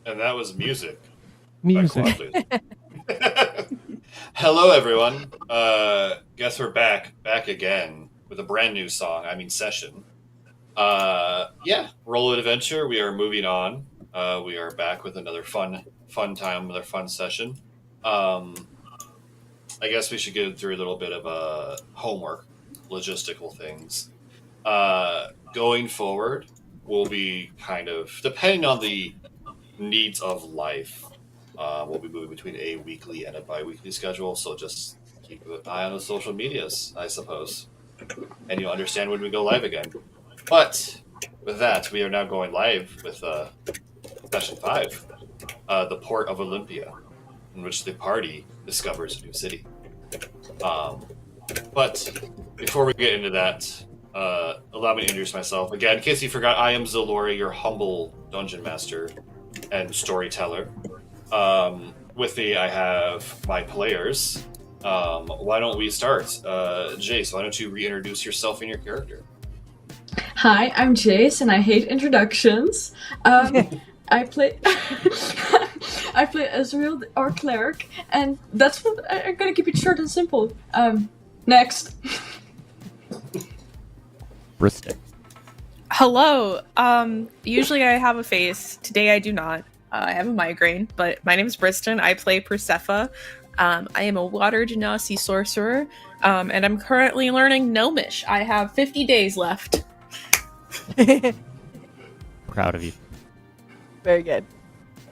And that was music. Music. Hello, everyone. Guess we're back again with a brand new song. Session. Yeah, roll of adventure. We are moving on. We are back with another fun time, another fun session. Um, I guess we should get through a little bit of homework, logistical things. Going forward, we'll be kind of depending on the needs of life. We'll be moving between a weekly and a bi-weekly schedule, so just keep an eye on the social medias, I suppose, and you'll understand when we go live again. But with that, we are now going live with session 5, the port of Olympia, in which the party discovers a new city. Um, but before we get into that, allow me to introduce myself again. In case you forgot, I am Zalori, your humble dungeon master and storyteller. With me, I have my players. Why don't we start? Jace, why don't you reintroduce yourself and your character? Hi, I'm Jace, and I hate introductions. I play I play Ezreal, our cleric, and that's what I'm gonna keep it short and simple. Next. Bristic. Hello. Usually I have a face. Today I do not. I have a migraine, but my name is Briston. I play Persephone. I am a water genasi sorcerer, and I'm currently learning Gnomish. I have 50 days left. Proud of you. Very good.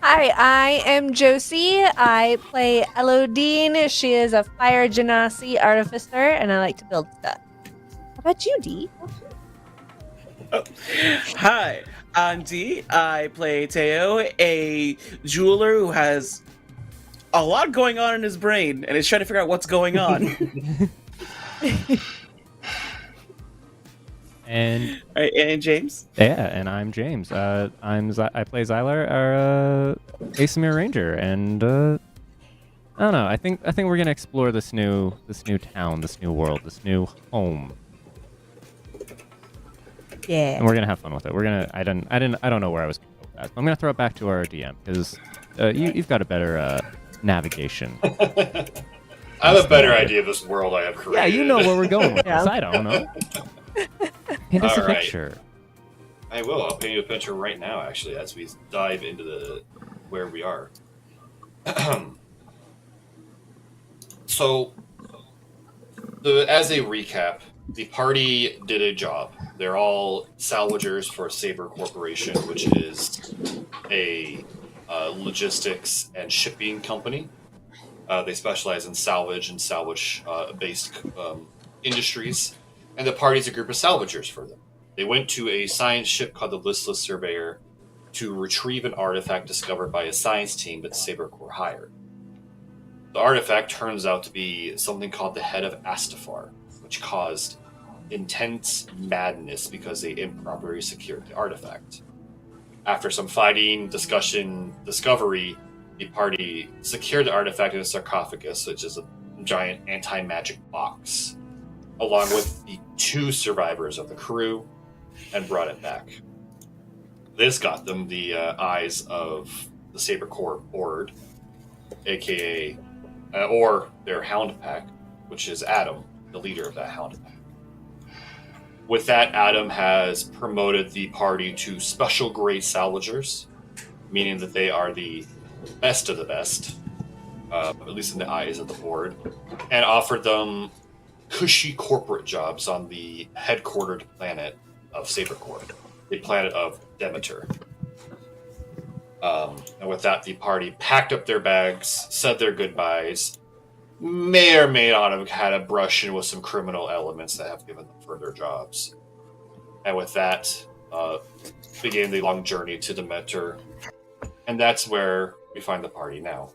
Hi, I am Josie. I play Elodine. She is a fire genasi artificer, and I like to build stuff. How about you, Dee? Hi, I'm Dee. I play Teo, a jeweler who has a lot going on in his brain and is trying to figure out what's going on. And and James? yeah, and I'm James. I play Zylar, our Asimir Ranger, and I don't know. I think we're gonna explore this new town, this new world, this new home, Yeah. and we're gonna have fun with it. We're gonna. I don't know where I was gonna go with that. I'm gonna throw it back to our DM because you've got a better navigation. I have a better idea of this world I have created. Yeah, you know where we're going with Yeah. this. I don't know. Paint us a All right. picture. I will. I'll paint you a picture right now, actually, as we dive into where we are. So, as a recap, the party did a job. They're all salvagers for Saber Corporation, which is a logistics and shipping company. They specialize in salvage and salvage-based industries, and the party's a group of salvagers for them. They went to a science ship called the Listless Surveyor to retrieve an artifact discovered by a science team that Saber Corps hired. The artifact turns out to be something called the Head of Astafar, which caused intense madness because they improperly secured the artifact. After some fighting, discussion, discovery, the party secured the artifact in a sarcophagus, which is a giant anti-magic box, along with the 2 survivors of the crew, and brought it back. This got them the eyes of the Saber Corps board, aka, or their Hound Pack, which is Adam, the leader of that Hound Pack. With that, Adam has promoted the party to special grade salvagers, meaning that they are the best of the best, at least in the eyes of the board, and offered them cushy corporate jobs on the headquartered planet of Saber Corp, the planet of Demeter. And with that, the party packed up their bags, said their goodbyes, may or may not have had a brush in with some criminal elements that have given them further jobs. And with that, began the long journey to Demeter. And that's where we find the party now.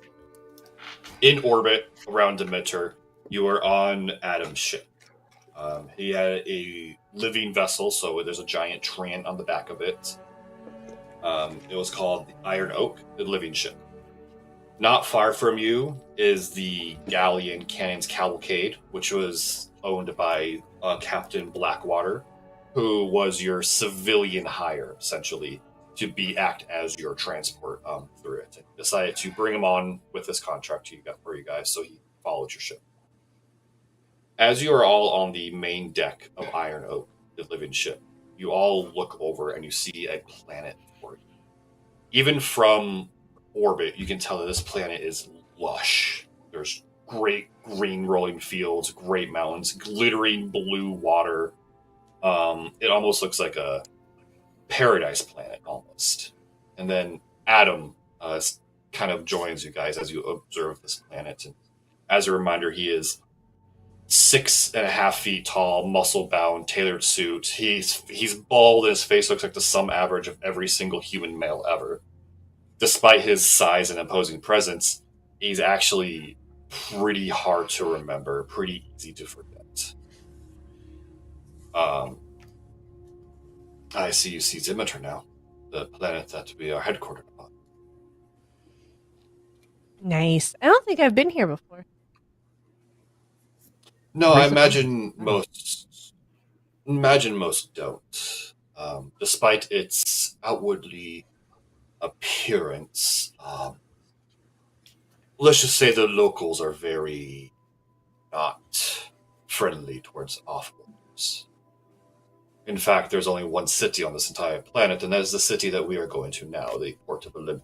In orbit around Demeter, you are on Adam's ship. He had a living vessel, so there's a giant Trant on the back of it. It was called the Iron Oak, the living ship. Not far from you is the galleon Cannon's Cavalcade, which was owned by Captain Blackwater, who was your civilian hire, essentially. act as your transport through it. And decided to bring him on with this contract for you guys, so he followed your ship. As you are all on the main deck of Iron Oak, the living ship, you all look over and you see a planet before you. Even from orbit, you can tell that this planet is lush. There's great green rolling fields, great mountains, glittering blue water. It almost looks like a paradise planet, almost. And then Adam kind of joins you guys as you observe this planet. And as a reminder, he is 6.5 feet tall, muscle-bound, tailored suit. He's bald, and his face looks like the sum average of every single human male ever. Despite his size and imposing presence, he's actually pretty hard to remember, pretty easy to forget. I see you see Zimeter now, the planet that we are headquartered on. Nice. I don't think I've been here before. No, I Recently? imagine most don't. Despite its outwardly appearance, let's just say the locals are very not friendly towards off-worlders. In fact, there's only one city on this entire planet, and that is the city that we are going to now, the port of Olympia.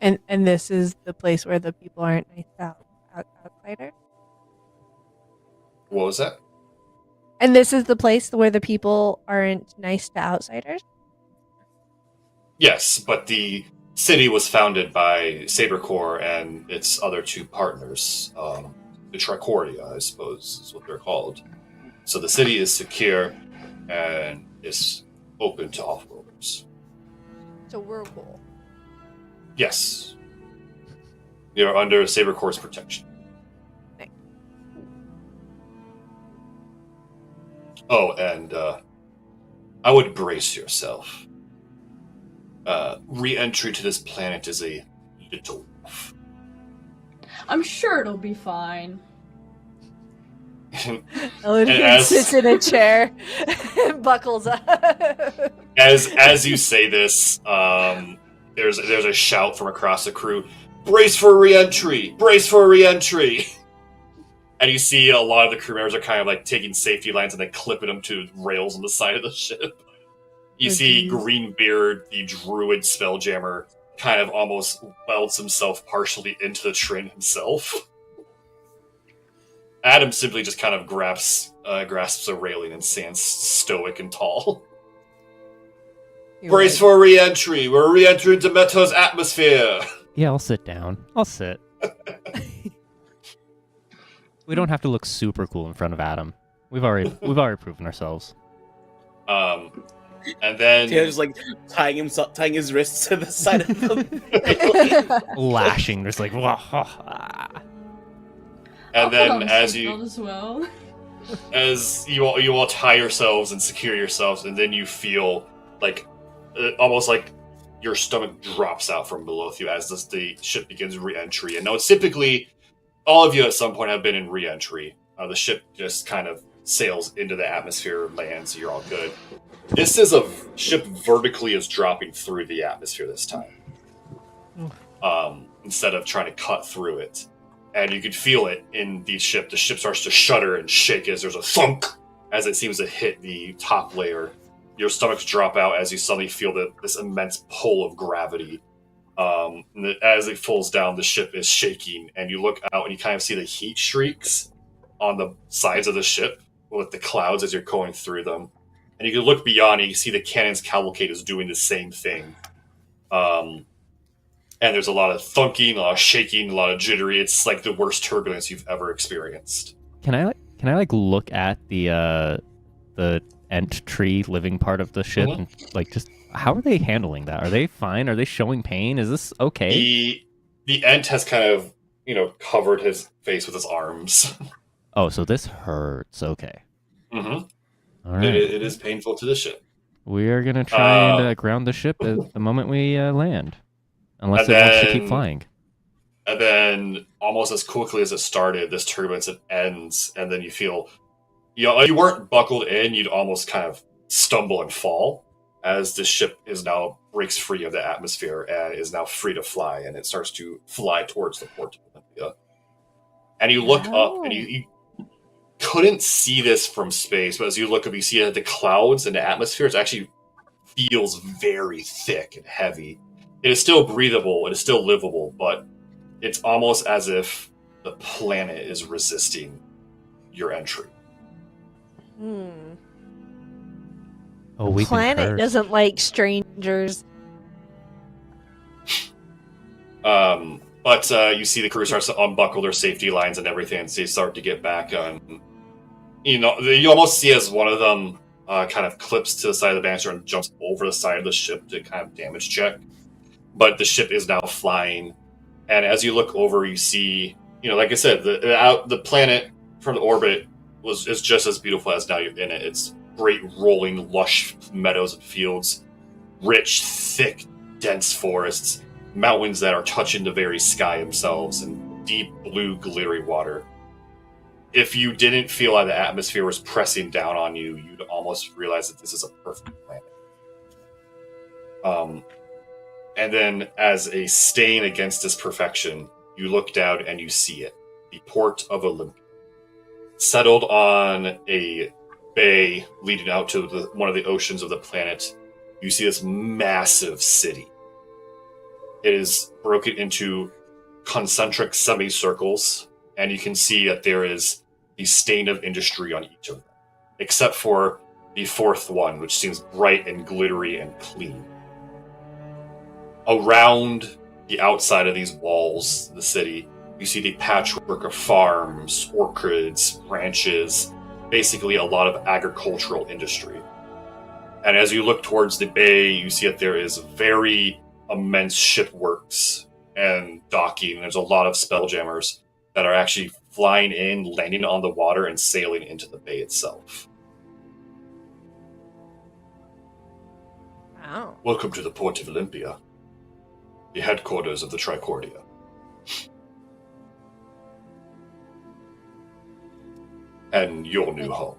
And this is the place where the people aren't nice to outsiders? What was that? And this is the place where the people aren't nice to outsiders? Yes, but the city was founded by Saber and its other two partners. The Tricordia, I suppose, is what they're called. So the city is secure and is open to off-worlders. So we're cool. Yes. You're under Sabercor's protection. Thanks. Oh, and I would brace yourself. Re-entry to this planet is a little rough. I'm sure it'll be fine. Elodie sits in a chair and buckles up. as you say this, there's a shout from across the crew, brace for re-entry! Brace for re-entry! And you see a lot of the crew members are kind of like taking safety lines and then clipping them to rails on the side of the ship. You see Greenbeard, the druid spelljammer, kind of almost welds himself partially into the train himself. Adam simply just kind of grasps a railing and stands stoic and tall. Brace for re-entry! We're re-entering Demeto's atmosphere! Yeah, I'll sit down. I'll sit. We don't have to look super cool in front of Adam. We've already proven ourselves. And then Taylor's like tying his wrists to the side of the Lashing. There's like, and then as well. you all tie yourselves and secure yourselves, and then you feel like almost like your stomach drops out from below you as the ship begins re-entry. And now it's typically all of you at some point have been in re-entry. The ship just kind of sails into the atmosphere, lands, you're all good. This is a ship vertically is dropping through the atmosphere this time. Instead of trying to cut through it. And you can feel it in the ship. The ship starts to shudder and shake as there's a thunk as it seems to hit the top layer. Your stomachs drop out as you suddenly feel this immense pull of gravity. As it falls down, the ship is shaking, and you look out and you kind of see the heat streaks on the sides of the ship with the clouds as you're going through them. And you can look beyond and you see the cannon's cavalcade is doing the same thing. And there's a lot of thunking, a lot of shaking, a lot of jittery. It's like the worst turbulence you've ever experienced. Can I look at the ent tree living part of the ship and just how are they handling that? Are they fine? Are they showing pain? Is this okay? The ent has kind of covered his face with his arms. Oh, so this hurts. Okay. Mm-hmm. All right. It is painful to the ship. We are gonna try and ground the ship at the moment we land, unless it wants to keep flying. And then, almost as quickly as it started, this turbulence ends, and then you feel, you weren't buckled in. You'd almost kind of stumble and fall, as the ship is now breaks free of the atmosphere and is now free to fly, and it starts to fly towards the port of Olympia. And you look up, and you couldn't see this from space, but as you look up, you see that the clouds and the atmosphere is actually feels very thick and heavy. It is still breathable, it is still livable, but it's almost as if the planet is resisting your entry. Oh, we've been Planet cursed. doesn't like strangers. But you see the crew starts to unbuckle their safety lines and everything, and they start to get back on. You almost see as one of them kind of clips to the side of the banister and jumps over the side of the ship to kind of damage check. But the ship is now flying, and as you look over, you see, like I said, the planet from the orbit is just as beautiful as now you're in it. It's great rolling, lush meadows and fields, rich, thick, dense forests, mountains that are touching the very sky themselves, and deep blue, glittery water. If you didn't feel like the atmosphere was pressing down on you, you'd almost realize that this is a perfect planet. And then, as a stain against this perfection, you look down and you see it. The port of Olympia. Settled on a bay leading out to one of the oceans of the planet, you see this massive city. It is broken into concentric semicircles, and you can see that there is the stain of industry on each of them, except for the fourth one, which seems bright and glittery and clean. Around the outside of these walls, the city, you see the patchwork of farms, orchards, ranches, basically a lot of agricultural industry. And as you look towards the bay, you see that there is very immense shipworks and docking. There's a lot of spelljammers that are actually flying in, landing on the water, and sailing into the bay itself. Wow. Welcome to the port of Olympia, the headquarters of the Tricordia. And your new home.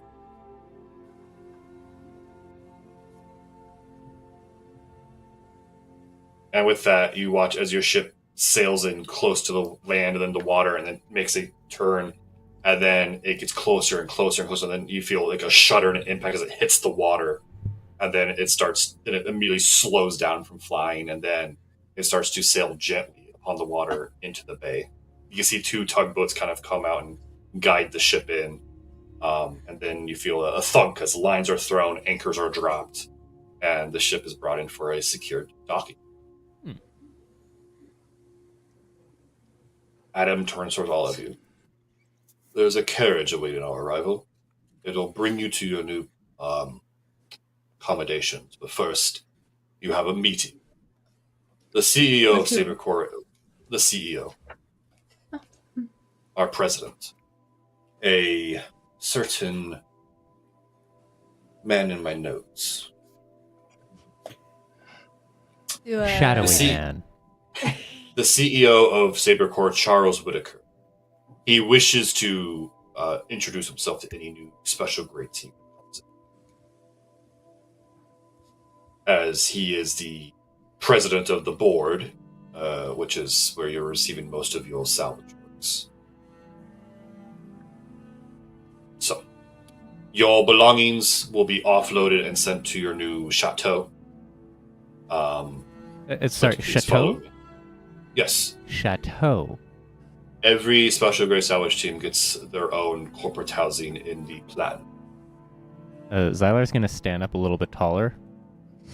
And with that, you watch as your ship sails in close to the land and then the water, and then makes a turn, and then it gets closer and closer and closer, and then you feel like a shudder and an impact as it hits the water, and then it immediately slows down from flying, and then it starts to sail gently upon the water into the bay. You can see two tugboats kind of come out and guide the ship in, and then you feel a thunk as lines are thrown, anchors are dropped, and the ship is brought in for a secured docking. Adam turns towards all of you. There's a carriage awaiting our arrival. It'll bring you to your new accommodations. But first, you have a meeting. The CEO of Saber Corp, the CEO, our president, a certain man in my notes. Shadowy See- man. The CEO of Saber Corp, Charles Whitaker. He wishes to introduce himself to any new special grade team that comes in. As he is the president of the board, which is where you're receiving most of your salvage works. So, your belongings will be offloaded and sent to your new chateau. Sorry, Please follow chateau? me. Yes. Chateau. Every special grade salvage team gets their own corporate housing in the plan. Zylar's gonna stand up a little bit taller,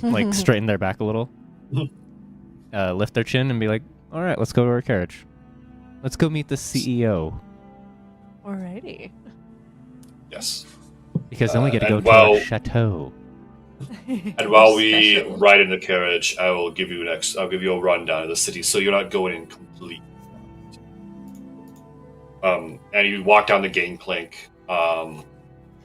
like straighten their back a little, lift their chin, and be like, "All right, let's go to our carriage. Let's go meet the CEO." Alrighty. Yes. Because then we get to and go to our chateau. And while we Special. ride in the carriage, I'll give you a rundown of the city, so you're not going in complete. And you walk down the gangplank.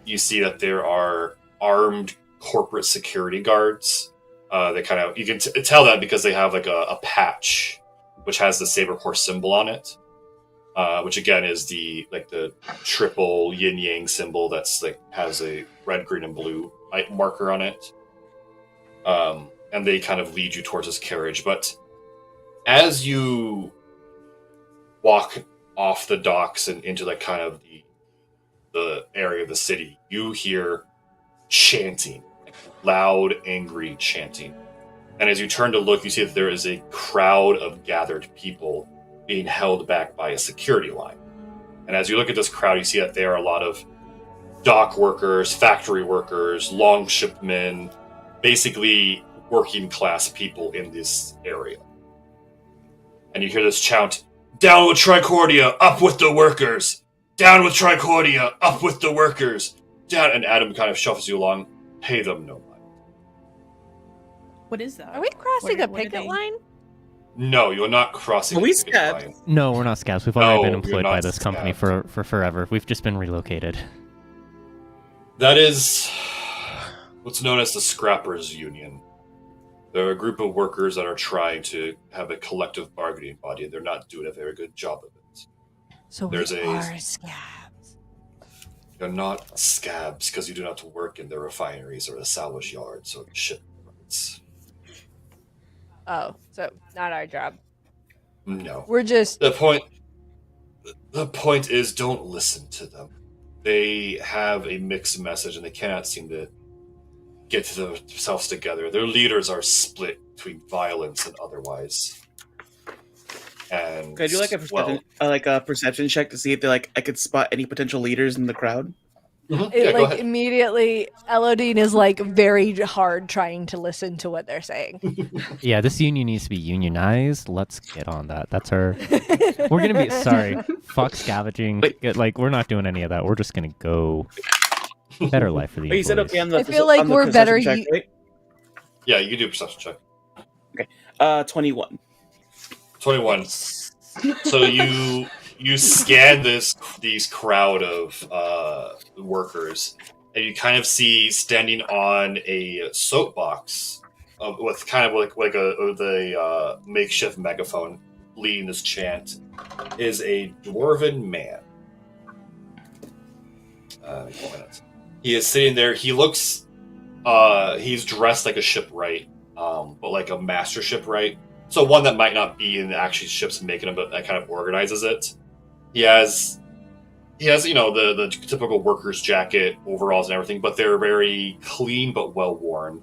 You see that there are armed corporate security guards. They kind of you can tell that because they have like a patch, which has the Saber Corp symbol on it, which again is the triple yin yang symbol that's like has a red, green, and blue marker on it. And they kind of lead you towards this carriage. But as you walk off the docks and into like kind of the area of the city, you hear chanting, loud, angry chanting. And as you turn to look, you see that there is a crowd of gathered people being held back by a security line. And as you look at this crowd, you see that there are a lot of dock workers, factory workers, longshippmen, basically working class people in this area. And you hear this chant, "Down with Tricordia, up with the workers! Down with Tricordia, up with the workers!" Down, and Adam kind of shuffles you along. Pay them no mind. What is that? Are we crossing What a are they- picket line? No, you're not crossing. Are we the picket scabs? line. No, we're not scabs. We've already No, been you're employed by not this company scabs. for forever. We've just been relocated. That is what's known as the Scrappers Union. They're a group of workers that are trying to have a collective bargaining body, and they're not doing a very good job of it. So There's we a- are scabs. You're not scabs because you do not work in the refineries or the salvage yards or the shipyards. Oh, so not our job. No. We're just The point is, don't listen to them. They have a mixed message, and they cannot seem to get themselves together. Their leaders are split between violence and otherwise. And Could I do like a perception check to see if I could spot any potential leaders in the crowd? yeah, go like ahead. immediately Elodine is like very hard trying to listen to what they're saying. Yeah, this union needs to be unionized. Let's get on that. That's our. We're gonna be sorry. Fuck scavenging. Wait. We're not doing any of that. We're just gonna go. Better life for the Oh, you said employees. okay on the. I feel like on the we're better perception check, Yeah, you can do a perception check. right? 21. 21. So you scan these crowd of workers, and you kind of see standing on a soapbox with kind of like a makeshift megaphone leading this chant is a dwarven man. 1 minute. He is sitting there. He looks he's dressed like a shipwright, but like a master shipwright. So one that might not be in the actual ships making them, but that kind of organizes it. He has the typical worker's jacket, overalls, and everything, but they're very clean but well worn.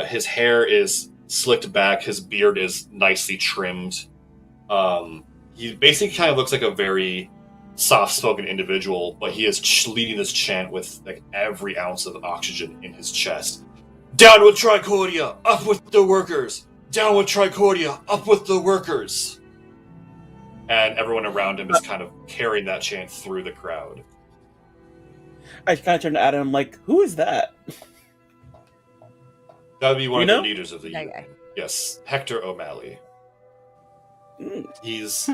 His hair is slicked back. His beard is nicely trimmed. He basically kind of looks like a very soft-spoken individual, but he is leading this chant with like every ounce of oxygen in his chest. Down with Tricordia, up with the workers. Down with Tricordia, up with the workers. And everyone around him is kind of carrying that chant through the crowd. I kind of turned to Adam like, who is that? That would be one You of know? the leaders of the That union. guy. Yes, Hector O'Malley. He's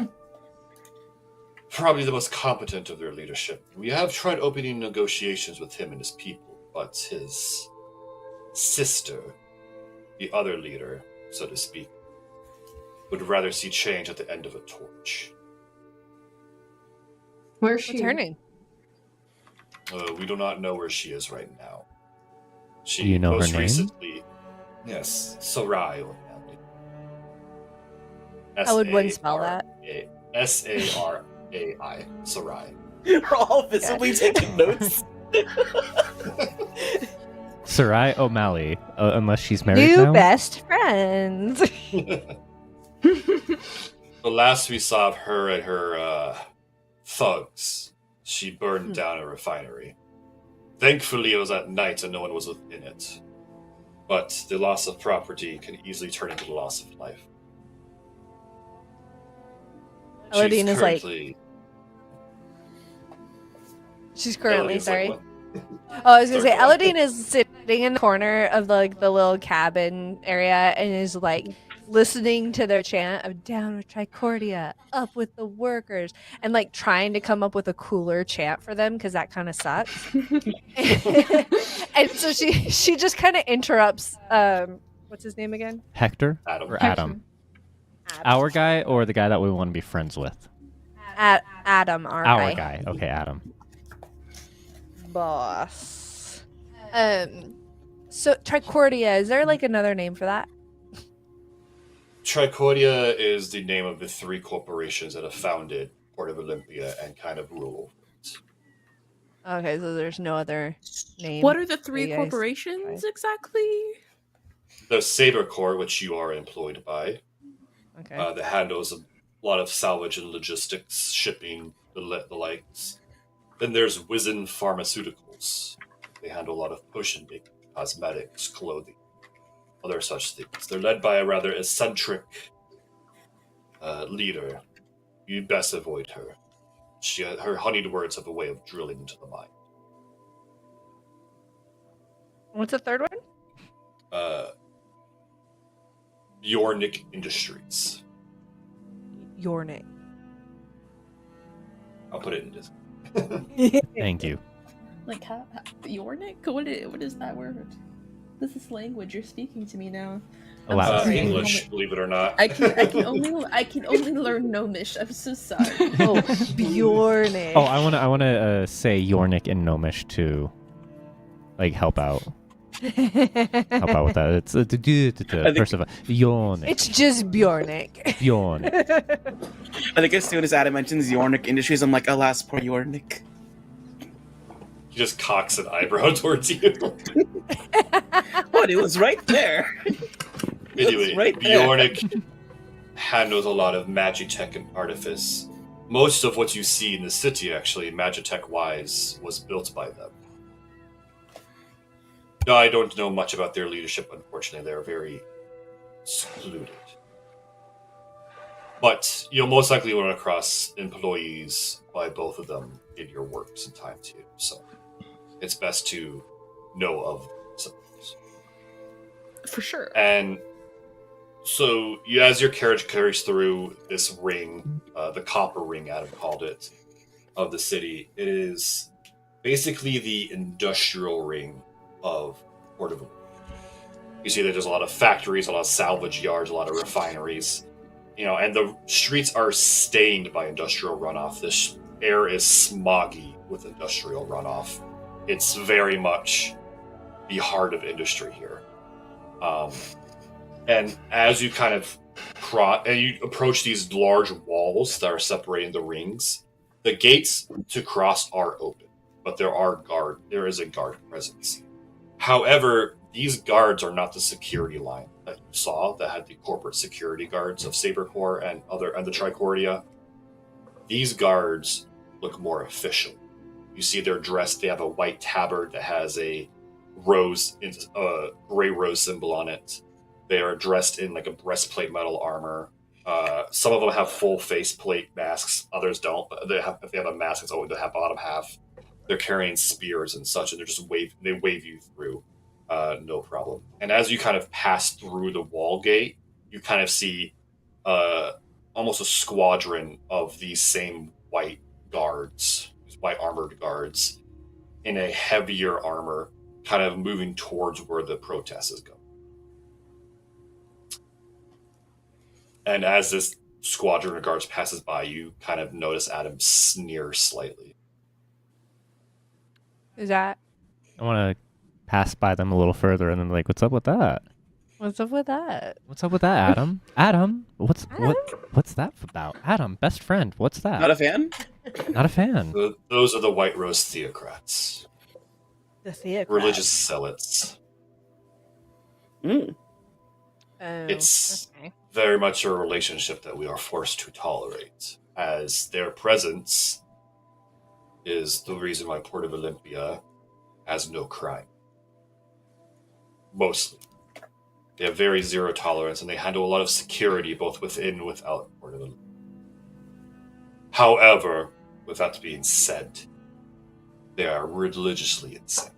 probably the most competent of their leadership. We have tried opening negotiations with him and his people, but his sister, the other leader, so to speak, would rather see change at the end of a torch. Where's she? What's her name? We do not know where she is right now. She Do you know her most name? recently, yes, Sarai O'Malley. How would one spell that? Sarai. Sarai. We're all visibly taking notes. Sarai O'Malley, unless she's married New now. best friends. The last we saw of her and her thugs, she burned down a refinery. Thankfully, it was at night and no one was within it. But the loss of property can easily turn into the loss of life. Elodine is like, currently- she's currently, Elodine's like, sorry. what? Oh, I was gonna say, Sorry, go on. Elodine is sitting in the corner of the little cabin area and is like listening to their chant of "Down with Tricordia, up with the workers," and like trying to come up with a cooler chant for them because that kind of sucks. And so she just kind of interrupts. What's his name again? Hector Adam. or Adam? Our guy or the guy that we want to be friends with? Adam, our Guy. Okay, Adam. boss. So Tricordia, is there like another name for that? Tricordia is the name of the 3 corporations that have founded Port of Olympia and kind of rule. Okay, so there's no other name. What are the 3 you guys corporations tried. exactly? The Saber Corp, which you are employed by, Okay. that handles a lot of salvage and logistics, shipping, the likes. Then there's Wizen Pharmaceuticals. They handle a lot of potion making, cosmetics, clothing, other such things. They're led by a rather eccentric leader. You best avoid her. Her honeyed words have a way of drilling into the mind. What's the third one? Yornik Industries. Your name. I'll put it in this. Thank you. Like how Yornik? What is that word? This is language you're speaking to me now. I'm Allow sorry. English, believe it or not. I can only learn Gnomish. I'm so sorry. Oh, Bjorn. Oh, I wanna say Yornik and Gnomish to like help out with that. It's first of all Yornik. It's just Bjornik. Yornik. I think as soon as Adam mentions Yornik Industries, I'm like, alas, poor Yornik. He just cocks an eyebrow towards you. What? It was right there. Anyway, right there. Bjornik handles a lot of magitech and artifice. Most of what you see in the city, actually, magitech-wise, was built by them. No, I don't know much about their leadership, unfortunately. They're very secluded. But you'll most likely run across employees by both of them in your works in time, too. So it's best to know of them. For sure. And so, as your carriage carries through this ring, the copper ring, Adam called it, of the city, it is basically the industrial ring of Port of Olympia. You see that there's a lot of factories, a lot of salvage yards, a lot of refineries, and the streets are stained by industrial runoff. This air is smoggy with industrial runoff. It's very much the heart of industry here. And as you kind of you approach these large walls that are separating the rings, the gates to cross are open, but there is a guard presence. However, these guards are not the security line that you saw that had the corporate security guards of Saber Corp and the Tricordia. These guards look more official. You see they're dressed, they have a white tabard that has a gray rose symbol on it. They are dressed in like a breastplate metal armor. Some of them have full faceplate masks, others don't, but if they have a mask, it's only the bottom half. They're carrying spears and such, and they wave you through, no problem. And as you kind of pass through the wall gate, you kind of see almost a squadron of these same white guards, these white armored guards, in a heavier armor, kind of moving towards where the protest is going. And as this squadron of guards passes by, you kind of notice Adam sneer slightly. Is that? I want to pass by them a little further and then like, what's up with that? What's up with that? What's up with that, Adam? Adam, what's that about? Adam, best friend, what's that? Not a fan? Not a fan. Those are the White Rose Theocrats. The theocrats. Religious zealots. Mm. Oh, It's okay. very much a relationship that we are forced to tolerate, as their presence is the reason why Port of Olympia has no crime. Mostly. They have very zero tolerance, and they handle a lot of security both within and without Port of Olympia. However, with that being said, they are religiously insane.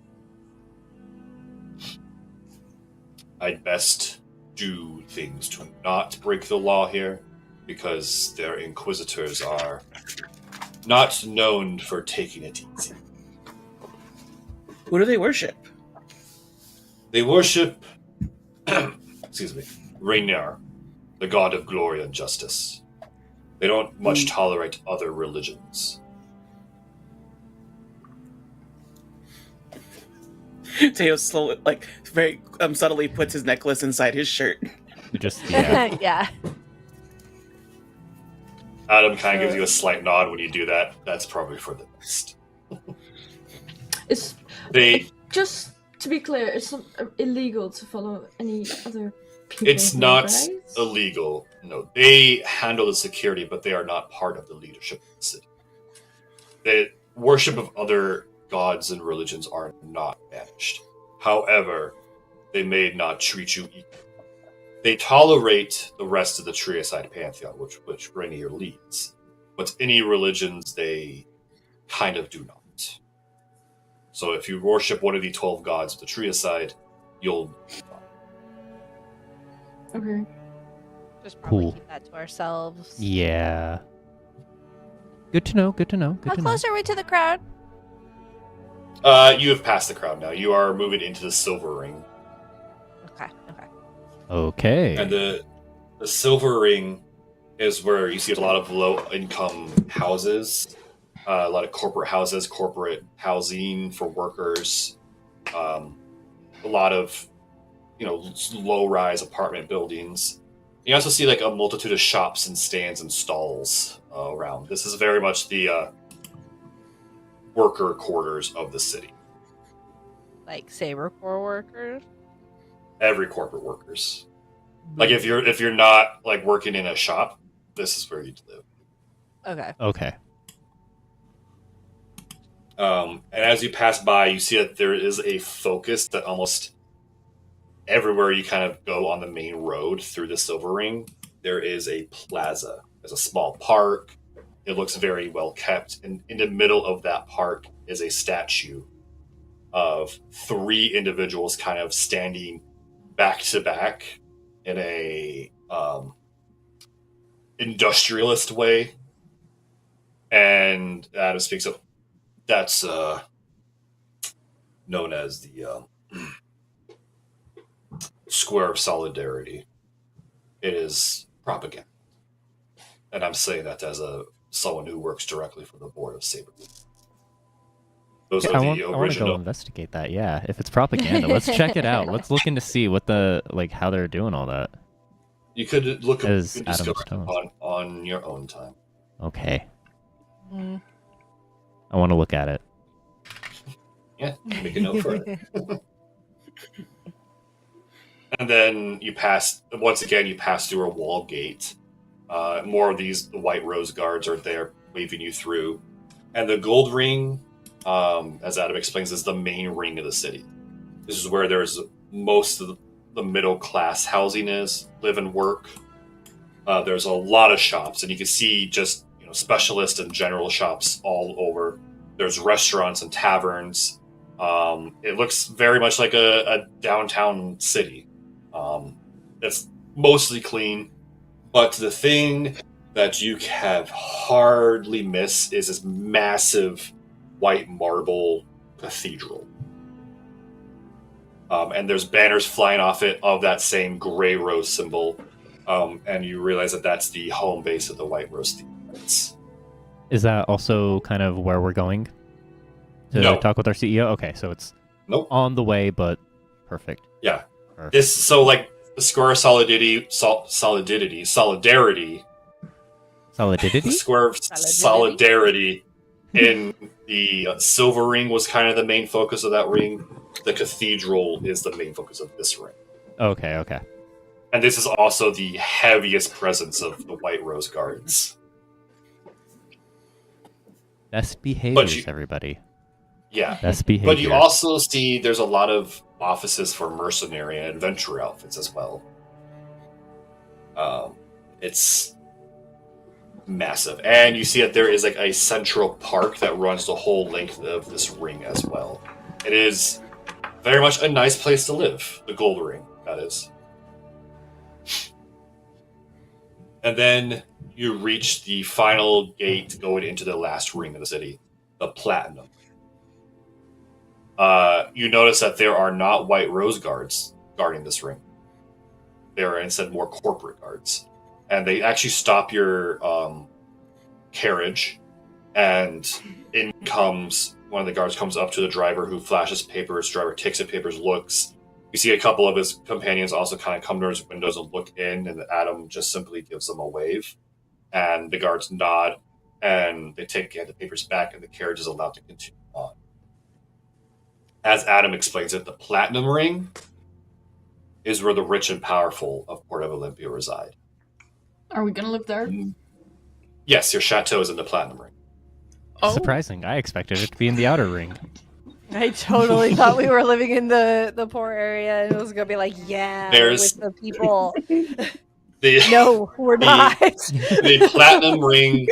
I'd best do things to not break the law here, because their inquisitors are not known for taking it easy. Who do they worship? They worship, excuse me, Rainier, the god of glory and justice. They don't much tolerate other religions. Teo slowly, very subtly puts his necklace inside his shirt. You just yeah. Yeah. Adam kind of gives you a slight nod when you do that. That's probably for the best. It's They. just to be clear, it's not illegal to follow any other people. It's not right? illegal. No, they handle the security, but they are not part of the leadership of the city. The worship of other gods and religions are not banished. However, they may not treat you equally. They tolerate the rest of the Triacide pantheon, which Rainier leads, but any religions they kind of do not. So if you worship one of the 12 gods of the Triacide, you'll be fine. Okay. Just probably Cool. keep that to ourselves. Yeah. Good to know. Good to know. Good How to know. close are we to the crowd? You have passed the crowd now. You are moving into the Silver Ring. Okay. Okay. And the Silver Ring is where you see a lot of low-income houses, a lot of corporate houses, corporate housing for workers, a lot of low-rise apartment buildings. You also see like a multitude of shops and stands and stalls around. This is very much the worker quarters of the city. Like Saber Corps workers. Every corporate workers. Like if you're not like working in a shop, this is where you'd live. Okay. Okay. And as you pass by, you see that there is a focus that almost everywhere you kind of go on the main road through the Silver Ring, there is a plaza. There's a small park. It looks very well kept. And in the middle of that park is a statue of 3 individuals kind of standing back to back in a industrialist way. And Adam speaks of that's known as the Square of Solidarity. It is propaganda. And I'm saying that as someone who works directly for the board of Saber. Those Yeah, are I the want to go original. investigate that. Yeah, if it's propaganda, let's check it out. Let's look into see what how they're doing all that. You could look up As and Adam discover Stones. on your own time. Okay, Mm. I want to look at it. Yeah, make a note for it. And then you pass through a wall gate. More of the White Rose guards are there waving you through. And the gold ring, as Adam explains, is the main ring of the city. This is where there's most of the middle class housing is, live and work. There's a lot of shops, and you can see just specialist and general shops all over. There's restaurants and taverns. It looks very much like a downtown city. It's mostly clean, but the thing that you have hardly missed is this massive white marble cathedral. And there's banners flying off it of that same gray rose symbol. And you realize that that's the home base of the White Rose Thieves. Is that also kind of where we're going to No. talk with our CEO? Okay, so it's Nope. on the way, but perfect. Yeah. Perfect. The Square of Solidarity, Solidity? the Square of Solidarity in the Silver Ring was kind of the main focus of that ring. The cathedral is the main focus of this ring. Okay. And this is also the heaviest presence of the White Rose Guards. Best behaviors, you- everybody. Yeah. Best behaviors. But you also see there's a lot of offices for mercenary and adventurer outfits as well. It's massive. And you see that there is like a central park that runs the whole length of this ring as well. It is very much a nice place to live, the Gold Ring, that is. And then you reach the final gate going into the last ring of the city, the Platinum. You notice that there are not White Rose guards guarding this ring. There are instead more corporate guards. And they actually stop your carriage and in comes one of the guards, comes up to the driver, who flashes papers. Driver takes the papers, looks. You see a couple of his companions also kind of come to his windows and look in, and Adam just simply gives them a wave. And the guards nod, and they take the papers back, and the carriage is allowed to continue on. As Adam explains it, the Platinum Ring is where the rich and powerful of Port of Olympia reside. Are we gonna live there? Yes, your chateau is in the Platinum Ring. Oh. Surprising. I expected it to be in the outer ring. I totally thought we were living in the poor area and it was gonna be like, yeah, There's- with the people. The, No, we're not. the Platinum Ring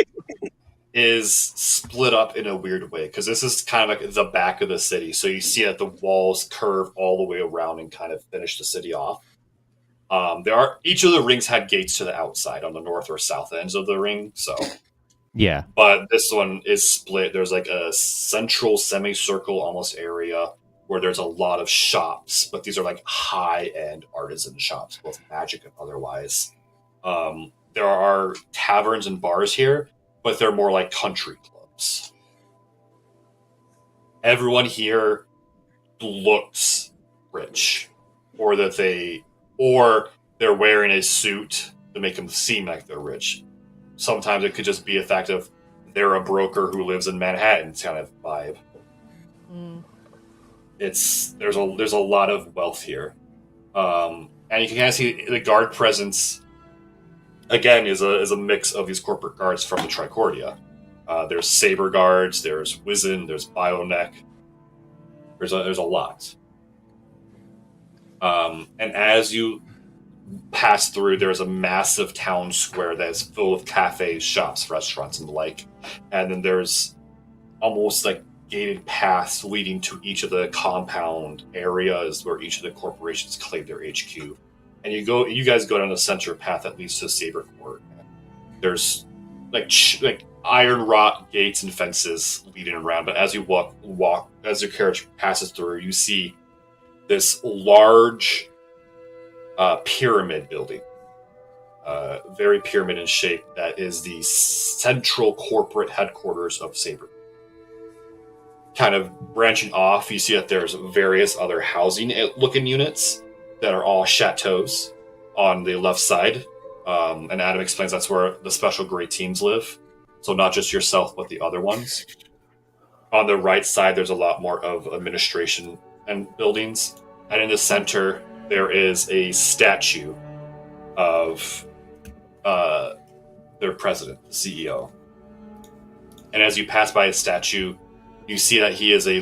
is split up in a weird way, because this is kind of like the back of the city. So you see that the walls curve all the way around and kind of finish the city off. Each of the rings had gates to the outside on the north or south ends of the ring. So, Yeah. but this one is split. There's like a central semicircle almost area where there's a lot of shops, but these are like high-end artisan shops, both magic and otherwise. There are taverns and bars here, but they're more like country clubs. Everyone here looks rich, or they're wearing a suit to make them seem like they're rich. Sometimes it could just be a fact of they're a broker who lives in Manhattan kind of vibe. There's a lot of wealth here, and you can kind of see the guard presence. Again, is a mix of these corporate guards from the Tricordia. There's Saber guards, there's Wizen, there's Bioneck. There's a lot. And as you pass through, there's a massive town square that is full of cafes, shops, restaurants, and the like. And then there's almost like gated paths leading to each of the compound areas where each of the corporations claim their HQ. And you guys go down the center path that leads to Saber Court. There's like iron wrought gates and fences leading around, but as you walk as your carriage passes through, you see this large pyramid building, very pyramid in shape, that is the central corporate headquarters of Saber. Kind of branching off, you see that there's various other housing looking units that are all chateaus on the left side. And Adam explains that's where the special grade teams live. So not just yourself, but the other ones. On the right side, there's a lot more of administration and buildings. And in the center, there is a statue of their president, the CEO. And as you pass by his statue, you see that he is a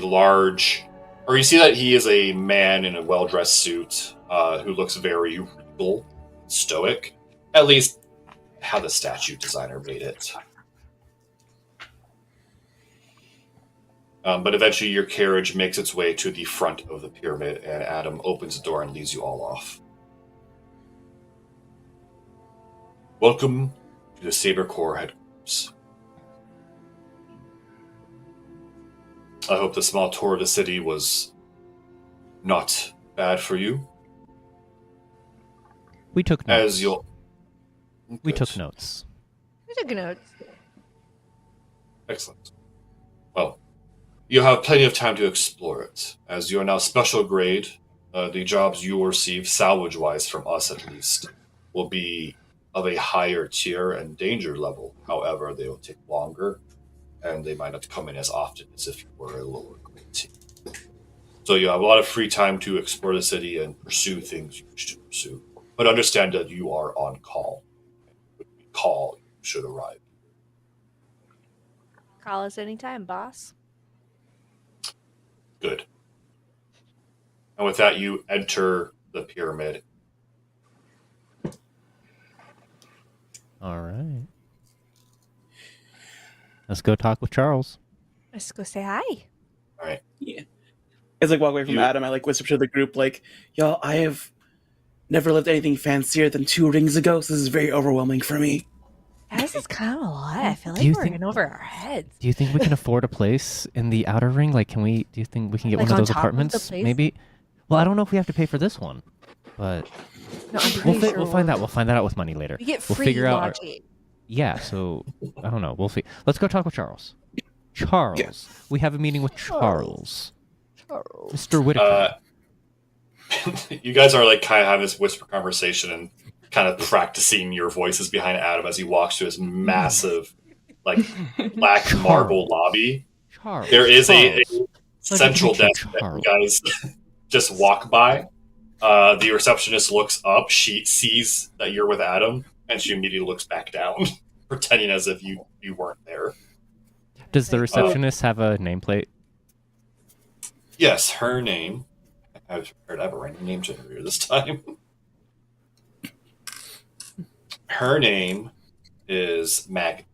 man in a well-dressed suit who looks very regal, stoic. At least how the statue designer made it. But eventually your carriage makes its way to the front of the pyramid, and Adam opens the door and leads you all off. Welcome to the Saber Corps headquarters. I hope the small tour of the city was not bad for you. We took notes. We Good. took notes. We took notes. Excellent. Well, you have plenty of time to explore it. As you are now special grade, the jobs you will receive, salvage-wise from us at least, will be of a higher tier and danger level. However, they will take longer, and they might not come in as often as if you were a lower grade team. So you have a lot of free time to explore the city and pursue things you wish to pursue. But understand that you are on call. When we call, you should arrive. Call us anytime, boss. Good. And with that, you enter the pyramid. All right. Let's go talk with Charles. Let's go say hi. All right. Yeah. As I walk away from Adam, I whisper to the group, y'all, I have never lived anything fancier than 2 rings ago, so this is very overwhelming for me. This is kind of a lot. I feel like Do you we're think- in over our heads. Do you think we can afford a place in the outer ring? Do you think we can get Like one of on those top of the apartments? place? Maybe. Well, I don't know if we have to pay for this one, but No, I'm pretty sure we'll find out. We'll find that out with money later. We get We'll free figure out our- lodging. Yeah, so I don't know. Let's go talk with Charles. Charles. Yes. We have a meeting with Charles. Charles. Mr. Whitaker. You guys are like kind of having this whisper conversation and kind of practicing your voices behind Adam as he walks to his massive, like, black marble lobby. Charles. There is a Charles. central Pleasure to meet desk you, that Charles. you guys just walk by. The receptionist looks up. She sees that you're with Adam, and she immediately looks back down, pretending as if you weren't there. Does the receptionist have a nameplate? Yes, her name. I've heard I have a random name generator this time. Her name is Maggie.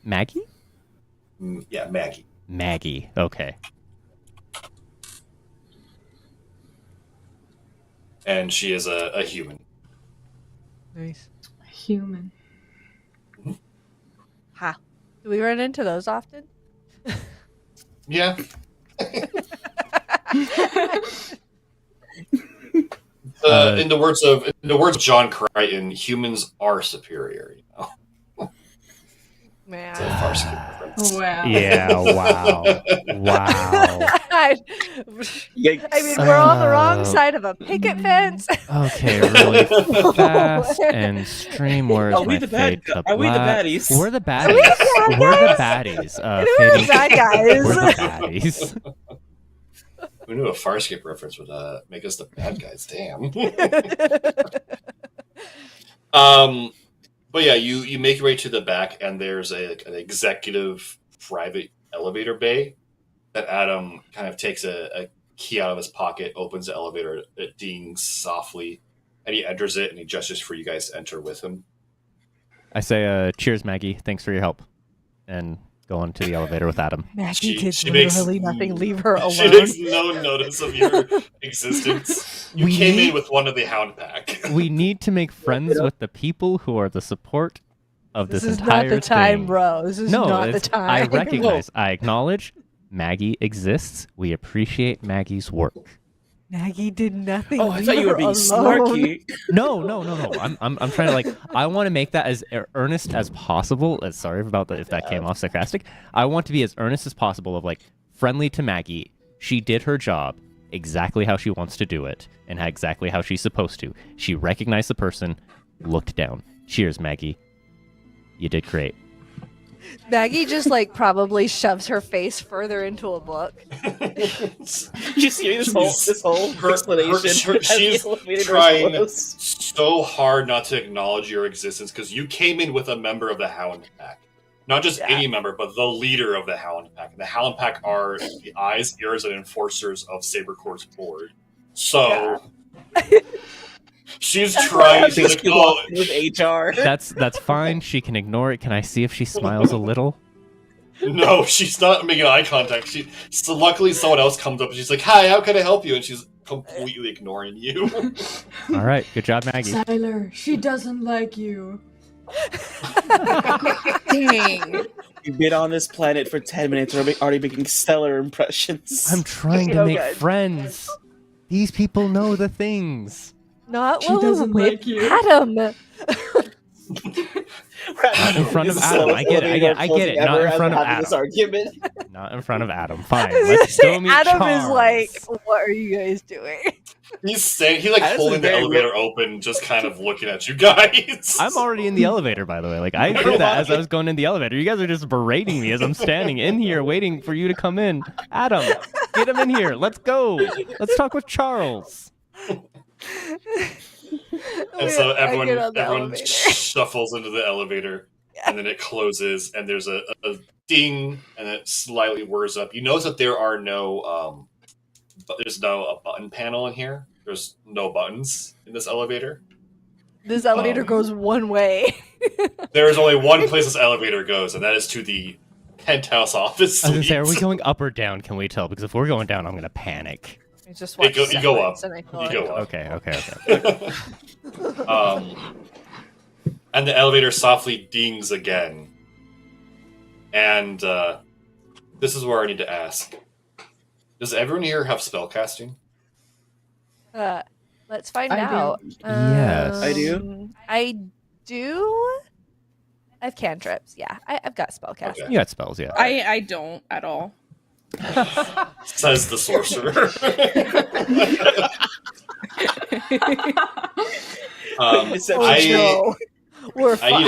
Maggie? Yeah, Maggie. Maggie. Okay. And she is a human. Nice. Human. Ha. Do we run into those often? Yeah. In the words of John Crichton, humans are superior. You know, it's a Man. Farscape reference. Wow. Yeah, wow. Wow. Yikes. I mean, we're on the wrong Oh. side of a picket fence. Okay, really fast and stream. Where's Are we my the bad? fade to Are we the black? baddies? We're the baddies. Are we the bad We're the guys? baddies. Who are Fading- the bad guys? We're the baddies. Who knew a Farscape reference would make us the bad guys? Damn. But yeah, you make your way to the back, and there's an executive private elevator bay that Adam kind of takes a key out of his pocket, opens the elevator, it dings softly, and he enters it, and he gestures for you guys to enter with him. I say, cheers, Maggie. Thanks for your help. And go on to the elevator with Adam. Maggie She- did she makes- literally nothing. Leave her alone. She takes no notice of your existence. You We came need- in with one of the Hound Pack. We need to make friends with the people who are the support of this, This is entire not the time, thing. bro. This is No, not the it's- time. I recognize, I acknowledge Maggie exists. We appreciate Maggie's work. Maggie did nothing. Oh, I thought Leave you were her being alone. snarky. No. I'm trying to I want to make that as earnest as possible. Sorry about that if that came off sarcastic. I want to be as earnest as possible of friendly to Maggie. She did her job exactly how she wants to do it and exactly how she's supposed to. She recognized the person, looked down. Cheers, Maggie. You did great. Maggie just probably shoves her face further into a book. Just hearing this whole Her- explanation. as the she's elevator doors trying close. so hard not to acknowledge your existence because you came in with a member of the Hound Pack. Not just any member, but the leader of the Hound Pack. And the Hound Pack are the eyes, ears, and enforcers of Saber Corp's board. So she's trying. She's like, oh, with HR. That's fine. She can ignore it. Can I see if she smiles a little? no, she's not making eye contact. So luckily, someone else comes up and she's like, "Hi, how can I help you?" And she's completely ignoring you. All right, good job, Maggie. Tyler, she doesn't like you. Dang. You've been on this planet for 10 minutes, already making stellar impressions. I'm trying to So make good. friends. These people know the things. Not She doesn't with like you. Adam. Not in front of Adam. I get it. Not in front of Adam. This argument. Not in front of Adam. Fine. I was gonna Let's say, go meet Adam Charles. is like, what are you guys doing? He's saying he's That's holding the very elevator open, just kind of looking at you guys. I'm already in the elevator, by the way. I did that as I was going in the elevator. You guys are just berating me as I'm standing in here waiting for you to come in. Adam, get him in here. Let's go. Let's talk with Charles. And so I everyone get on the everyone elevator. shuffles into the elevator, and then it closes, and there's a ding, and it slightly whirs up. You notice that there are no there's no a button panel in here. There's no buttons in this elevator. This elevator goes one way. There is only one place this elevator goes, and that is to the penthouse office. I was gonna say, are we suite. going up or down? Can we tell? Because if we're going down, I'm gonna panic. I just You go up. And I feel You like- go up. Okay. And the elevator softly dings again. And this is where I need to ask. Does everyone here have spellcasting? Let's find I do. out. Yes. I do. I do. I have cantrips. Yeah, I've got spellcast. Okay. You got spells, yeah. I don't at all. Says the sorcerer. Deception. We're I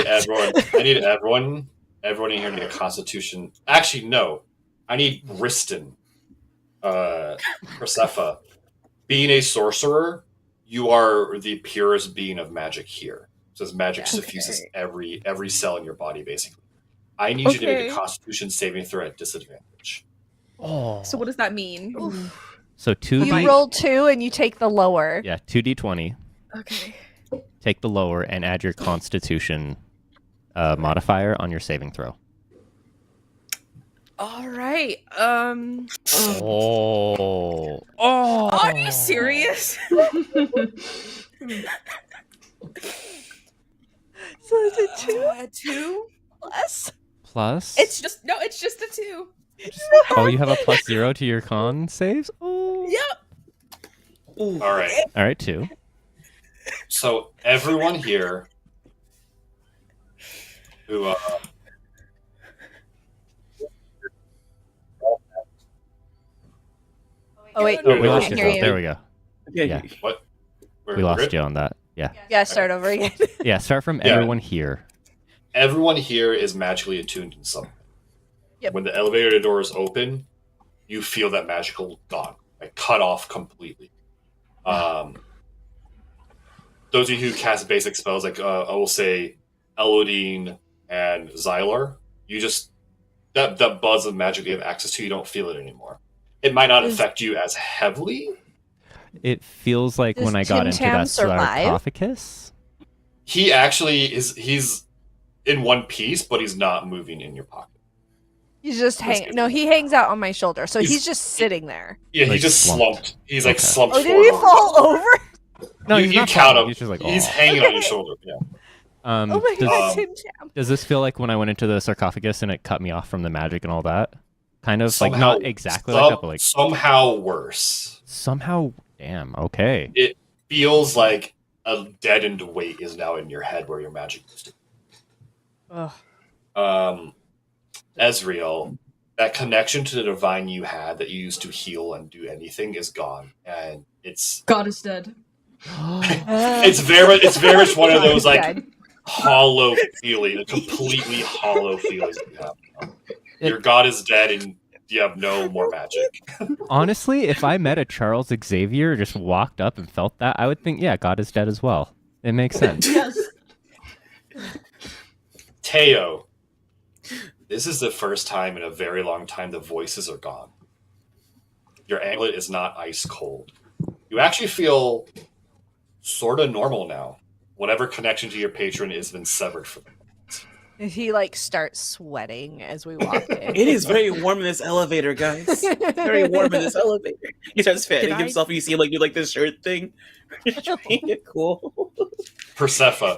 need fucked. everyone in here to get a Constitution. Actually, no. I need Riston, Persephone. Being a sorcerer, you are the purest being of magic here. It says magic suffuses every cell in your body, basically. I need you to make a Constitution saving throw at disadvantage. Oh. So what does that mean? So 2d. You roll 2 and you take the lower. Yeah, 2d20. Okay. Take the lower and add your Constitution modifier on your saving throw. All right. Oh. Are you serious? So is it 2 2 plus? Plus? It's just a 2. Oh, you have a +0 to your con saves? Oh. Yep. All right. All right, 2. So everyone here who Oh wait, Oh, We lost can't you. hear you. There we go. Yeah. what? We lost you on that. Yeah. Yeah, start over again. Yeah, start from Yeah. everyone here. Everyone here is magically attuned in some way. Yep. When the elevator doors open, you feel that magical gone, like cut off completely. Those of you who cast basic spells, like I will say, Elodine and Xylar, you just that buzz of magic you have access to, you don't feel it anymore. It might not affect you as heavily. It feels like Does when I got Tim into Tam that survive? sarcophagus. He actually he's in one piece, but he's not moving in your pocket. He's just he hangs out on my shoulder, so he's just sitting there. Yeah, Like he just slumped. He's like Okay. slumped Oh, did forward. he fall over? No, you, he's you not count falling. him. He's just like, he's "Aw." hanging on your shoulder. Yeah. Oh my god, Um, Tim Tam. Does this feel like when I went into the sarcophagus and it cut me off from the magic and all that? Kind of like Somehow- not exactly like that, but like somehow worse. somehow. Damn. Okay. It feels like a deadened weight is now in your head where your magic used Ugh. to. Ezreal, that connection to the divine you had that you used to heal and do anything is gone, and it's God is dead. it's very much one of those like Dead. hollow feeling, a completely hollow feelings that you have. Your god is dead, and you have no more magic. Honestly, if I met a Charles Xavier, just walked up and felt that, I would think, yeah, God is dead as well. It makes sense. Yes. Teo, this is the first time in a very long time the voices are gone. Your anklet is not ice cold. You actually feel sort of normal now. Whatever connection to your patron has been severed from you. He like starts sweating as we walk in. It is very warm in this elevator, guys. It's very warm in this elevator. He starts fanning himself. You see him like do like this shirt thing. Cool. Persephone.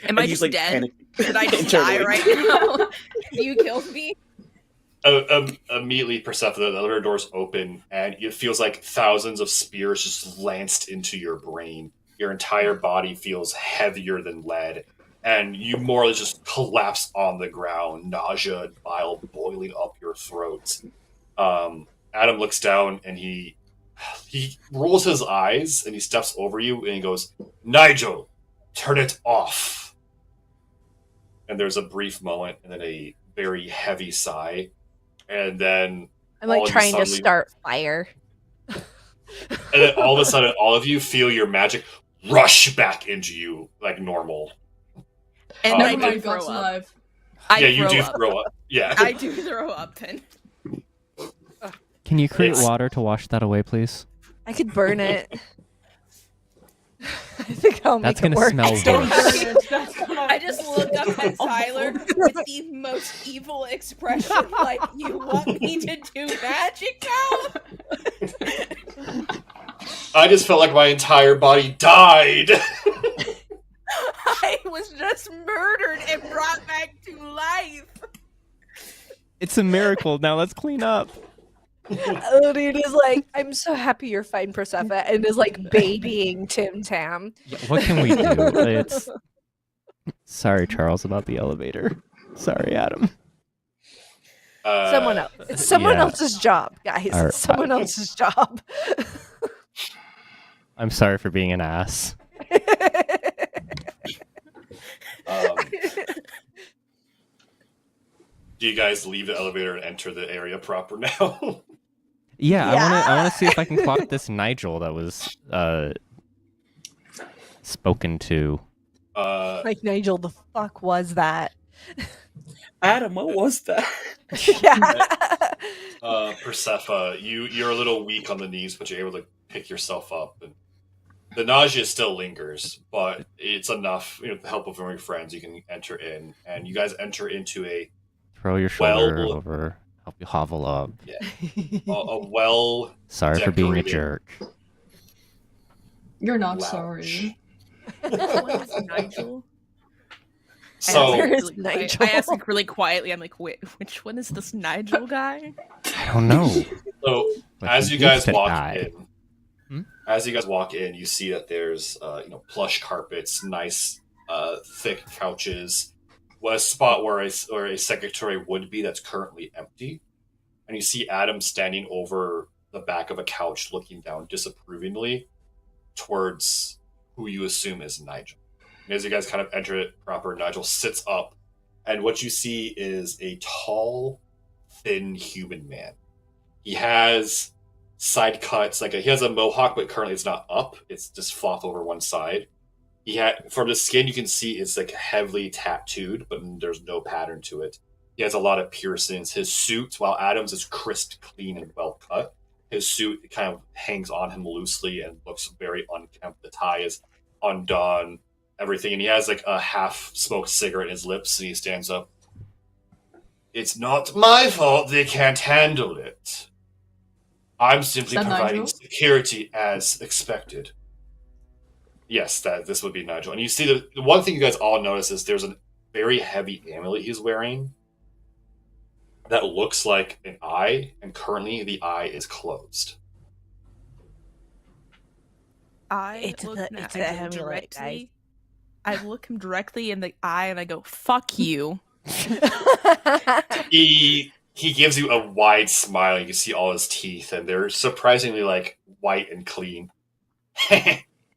Am I just dead? Did I just die Internally. right now? You killed me? Immediately, Persephone, the elevator doors open, and it feels like thousands of spears just lanced into your brain. Your entire body feels heavier than lead, and you more or less just collapse on the ground, nausea and bile boiling up your throat. Adam looks down, and he rolls his eyes, and he steps over you, and he goes, "Nigel, turn it off." And there's a brief moment, and then a very heavy sigh, and then I'm like all of you trying to suddenly- start fire. and then all of a sudden, all of you feel your magic rush back into you like normal. And I Never do mind, throw God's up. alive. I yeah, you throw do up. throw up. Yeah. I do throw up then. Can you create It's- water to wash that away, please? I could burn it. I think I'll That's make it gonna work. smell Don't worse. burn it. That's gonna- I just look up at Tyler with the most evil expression, like, you want me to do magic now? I just felt like my entire body died. I was just murdered and brought back to life. It's a miracle. Now let's clean up. Elodine is like, I'm so happy you're fine, Persephone, and is like babying Tim Tam. Yeah, what can we do? It's Sorry, Charles, about the elevator. Sorry, Adam. Someone else. It's someone yeah. else's job, guys. Our- It's someone else's job. I'm sorry for being an ass. Do you guys leave the elevator and enter the area proper now? Yeah, Yeah. I wanna see if I can clock this Nigel that was spoken to. Like, Nigel, the fuck was that? Adam, what was that? Yeah. Persephone, you're a little weak on the knees, but you're able to pick yourself up. And the nausea still lingers, but it's enough. With the help of your friends, you can enter in, and you guys enter into a Throw your shoulder Well- over, help you hovel up. a well Sorry for being a decorated jerk. You're not lounge. sorry. Which one is Nigel? So Where is I Nigel? ask like really quietly. I'm like, wait, which one is this Nigel guy? I don't know. So But as he you guys needs to walk die. in, you see that there's plush carpets, nice thick couches, a spot where a secretary would be that's currently empty, and you see Adam standing over the back of a couch, looking down disapprovingly towards who you assume is Nigel. And as you guys kind of enter it proper, Nigel sits up, and what you see is a tall, thin human man. He has side cuts, he has a mohawk, but currently it's not up; it's just fluff over one side. He had from the skin you can see it's heavily tattooed, but there's no pattern to it. He has a lot of piercings. His suit, while Adam's is crisp, clean, and well cut, his suit kind of hangs on him loosely and looks very unkempt. The tie is undone, everything, and he has a half smoked cigarette in his lips, and he stands up. It's not my fault they can't handle it. I'm simply Is that providing Nigel? security as expected. Yes, this would be Nigel. And you see the one thing you guys all notice is there's a very heavy amulet he's wearing that looks like an eye, and currently the eye is closed. It's look the Nigel amulet, directly. I look him directly in the eye and I go, "Fuck you." He gives you a wide smile. You can see all his teeth, and they're surprisingly white and clean.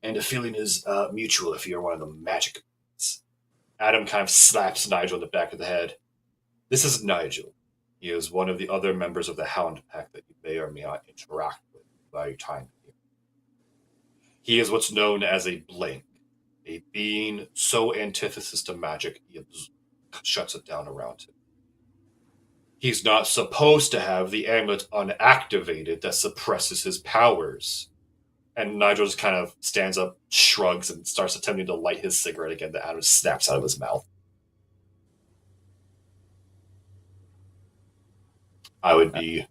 And the feeling is mutual if you're one of the magic ones. Adam kind of slaps Nigel in the back of the head. This is Nigel. He is one of the other members of the Hound Pack that you may or may not interact with while your time here. He is what's known as a blank, a being so antithesis to magic he shuts it down around him. He's not supposed to have the amulet unactivated that suppresses his powers. And Nigel just kind of stands up, shrugs, and starts attempting to light his cigarette again that Adam snaps out of his mouth. I would be...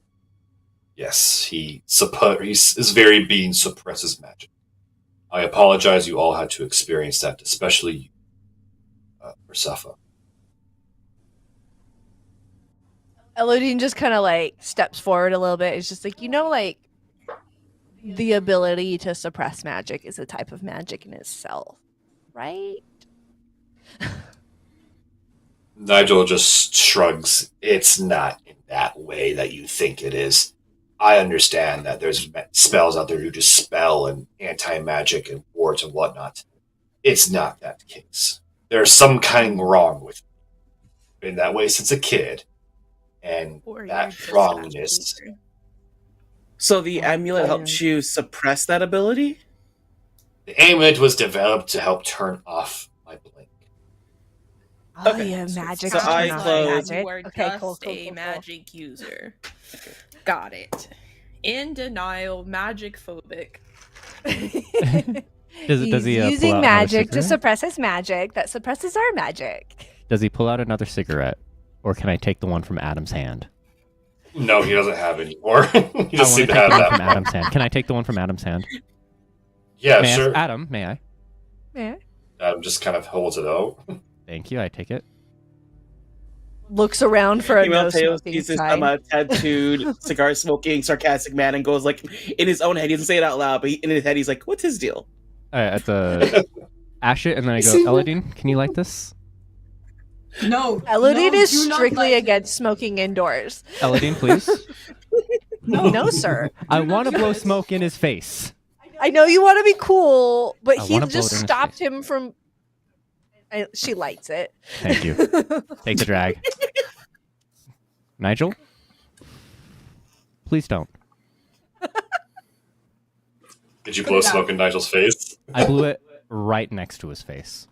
Yes, he is very being suppresses magic. I apologize you all had to experience that, especially you, Persephone. Elodine just kind of steps forward a little bit. It's just the ability to suppress magic is a type of magic in itself, right? Nigel just shrugs. It's not in that way that you think it is. I understand that there's spells out there who just spell and anti-magic and wards and whatnot. It's not that case. There's some kind wrong with me. Been that way since a kid. And Or you're that just wrongness... natural. So the amulet helps you suppress that ability? The amulet was developed to help turn off my blink. Oh, Okay, yeah, so- magic. so turn I off close- magic. You are Okay, just cool. a magic user. Got it. In denial, magic phobic. Does He's he pull using out another magic to cigarette? suppress his magic that suppresses our magic. Does he pull out another cigarette, or can I take the one from Adam's hand? No, he doesn't have any more. He I just want to seemed to take have the one that. from Adam's hand. Can I take the one from Adam's hand? Yeah, May I sure. ask Adam, may I? Yeah. Adam just kind of holds it out. Thank you. I take it. Looks around for a Meanwhile, no Teo smoking sees this sign. tattooed, cigar smoking, sarcastic man and goes in his own head. He doesn't say it out loud, but in his head he's like, "What's his deal?" It's a ash it, and then I go, See- Eladine, can you light this? No. Elodie no, is do not strictly light it. against smoking indoors. Eladine, please. No, sir. I want to do blow it. smoke in his face. I know you want to be cool, but I he wanna blow just it in his stopped face. him from. She lights it. Thank you. Take the drag. Nigel? Please don't. Did you blow smoke in Nigel's face? I blew it right next to his face.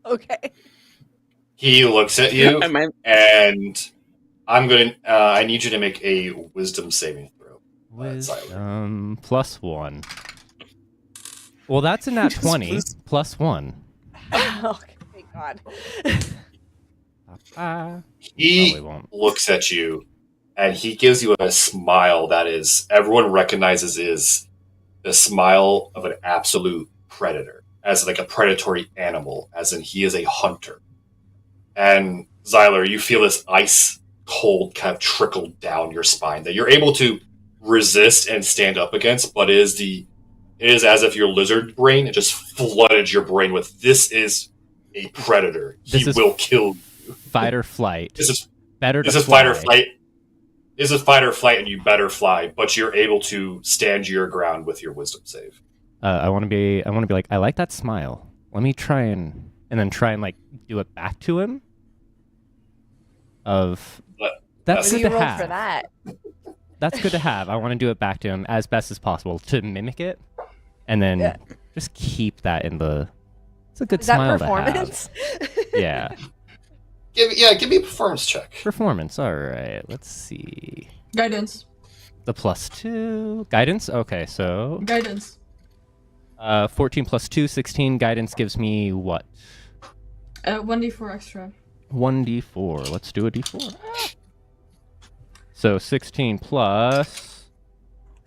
Okay. He looks at you, Am I- and I'm gonna. I need you to make a wisdom saving throw. Wisdom +1. Well, that's a nat 20 +1. Okay, thank God. He Probably won't. looks at you, and he gives you a smile that is everyone recognizes is the smile of an absolute predator, as like a predatory animal, as in he is a hunter. And Xyler, you feel this ice cold kind of trickle down your spine that you're able to resist and stand up against, but it is as if your lizard brain just flooded your brain with this is a predator. This He is will kill you. Fight or flight. This is Better to This is fly. fight or flight. This is fight or flight, and you better fly. But you're able to stand your ground with your wisdom save. I want to be like, I like that smile. Let me try and then try and like do it back to him. That's What do good you to roll have. for that? That's good to have. I want to do it back to him as best as possible to mimic it, and then Yeah. just keep that in the. It's a good Is that smile performance? to have. Yeah, Give me a performance check. performance. All right, let's see. Guidance. The +2 guidance. Okay, so Guidance. 14 + 2, 16. Guidance gives me what? 1d4 extra. 1d4. Let's do a d4. So 16 plus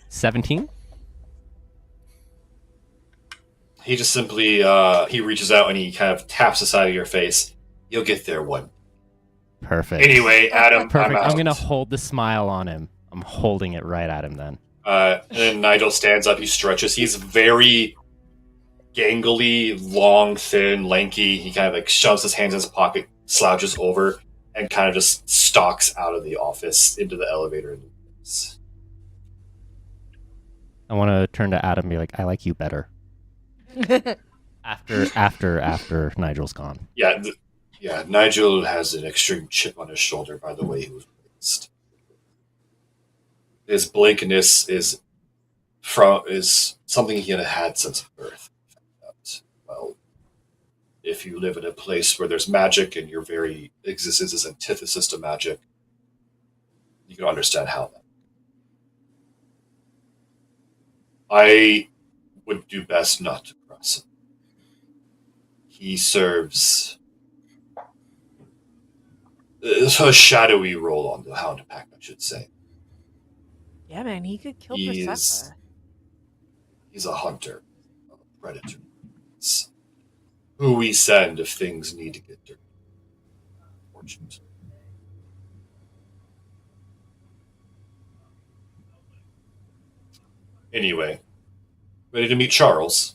17. He just simply he reaches out and he kind of taps the side of your face. You'll get there one. Perfect. Anyway, Adam, Perfect. I'm out. I'm gonna hold the smile on him. I'm holding it right at him then. And then Nigel stands up. He stretches. He's very gangly, long, thin, lanky. He kind of like shoves his hands in his pocket, slouches over, and kind of just stalks out of the office into the elevator. I want to turn to Adam and be like, I like you better. After Nigel's gone. Yeah, Nigel has an extreme chip on his shoulder by the way he was raised. His blankness is something he had since birth. Well, if you live in a place where there's magic and your very existence is antithesis to magic, you can understand how that. I would do best not to cross him. He serves a shadowy role on the Hound Pack, I should say. Yeah, man, he could kill He's Persephone. a hunter, a predator. It's who we send if things need to get dirty. Unfortunate. Anyway, ready to meet Charles?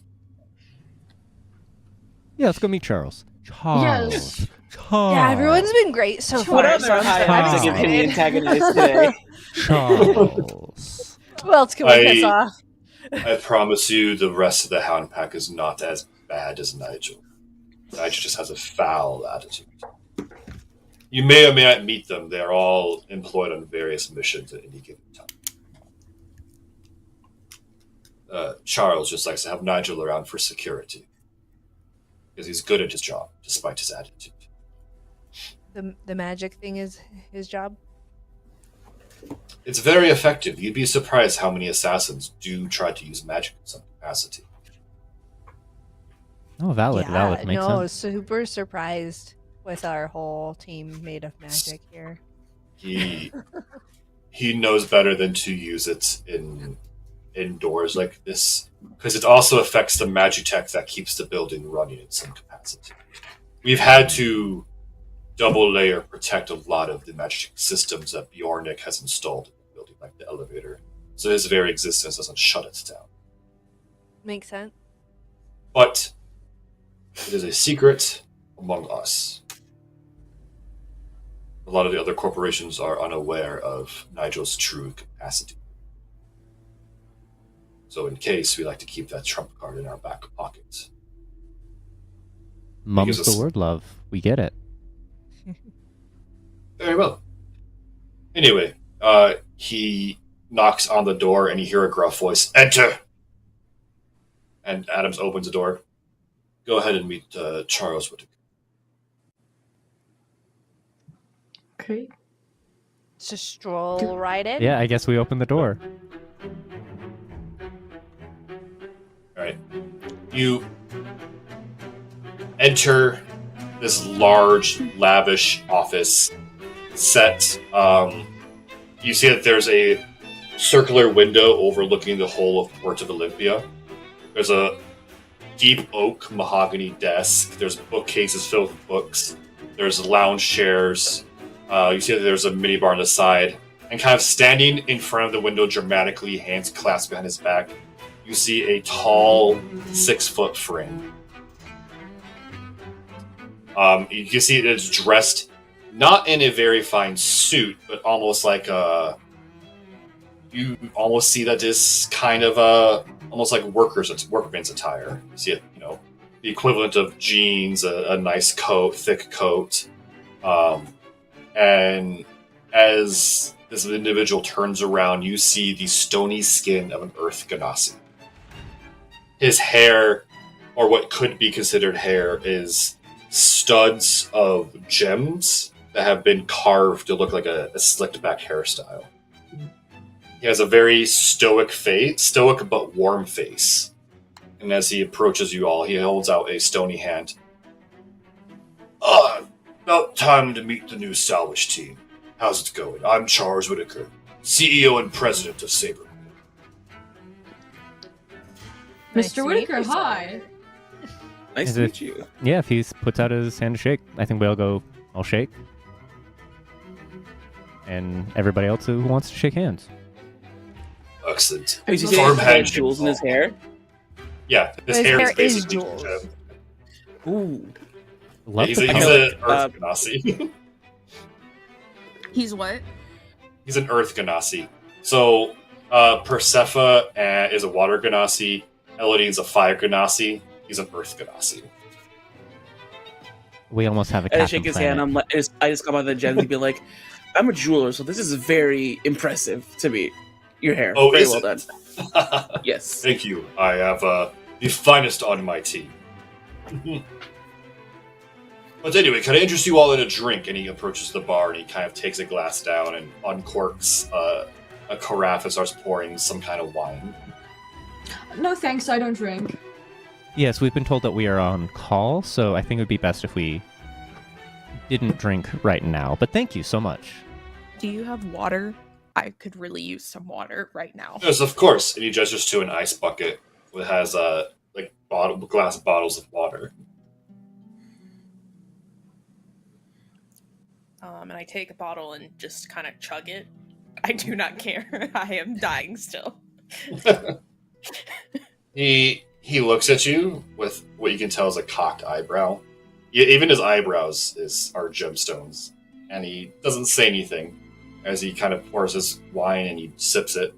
Yeah, let's go meet Charles. Charles. Yes. Charles. Yeah, everyone's been great so far. What so other high I'm executive can we excited. antagonize today? Charles. Who else can we piss I- off? I promise you the rest of the Hound Pack is not as bad as Nigel. Nigel just has a foul attitude. You may or may not meet them. They're all employed on various missions at any given time. Charles just likes to have Nigel around for security. Because he's good at his job, despite his attitude. The magic thing is his job. It's very effective. You'd be surprised how many assassins do try to use magic in some capacity. Oh, valid. Makes no, sense. super surprised with our whole team made of magic here. He knows better than to use it indoors like this, because it also affects the magitech that keeps the building running in some capacity. We've had to double layer protect a lot of the magic systems that Bjornik has installed in the building, like the elevator, so his very existence doesn't shut it down. Makes sense. But It is a secret among us. A lot of the other corporations are unaware of Nigel's true capacity. So in case, we like to keep that trump card in our back pocket. Mum's gives us- the word, love. We get it. Very well. Anyway, he knocks on the door and you hear a gruff voice, "Enter!" And Adams opens the door. Go ahead and meet Charles Whittaker. Okay. Just stroll right in. Yeah, I guess we open the door. All right. You enter this large, lavish office set. You see that there's a circular window overlooking the whole of Port of Olympia. There's a deep oak mahogany desk. There's bookcases filled with books. There's lounge chairs. You see that there's a minibar on the side. And kind of standing in front of the window dramatically, hands clasped behind his back, you see a tall 6-foot frame. You can see that it's dressed not in a very fine suit, but almost like a. You almost see that this kind of almost like workman's attire. You see it, the equivalent of jeans, a nice coat, thick coat, and as this individual turns around, you see the stony skin of an Earth Ganassi. His hair, or what could be considered hair, is studs of gems that have been carved to look like a slicked back hairstyle. He has a very stoic but warm face. And as he approaches you all, he holds out a stony hand. About time to meet the new salvage team. How's it going? I'm Charles Whittaker, CEO and President of Saber. Nice to Mr. meet Whittaker, you, sir. hi. Nice Is to it- meet you. Yeah, if he puts out his hand to shake, I think we all go, I'll shake. And everybody else who wants to shake hands. Excellent. Is he Farm saying he hand has jewels in his hair? Yeah, his His hair hair is is basically jewels. gem. Ooh. Love He's the an color. Earth Ganassi. He's what? He's an Earth Ganassi. So, Persephone is a Water Ganassi. Elodine's a Fire Ganassi. He's an Earth Ganassi. We almost have a And I Captain shake his Planet. hand. I just come out of the gems and be like, I'm a jeweler, so this is very impressive to me. Your hair. Oh, very is well it? done. Yes. Thank you. I have the finest on my team. But anyway, can I interest you all in a drink? And he approaches the bar and he kind of takes a glass down and uncorks a carafe and starts pouring some kind of wine. No thanks, I don't drink. Yes, we've been told that we are on call, so I think it would be best if we didn't drink right now. But thank you so much. Do you have water? I could really use some water right now. Yes, of course. And he gestures to an ice bucket that has glass bottles of water. And I take a bottle and just kind of chug it. I do not care. I am dying still. He looks at you with what you can tell is a cocked eyebrow. Even his eyebrows are gemstones, and he doesn't say anything as he kind of pours his wine and he sips it.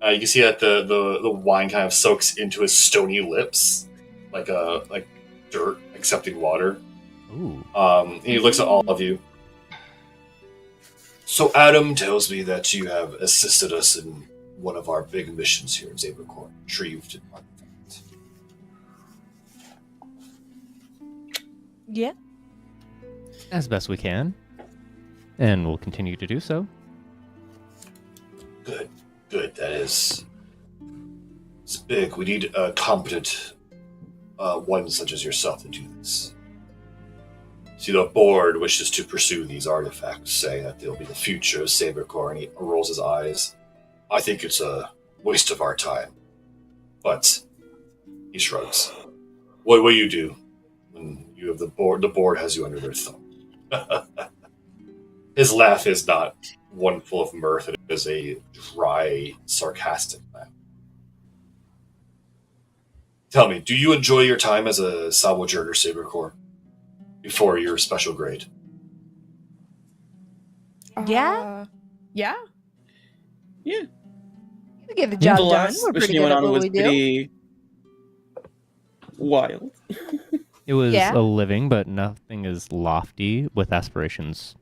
You can see that the wine kind of soaks into his stony lips, like dirt accepting water. Ooh. And he looks at all of you. So Adam tells me that you have assisted us in one of our big missions here in Saber Corp, retrieved an artifact. Yeah. As best we can. And we'll continue to do so. Good. That is. It's big. We need a competent one such as yourself to do this. See, the board wishes to pursue these artifacts, saying that they'll be the future of Saber Corp, and he rolls his eyes. I think it's a waste of our time. But he shrugs. What will you do when you have the board? The board has you under their thumb. His laugh is not one full of mirth. It is a dry, sarcastic laugh. Tell me, do you enjoy your time as a salvager or Saber Corps before your special grade? Yeah? Yeah. Yeah. We get the The job done. last We're mission pretty you good went at on what was we do. pretty wild. It was Yeah. a living, but nothing is lofty with aspirations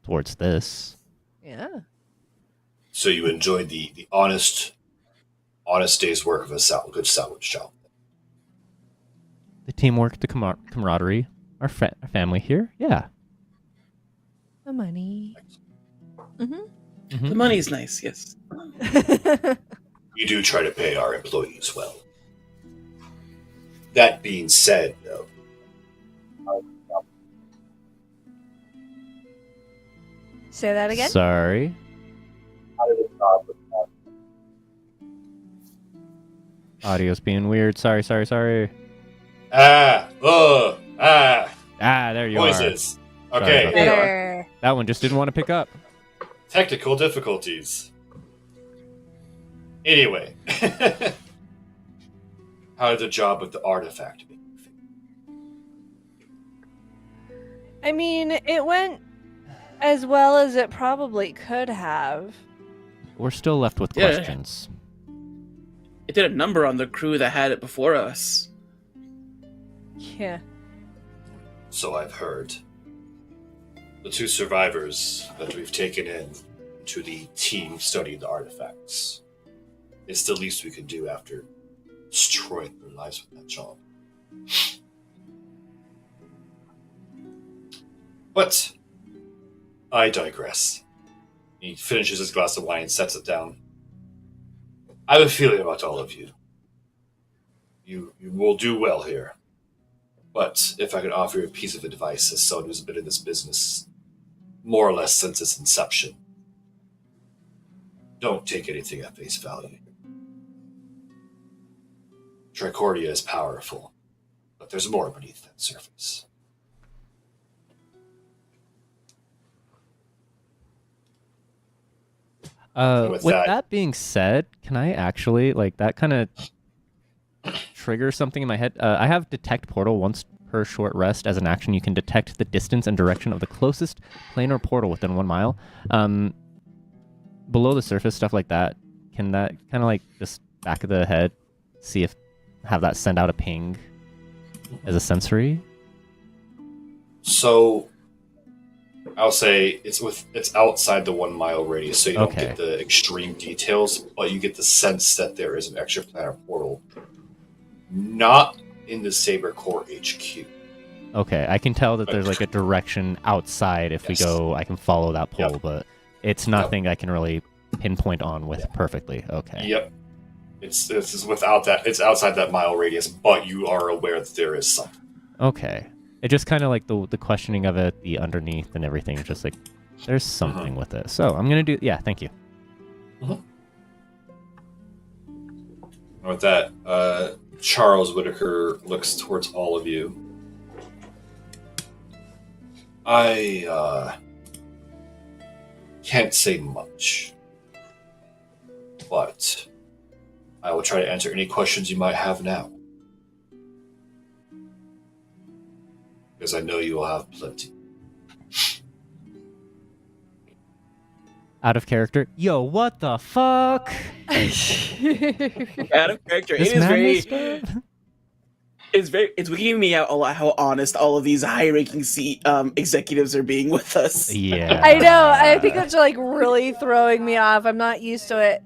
towards this. Yeah. So you enjoyed the honest day's work of a good salvage job. The teamwork, the camaraderie, our family here. Yeah. The money. Mm-hmm. The money's nice, yes. We do try to pay our employees well. That being said, though, Say that again? Sorry. Audio's being weird. Sorry. ah, There you noises. Sorry Okay, about here are Better. That one just didn't want to pick up. technical difficulties. Anyway, how did the job with the artifact make you feel? I mean, it went as well as it probably could have. We're still left with Yeah. questions. It did a number on the crew that had it before us. Yeah. So I've heard. The 2 survivors that we've taken in to the team studying the artifacts. It's the least we can do after destroying their lives with that job. But I digress. He finishes his glass of wine and sets it down. I have a feeling about all of you. You will do well here. But if I could offer you a piece of advice as someone who's been in this business more or less since its inception, don't take anything at face value. Tricordia is powerful, but there's more beneath that surface. With that being said, can I actually, that kind of triggers something in my head? I have detect portal once per short rest. As an action, you can detect the distance and direction of the closest planar portal within 1 mile. Below the surface, stuff like that, can that kind of just back of the head, have that send out a ping as a sensory? So I'll say it's outside the 1 mile radius, so you don't Okay. get the extreme details, but you get the sense that there is an extraplanar portal, not in the Saber Core HQ. Okay, I can tell that there's a direction outside. If we Yes. go, I can follow that pole, Yep. but it's nothing I can really pinpoint on with perfectly. Okay. Yep, it's without that. It's outside that mile radius, but you are aware that there is something. Okay. It just kind of the questioning of it, the underneath and everything, just there's something with it. So I'm going to do, yeah, thank you. With that, Charles Whitaker looks towards all of you. I can't say much, but I will try to answer any questions you might have now. Because I know you will have plenty. Out of character. Yo, what the fuck? Out of character. This It is very. madness, It's giving me out a lot how honest all of these high-ranking executives are being with us. Yeah. I know. I think that's really throwing me off. I'm not used to it.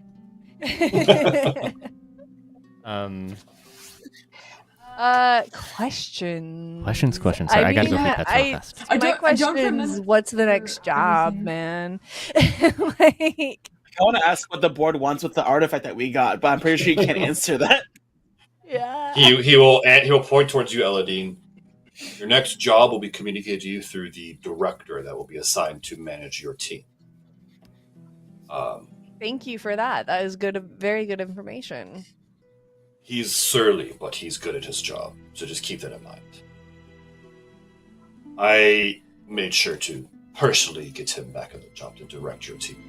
Questions. Questions. Sorry, I gotta go mean, get pets real fast. I My don't question is, remember what's the next job, anything. man? I want to ask what the board wants with the artifact that we got, but I'm pretty sure you can't answer that. Yeah. He will point towards you, Eladine. Your next job will be communicated to you through the director that will be assigned to manage your team. Thank you for that. That is good, very good information. He's surly, but he's good at his job, so just keep that in mind. I made sure to personally get him back on the job to direct your team.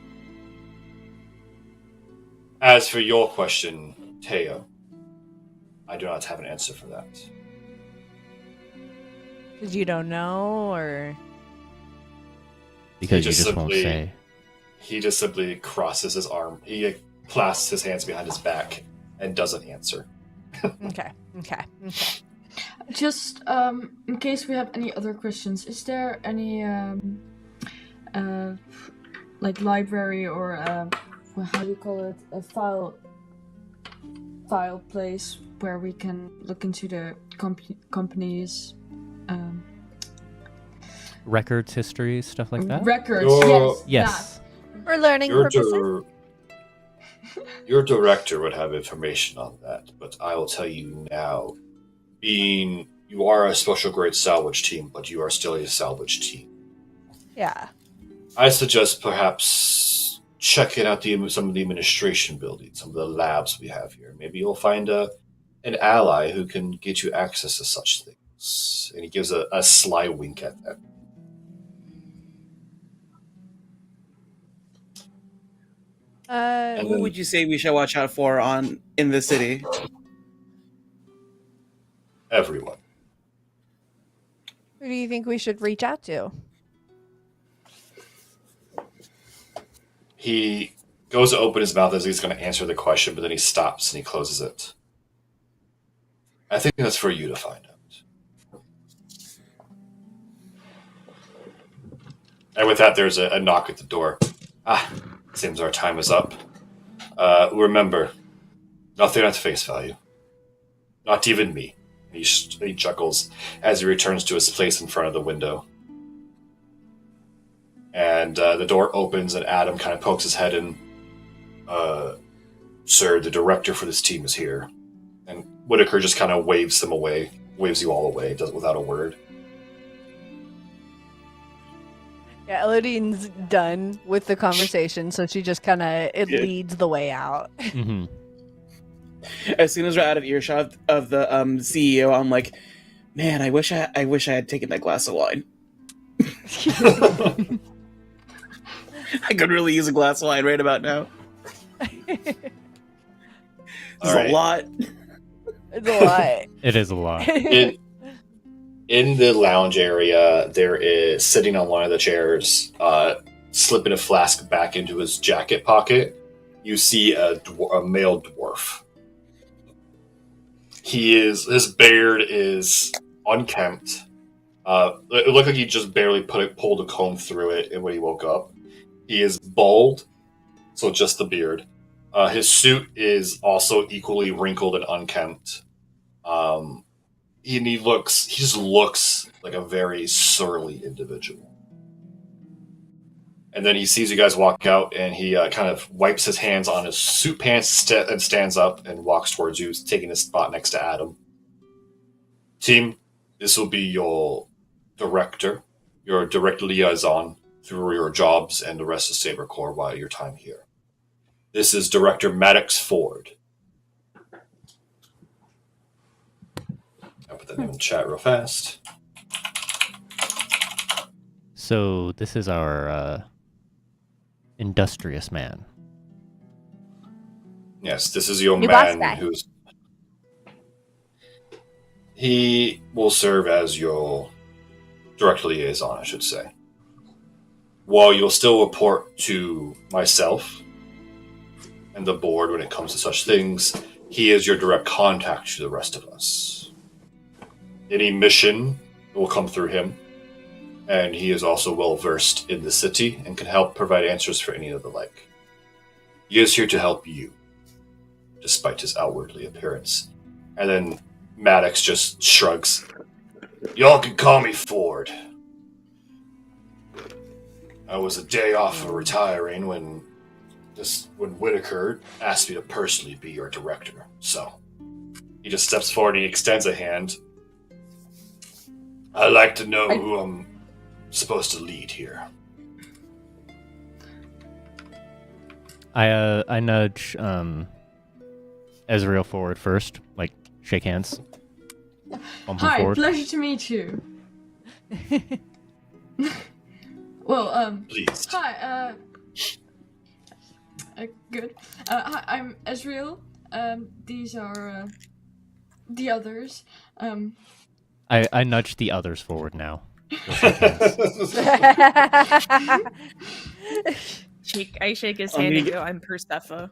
As for your question, Teo, I do not have an answer for that. Because you don't know, or Because you just just won't simply- say. He just simply crosses his arm. He clasps his hands behind his back and doesn't answer. okay. Just in case we have any other questions, is there any like library or how do you call it, a file place where we can look into the company's Records, history, stuff like that? records? Your- Yes. For learning purposes. Your director would have information on that, but I will tell you now, being you are a special grade salvage team, but you are still a salvage team. Yeah. I suggest perhaps checking out some of the administration buildings, some of the labs we have here. Maybe you'll find an ally who can get you access to such things. And he gives a sly wink at that. And Who would you say we should watch out for in the city? Everyone. Who do you think we should reach out to? He goes to open his mouth as he's going to answer the question, but then he stops and he closes it. I think that's for you to find out. And with that, there's a knock at the door. Seems our time is up. Remember, nothing at face value. Not even me. He chuckles as he returns to his place in front of the window. And the door opens and Adam kind of pokes his head in. Sir, the director for this team is here. And Whitaker just kind of waves them away, waves you all away, does it without a word. Yeah, Elodine's done with the conversation, so she just kind of leads the way out. Mm-hmm. As soon as we're out of earshot of the CEO, I'm like, man, I wish I had taken that glass of wine. I could really use a glass of wine right about now. This is a lot. It's a lot. It is a lot. In the lounge area, there is, sitting on one of the chairs, slipping a flask back into his jacket pocket, you see a male dwarf. His beard is unkempt. It looked like he just barely pulled a comb through it when he woke up. He is bald, so just the beard. His suit is also equally wrinkled and unkempt. He just looks like a very surly individual. And then he sees you guys walk out, and he kind of wipes his hands on his suit pants and stands up and walks towards you, taking his spot next to Adam. Team, this will be your director, your direct liaison through your jobs and the rest of Saber Corps while your time here. This is Director Maddox Ford. I'll put that name in the chat real fast. So this is our industrious man. Yes, this is your New boss man guy. who's... He will serve as your direct liaison, I should say. While you'll still report to myself and the board when it comes to such things, he is your direct contact to the rest of us. Any mission will come through him, and he is also well versed in the city and can help provide answers for any of the like. He is here to help you, despite his outwardly appearance. And then Maddox just shrugs. Y'all can call me Ford. I was a day off of retiring when Whitaker asked me to personally be your director. So he just steps forward and he extends a hand. I'd like to know who I'm supposed to lead here. I nudge Ezreal forward first, like shake hands. Bump him Hi, forward. pleasure to meet you. Well, Please. hi, good. Hi, I'm Ezreal. These are the others. I nudged the others forward now. I shake his I'm hand and gonna go, I'm Persephone.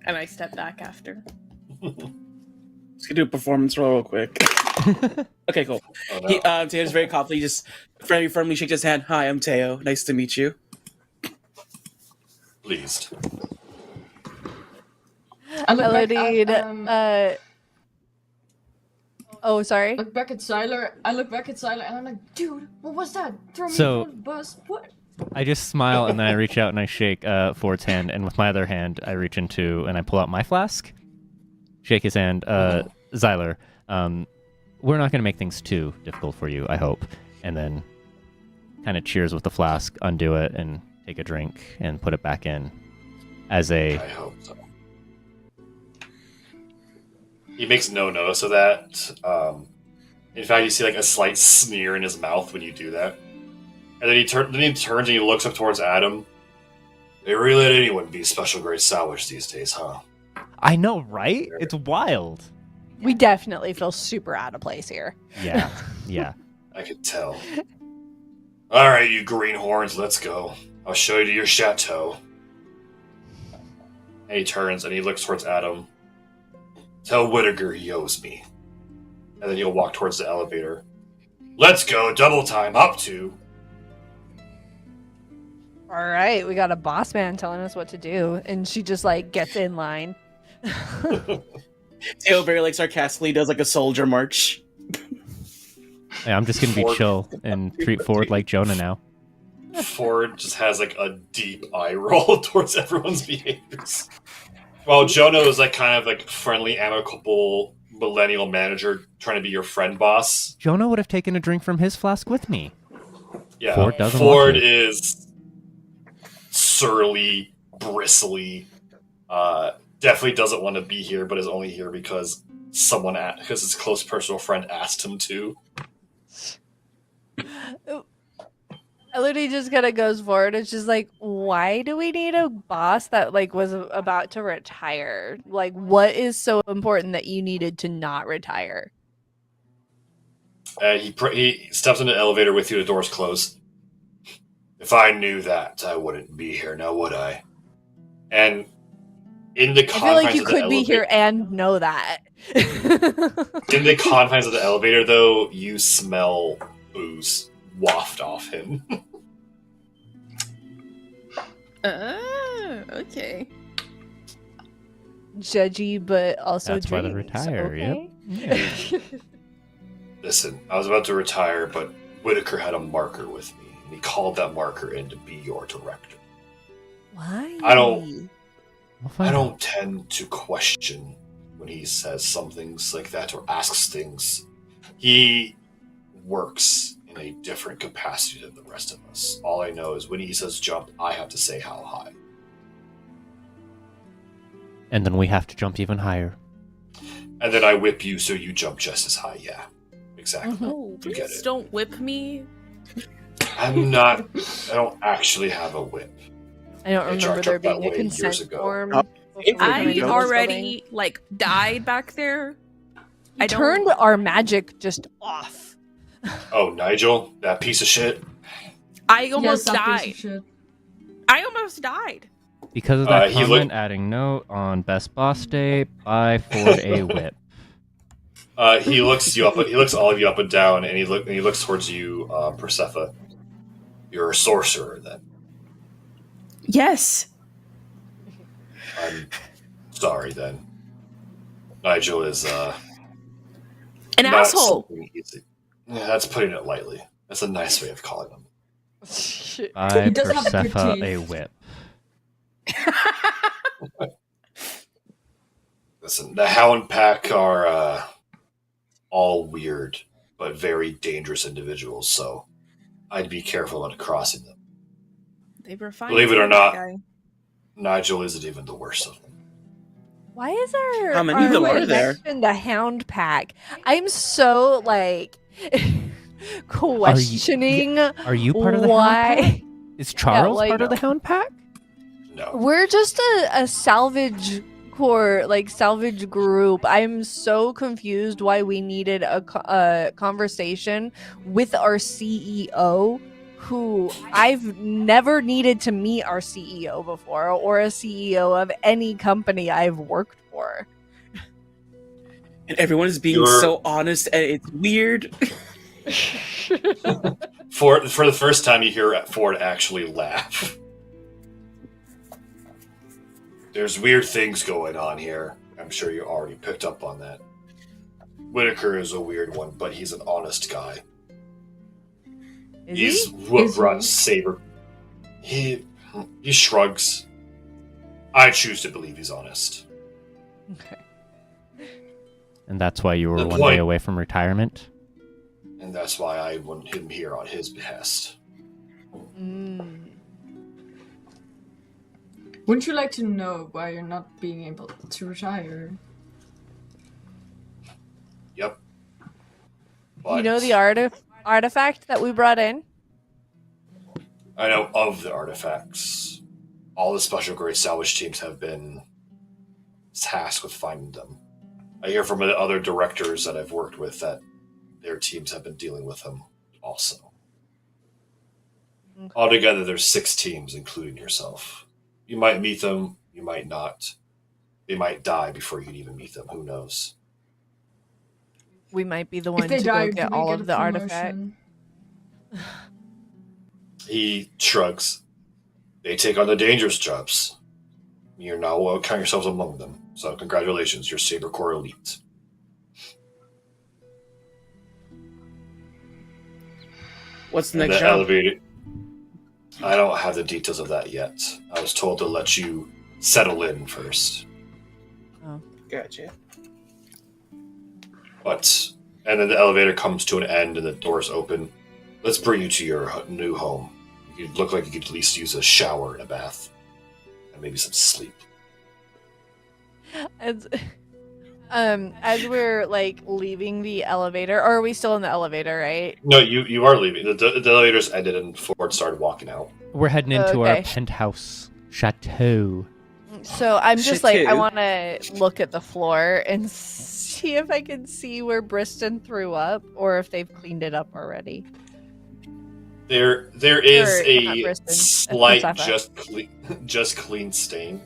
And I step back after. Let's do a performance roll real quick. Okay, cool. Oh, no. Teo's very confident. He just very firmly shakes his hand. Hi, I'm Teo. Nice to meet you. Pleased. I look back Elodine, at, oh, sorry. look back at Siler. I look back at Siler and I'm like, dude, what was that? Throw me So- on the bus. What? I just smile and then I reach out and I shake Ford's hand, and with my other hand I reach into and I pull out my flask, shake his hand. Zyler, we're not going to make things too difficult for you, I hope. And then kind of cheers with the flask, undo it, and take a drink and put it back in as a... I hope so. He makes no notice of that. In fact, you see like a slight sneer in his mouth when you do that. And then he turns and he looks up towards Adam. They really let anyone be special grade sours these days, huh? I know, right? It's wild. We definitely feel super out of place here. Yeah, yeah. I could tell. All right, you greenhorns, let's go. I'll show you to your chateau. And he turns and he looks towards Adam. Tell Whittaker he owes me. And then he'll walk towards the elevator. Let's go, double time, up to. All right, we got a boss man telling us what to do, and she just like gets in line. Teo very like sarcastically does like a soldier march. Yeah, I'm just going to be Ford. chill and treat Ford like Jonah now. Ford just has like a deep eye roll towards everyone's behaviors. While Jonah is like kind of like friendly, amicable millennial manager trying to be your friend boss. Jonah would have taken a drink from his flask with me. Yeah, Ford doesn't Ford want to. is surly, bristly. Definitely doesn't want to be here, but is only here because because his close personal friend asked him to. Elodie just kind of goes forward. It's just like, why do we need a boss that like was about to retire? Like, what is so important that you needed to not retire? He steps in the elevator with you. The doors close. If I knew that, I wouldn't be here now, would I? And in the I feel confines like you of the could be elevator, here and know that. in the confines of the elevator, though, you smell booze waft off him. Okay. Judgy, but also That's why they dreams. retire, Okay. Listen, I was about to retire, but Whittaker had a marker with me, and he called that marker in to be your director. Why? I don't- We'll find I out. don't tend to question when he says some things like that or asks things. He works in a different capacity than the rest of us. All I know is when he says jump, I have to say how high. And then we have to jump even higher. And then I whip you so you jump just as high. Yeah, exactly. Oh, You get please it. don't whip me. I don't actually have a whip. I don't I remember charged there up that being a way years consent ago. form. Oh, before we I I went into this already like died back there. building. I don't- turned our magic just off. Oh, Nigel, that piece of shit. I almost Yes, that piece died. of shit. I almost died. Because of that He comment, looked- adding note on best boss day, buy Ford a whip. He looks you up. He looks all of you up and down, and he looks towards you, Persephone. You're a sorcerer, then. Yes. I'm sorry, then. Nigel is An not asshole. something easy. Yeah, that's putting it lightly. That's a nice way of calling him. Buy He doesn't have good Persephone teeth. a whip. Listen, the Hound Pack are all weird, but very dangerous individuals. So I'd be careful about crossing them. They were fine. Believe it or for that not. guy. Nigel isn't even the worst of them. Why is our How many of them are there? connection to Hound Pack? I'm so like questioning Are you part of the Hound Pack? why Is Charles like- part of the Hound Pack? No. we're just a salvage Corp, like salvage group, I'm so confused why we needed a conversation with our CEO, who I've never needed to meet our CEO before, or a CEO of any company I've worked for. And everyone is being You're- so honest, and it's weird. For the first time, you hear Ford actually laugh. There's weird things going on here. I'm sure you already picked up on that. Whitaker is a weird one, but he's an honest guy. Is He's he? what Is he? brought Saber. He shrugs. I choose to believe he's honest. Okay. And that's why you were The one day point- away from retirement? And that's why I want him here on his behest. Mm. Wouldn't you like to know why you're not being able to retire? Yep. You know the artifact that we brought in? I know of the artifacts. All the special grade salvage teams have been tasked with finding them. I hear from the other directors that I've worked with that their teams have been dealing with them also. Okay. Altogether, there's 6 teams, including yourself. You might meet them, you might not. They might die before you'd even meet them. Who knows? We might be the If ones they to die, go do get they all get of a the artifact. promotion? He shrugs. They take on the dangerous jobs. You're now count yourselves among them. So congratulations, you're Saber Corps elite. What's the And next the job? elevator. I don't have the details of that yet. I was told to let you settle in first. Gotcha. But and then the elevator comes to an end and the doors open. Let's bring you to your new home. You look like you could at least use a shower and a bath, and maybe some sleep. As we're like leaving the elevator, or are we still in the elevator, right? No, you are leaving. The elevators ended and Ford started walking out. We're heading into our Okay. penthouse chateau. So I'm just like, I Chateau. want to look at the floor and see if I can see where Briston threw up, or if they've cleaned it up already. There is Or, not a Briston, slight Safa. just clean stain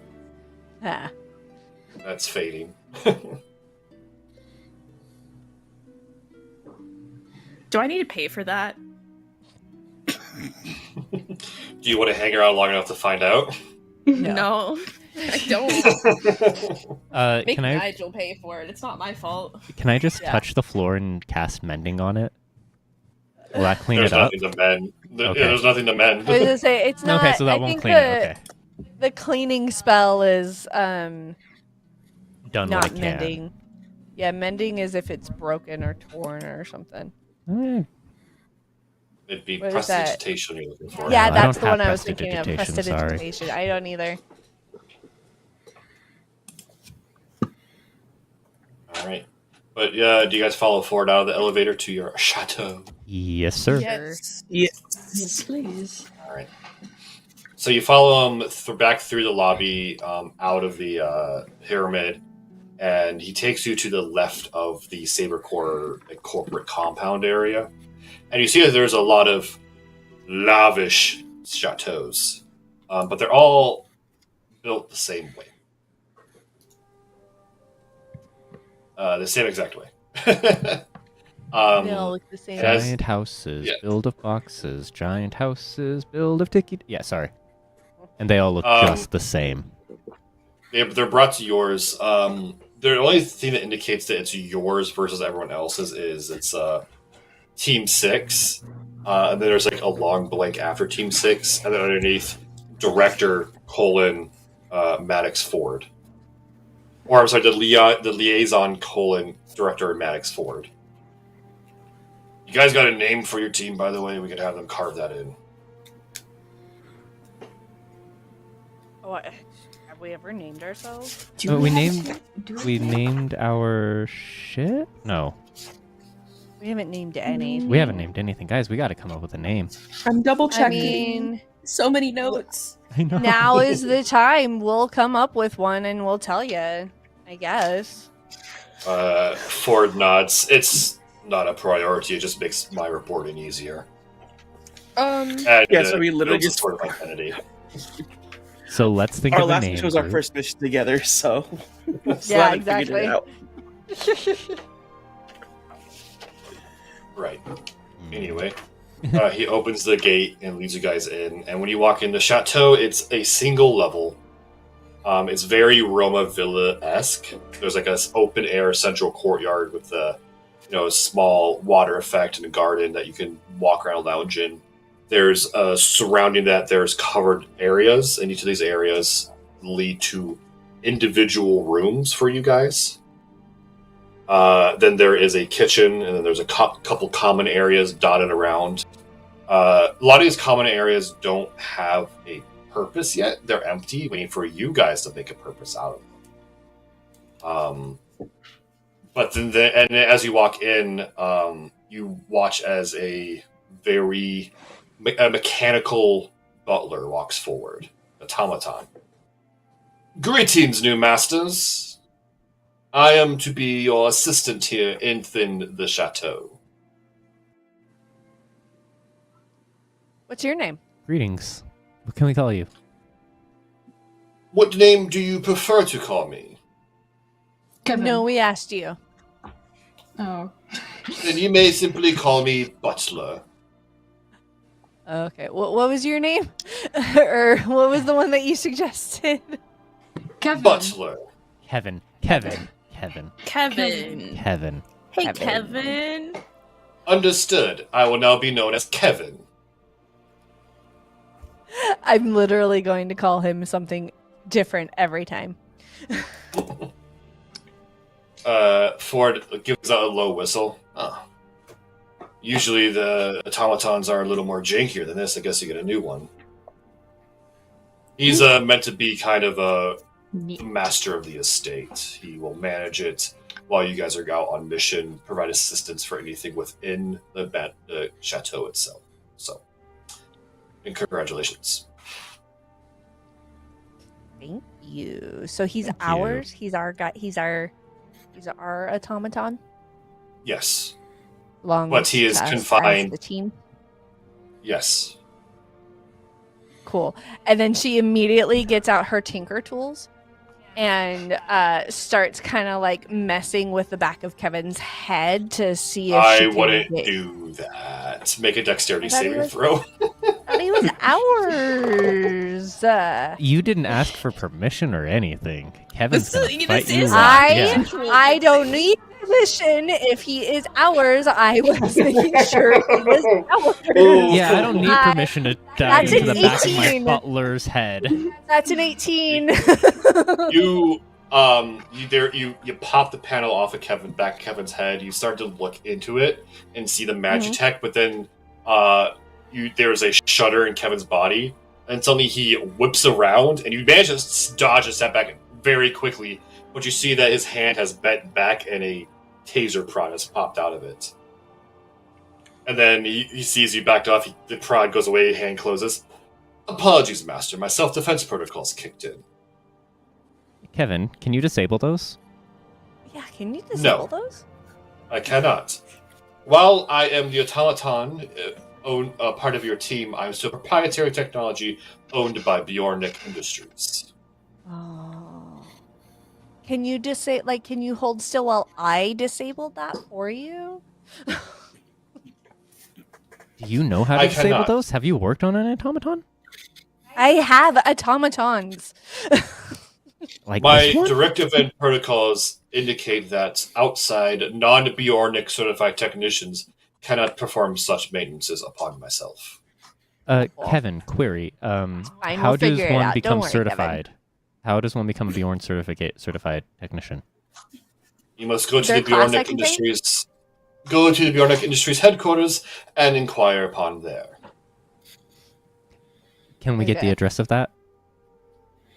Ah. that's fading. Do I need to pay for that? Do you want to hang around long enough to find out? No, I don't. Make Can I Nigel pay for it. It's not my fault. just Yeah. touch the floor and cast mending on it? Will that clean There's it up? nothing to mend. Okay. Yeah, there's nothing to mend. I was gonna say it's not. Okay, so that I won't think clean it. Okay, the cleaning spell is done what not it can. mending. Yeah, mending is if it's broken or torn or something. Eh, It'd be What is that? prestidigitation you're looking for. Yeah, I that's don't the one have I was thinking of. prestidigitation, sorry. Prestidigitation. I don't either. All right. But do you guys follow Ford out of the elevator to your chateau? Yes, sir. Yes. Yes, please. All right. So you follow him back through the lobby, out of the pyramid, and he takes you to the left of the Saber Corps corporate compound area. And you see that there's a lot of lavish chateaus, but they're all built the same way. The same exact way. They all look the same. Yes. Giant houses, Yeah. build of boxes. Giant houses, build of ticky. Yeah, sorry. And they all look just the same. They're brought to yours. The only thing that indicates that it's yours versus everyone else's is it's Team 6. And then there's like a long blank after Team 6. And then underneath, Director : Maddox Ford. Or I'm sorry, the liaison : Director Maddox Ford. You guys got a name for your team, by the way? We could have them carve that in. Oh, have we ever named ourselves? Do we have- named- do We have- named our shit? No, We haven't named any. we haven't named anything. Guys, we got to come up with a name. I'm double I checking. mean, So many notes. I know. Now is the time. We'll come up with one and we'll tell you, I guess. Ford nods. It's not a priority. It just makes my reporting easier. And, Yeah, so we literally builds a just- sort of identity. So let's think Our of a last name. mission was our group. first mission together, so still Yeah, haven't figured it exactly. out. Right. Anyway, he opens the gate and leads you guys in. And when you walk in the chateau, it's a single level. It's very Roma Villa-esque. There's like a open air central courtyard with a small water effect and a garden that you can walk around, lounge in. There's surrounding that. There's covered areas, and each of these areas lead to individual rooms for you guys. Then there is a kitchen, and then there's a couple common areas dotted around. A lot of these common areas don't have a purpose yet. They're empty, waiting for you guys to make a purpose out of them. But then, and as you walk in, you watch as a very mechanical butler walks forward, automaton. Greetings, new masters. I am to be your assistant here in the chateau. What's your name? Greetings. What can we call you? What name do you prefer to call me? Kevin. No, we asked you. Oh. Then you may simply call me Butler. Okay. What was your name? Or what was the one that you suggested? Kevin. Butler. Kevin. Kevin. Kevin. Hey, Kevin. Kevin. Understood. I will now be known as Kevin. I'm literally going to call him something different every time. Ford gives out a low whistle. Oh. Usually the automatons are a little more jankier than this. I guess you get a new one. He's meant to be kind of a master of the estate. He will manage it while you guys are out on mission, provide assistance for anything within the chateau itself. So, and congratulations. Thank you. So he's Thank you. ours. He's our guy. He's our automaton. Yes. Long But he is to us as confined. the team. Yes. Cool. And then she immediately gets out her tinker tools and starts kind of like messing with the back of Kevin's head to see if she I can wouldn't get... do that. Make a dexterity I thought he saving was- throw. I thought he was ours. You didn't ask for permission or anything. Kevin's This gonna is- fight this you is- up. I Yeah. I don't need permission if he is ours. I was making sure he was ours. Ooh. Yeah, I don't need I- permission to dive that's into an the back of my 18. butler's head. That's an 18. You pop the panel off of Kevin's head. You start to look into it and see the magitech, but then there's a shudder in Kevin's body, and suddenly he whips around, and you manage to dodge and step back very quickly. But you see that his hand has bent back, and a taser prod has popped out of it. And then he sees you backed off. The prod goes away, hand closes. Apologies, Master. My self-defense protocol's kicked in. Kevin, can you disable those? Yeah, can you disable those? I cannot. While I am the automaton, part of your team, I'm still proprietary technology owned by Bjornik Industries. Oh. Can you can you hold still while I disabled that for you? Do you know how to I disable cannot. those? Have you worked on an automaton? I have automatons. Like My this one? directive and protocols indicate that outside non-Bjornik certified technicians cannot perform such maintenances upon myself. Kevin, query. fine, How we'll does figure it one out. Don't become worry, Kevin. certified? How does one become a Bjorn certified technician? You must go to there the a class I Bjornik can take? Industries. Go to the Bjornik Industries headquarters and inquire upon there. Can we get the Okay. address of that?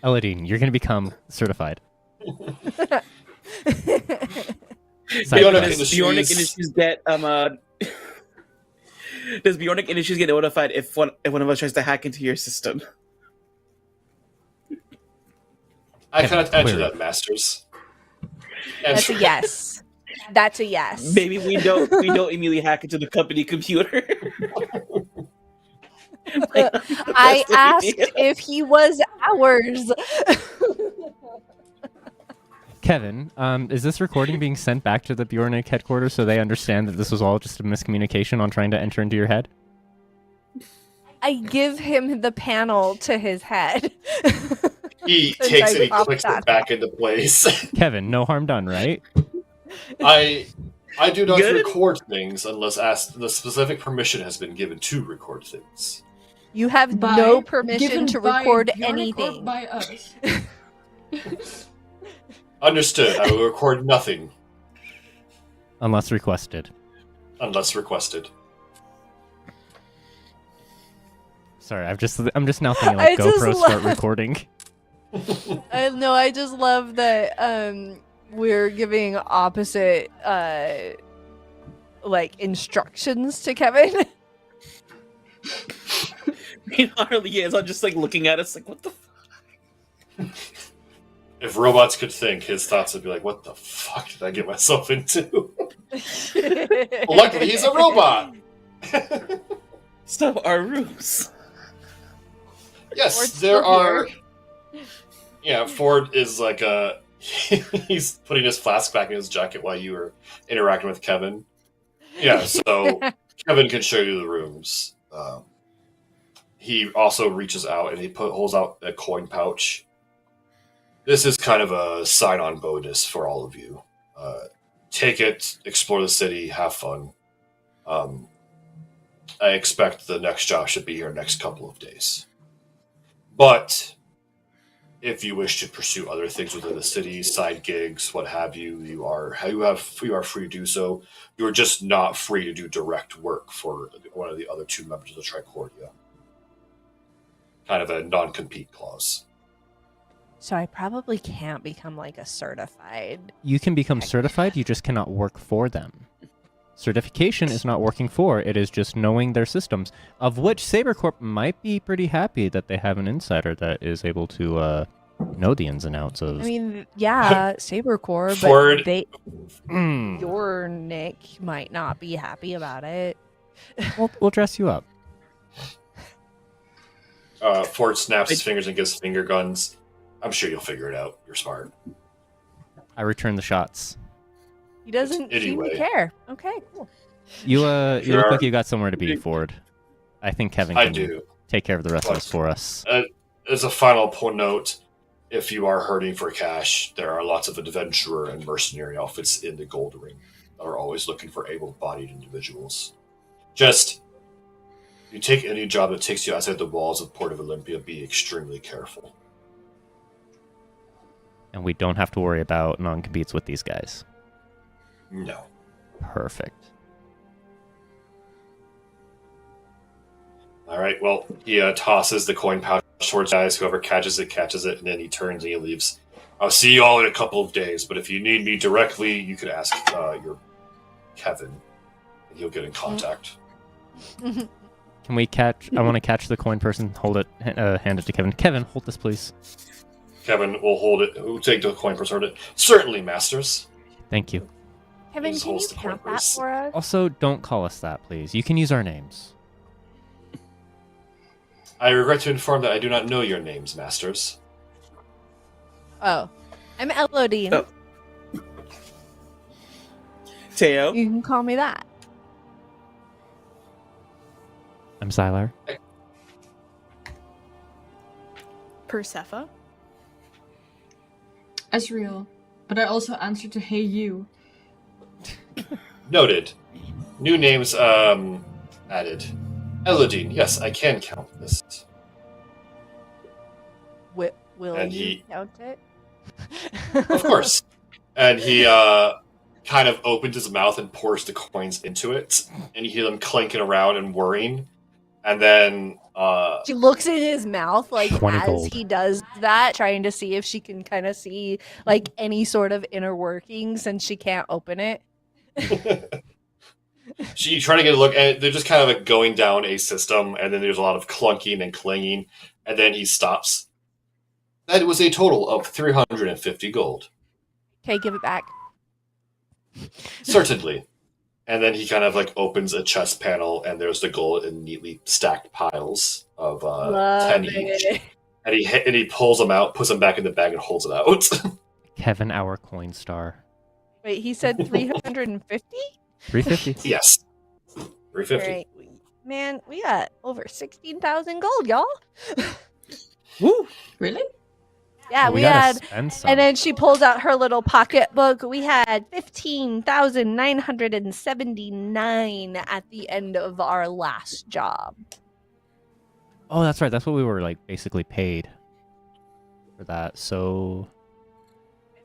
Eladine, you're going to become certified. Side Bjornik quest. Industries. Bjornik Industries get Does Bjornic Industries get notified if one of us tries to hack into your system? I cannot answer Clear. that, Masters. That's a yes. That's a yes. Maybe we don't immediately hack into the company computer. I asked if he was ours. Kevin, is this recording being sent back to the Bjornik headquarters so they understand that this was all just a miscommunication on trying to enter into your head? I give him the panel to his head. He Since takes I it, he popped clicks that it back into place. Kevin, no harm done, right? I do not Good. record things unless asked. The specific permission has been given to record things. You have By- no permission given to by record Bjornik or anything. by us. Understood. I will record nothing Unless requested. unless requested. Sorry, I'm just now thinking I like just GoPro love- start recording. I just love that we're giving opposite like instructions to Kevin. Meanwhile, I'm just like looking at us like, what the If robots could think, his thoughts would be like, "What the fuck did I get myself into?" Well, luckily, he's a robot. So our rooms. Yes, Ford's there still are. here. Yeah, Ford is like a. He's putting his flask back in his jacket while you were interacting with Kevin. Yeah, so Kevin can show you the rooms. He also reaches out and he holds out a coin pouch. This is kind of a sign-on bonus for all of you. Take it, explore the city, have fun. I expect the next job should be here next couple of days. But if you wish to pursue other things within the city, side gigs, what have you, you are free to do so. You are just not free to do direct work for one of the other two members of the Tricordia. Kind of a non-compete clause. So I probably can't become like a certified. You can become certified, you just cannot work for them. Certification is not working for, it is just knowing their systems, of which Saber Corp might be pretty happy that they have an insider that is able to know the ins and outs of. I mean, yeah, Saber Corps, but Ford- your Nick might not be happy about it. We'll dress you up. Ford snaps his fingers and gives finger guns. I'm sure you'll figure it out. You're smart. I return the shots. He doesn't seem Anyway. to care. Okay, cool. You Sure. look like you got somewhere to be, Ford. I think Kevin I can do. take care of the rest of us for us. As a final note, if you are hurting for cash, there are lots of adventurer and mercenary outfits in the Gold Ring that are always looking for able-bodied individuals. Just, if you take any job that takes you outside the walls of Port of Olympia, be extremely careful. And we don't have to worry about non-competes with these guys. No. Perfect. All right, well, he tosses the coin pouch towards guys. Whoever catches it, and then he turns and he leaves. I'll see you all in a couple of days, but if you need me directly, you could ask your Kevin, and he'll get in contact. Can we catch? I want to catch the coin person. Hold it. Hand it to Kevin. Kevin, hold this, please. Kevin will hold it. Who take the coin purse? Hold it. Certainly, masters. Thank you. Kevin, Please can you hold the count that corpers. for us? Also, don't call us that, please. You can use our names. I regret to inform that I do not know your names, masters. Oh, I'm Elodine. Oh. Teo. You can call me that. I'm Xylar. Persefa. Ezreal. But I also answer to hey you. Noted. New names added. Elodine. Yes, I can count this. Will And you he- count it? Of course. And he kind of opens his mouth and pours the coins into it, and you hear them clanking around and whirring. And then She looks in his mouth like 20 as gold. he does that, trying to see if she can kind of see like any sort of inner workings, and she can't open it. You try to get a look, and they're just kind of like going down a system, and then there's a lot of clunking and clanging, and then he stops. That was a total of 350 gold. Okay, give it back. Certainly. And then he kind of like opens a chest panel, and there's the gold in neatly stacked piles of 10 each. And he pulls them out, puts them back in the bag, and holds it out. Kevin, our coin star. Wait, he said 350? 350. Yes. 350. Right. Man, we got over 16,000 gold, y'all. Woo! Really? Yeah, Well, we gotta had. spend some. And then she pulls out her little pocketbook. We had 15,979 at the end of our last job. Oh, that's right. That's what we were like basically paid for that. So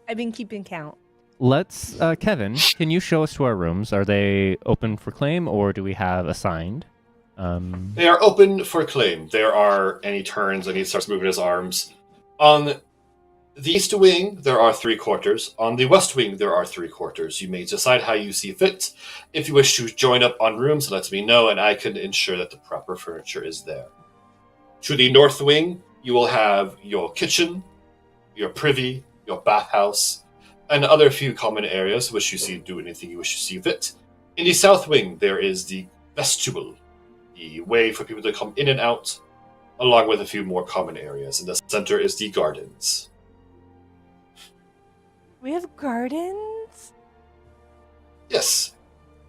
I've been keeping count. let's, Kevin, can you show us to our rooms? Are they open for claim or do we have assigned? They are open for claim. There are any turns, and he starts moving his arms. On the east wing, there are 3 quarters. On the west wing, there are 3 quarters. You may decide how you see fit. If you wish to join up on rooms, let me know, and I can ensure that the proper furniture is there. To the north wing, you will have your kitchen, your privy, your bathhouse, and other few common areas which you see do anything you wish to see fit. In the south wing, there is the vestibule, the way for people to come in and out, along with a few more common areas. In the center is the gardens. We have gardens? Yes.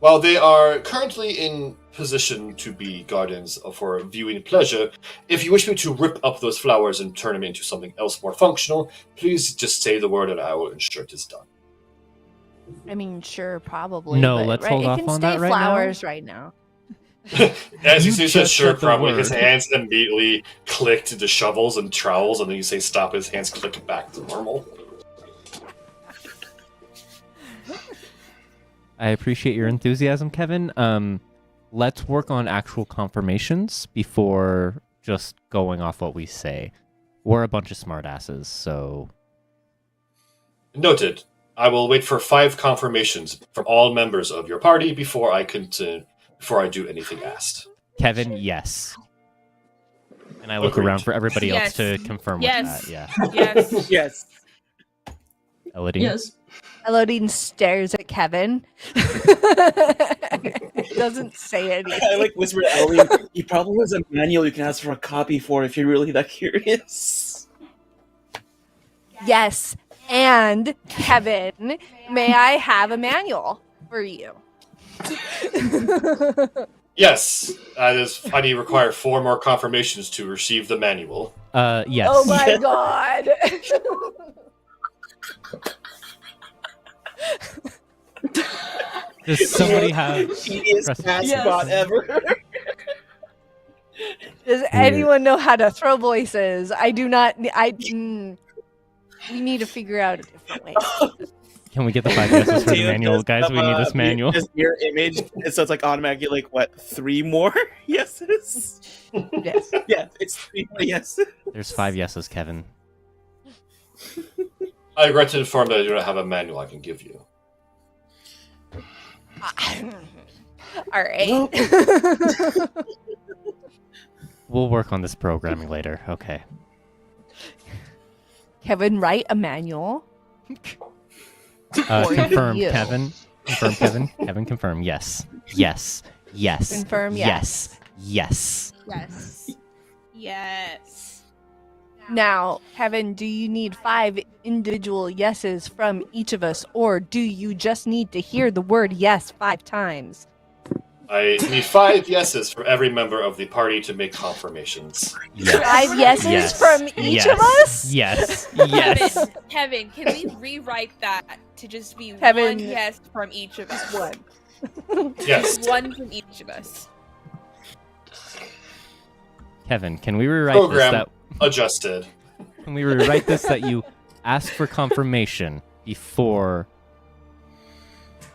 While they are currently in position to be gardens for viewing pleasure, if you wish me to rip up those flowers and turn them into something else more functional, please just say the word and I will ensure it is done. I mean, sure, probably. No, but, let's right, hold it off can on stay that right now. flowers right now. As You you say, just sure, said the probably his word. hands immediately click to the shovels and trowels, and then you say stop, his hands click back to normal. I appreciate your enthusiasm, Kevin. Let's work on actual confirmations before just going off what we say. We're a bunch of smartasses, so Noted. I will wait for 5 confirmations from all members of your party before I do anything asked. Kevin, yes. And I look Agreed. around for everybody Yes. else to confirm Yes. with that. Yeah. Yes. Yes. Elodie? Yes. Elodine stares at Kevin. Doesn't say anything. I like whisper to Ellie, he probably has a manual you can ask for a copy for if you're really that curious. Yes, and Kevin, may I have a manual for you? Yes, that is. I need require 4 more confirmations to receive the manual. Yes. Oh my god. Does somebody have... Tedious Press- task Yes. bot ever. Does anyone know how to throw voices? I do not. We need to figure out a different way. Can we get the 5 yeses for the Taylor manual? does Guys, we need this manual. This mirror image, and so it's like automatically like what 3 more yeses? Yes. Yeah, it's 3 more yeses. There's 5 yeses, Kevin. I regret to inform that I do not have a manual I can give you. All right. We'll work on this programming later. Okay. Kevin, write a manual. For Confirmed, you. Kevin. Confirm, Kevin. Kevin, confirm. Yes. Yes. Yes. Confirm Yes. Yes. Yes. Yes. Now, Kevin, do you need 5 individual yeses from each of us, or do you just need to hear the word yes 5 times? I need 5 yeses from every member of the party to make confirmations. Yes. 5 yeses Yes. from each of us? Yes. Yes. Kevin, can we rewrite that to just be Kevin. 1 yes from each of us? Yes. 1 from each of us. Kevin, can we rewrite Program. this Adjusted. can we rewrite this that you ask for confirmation before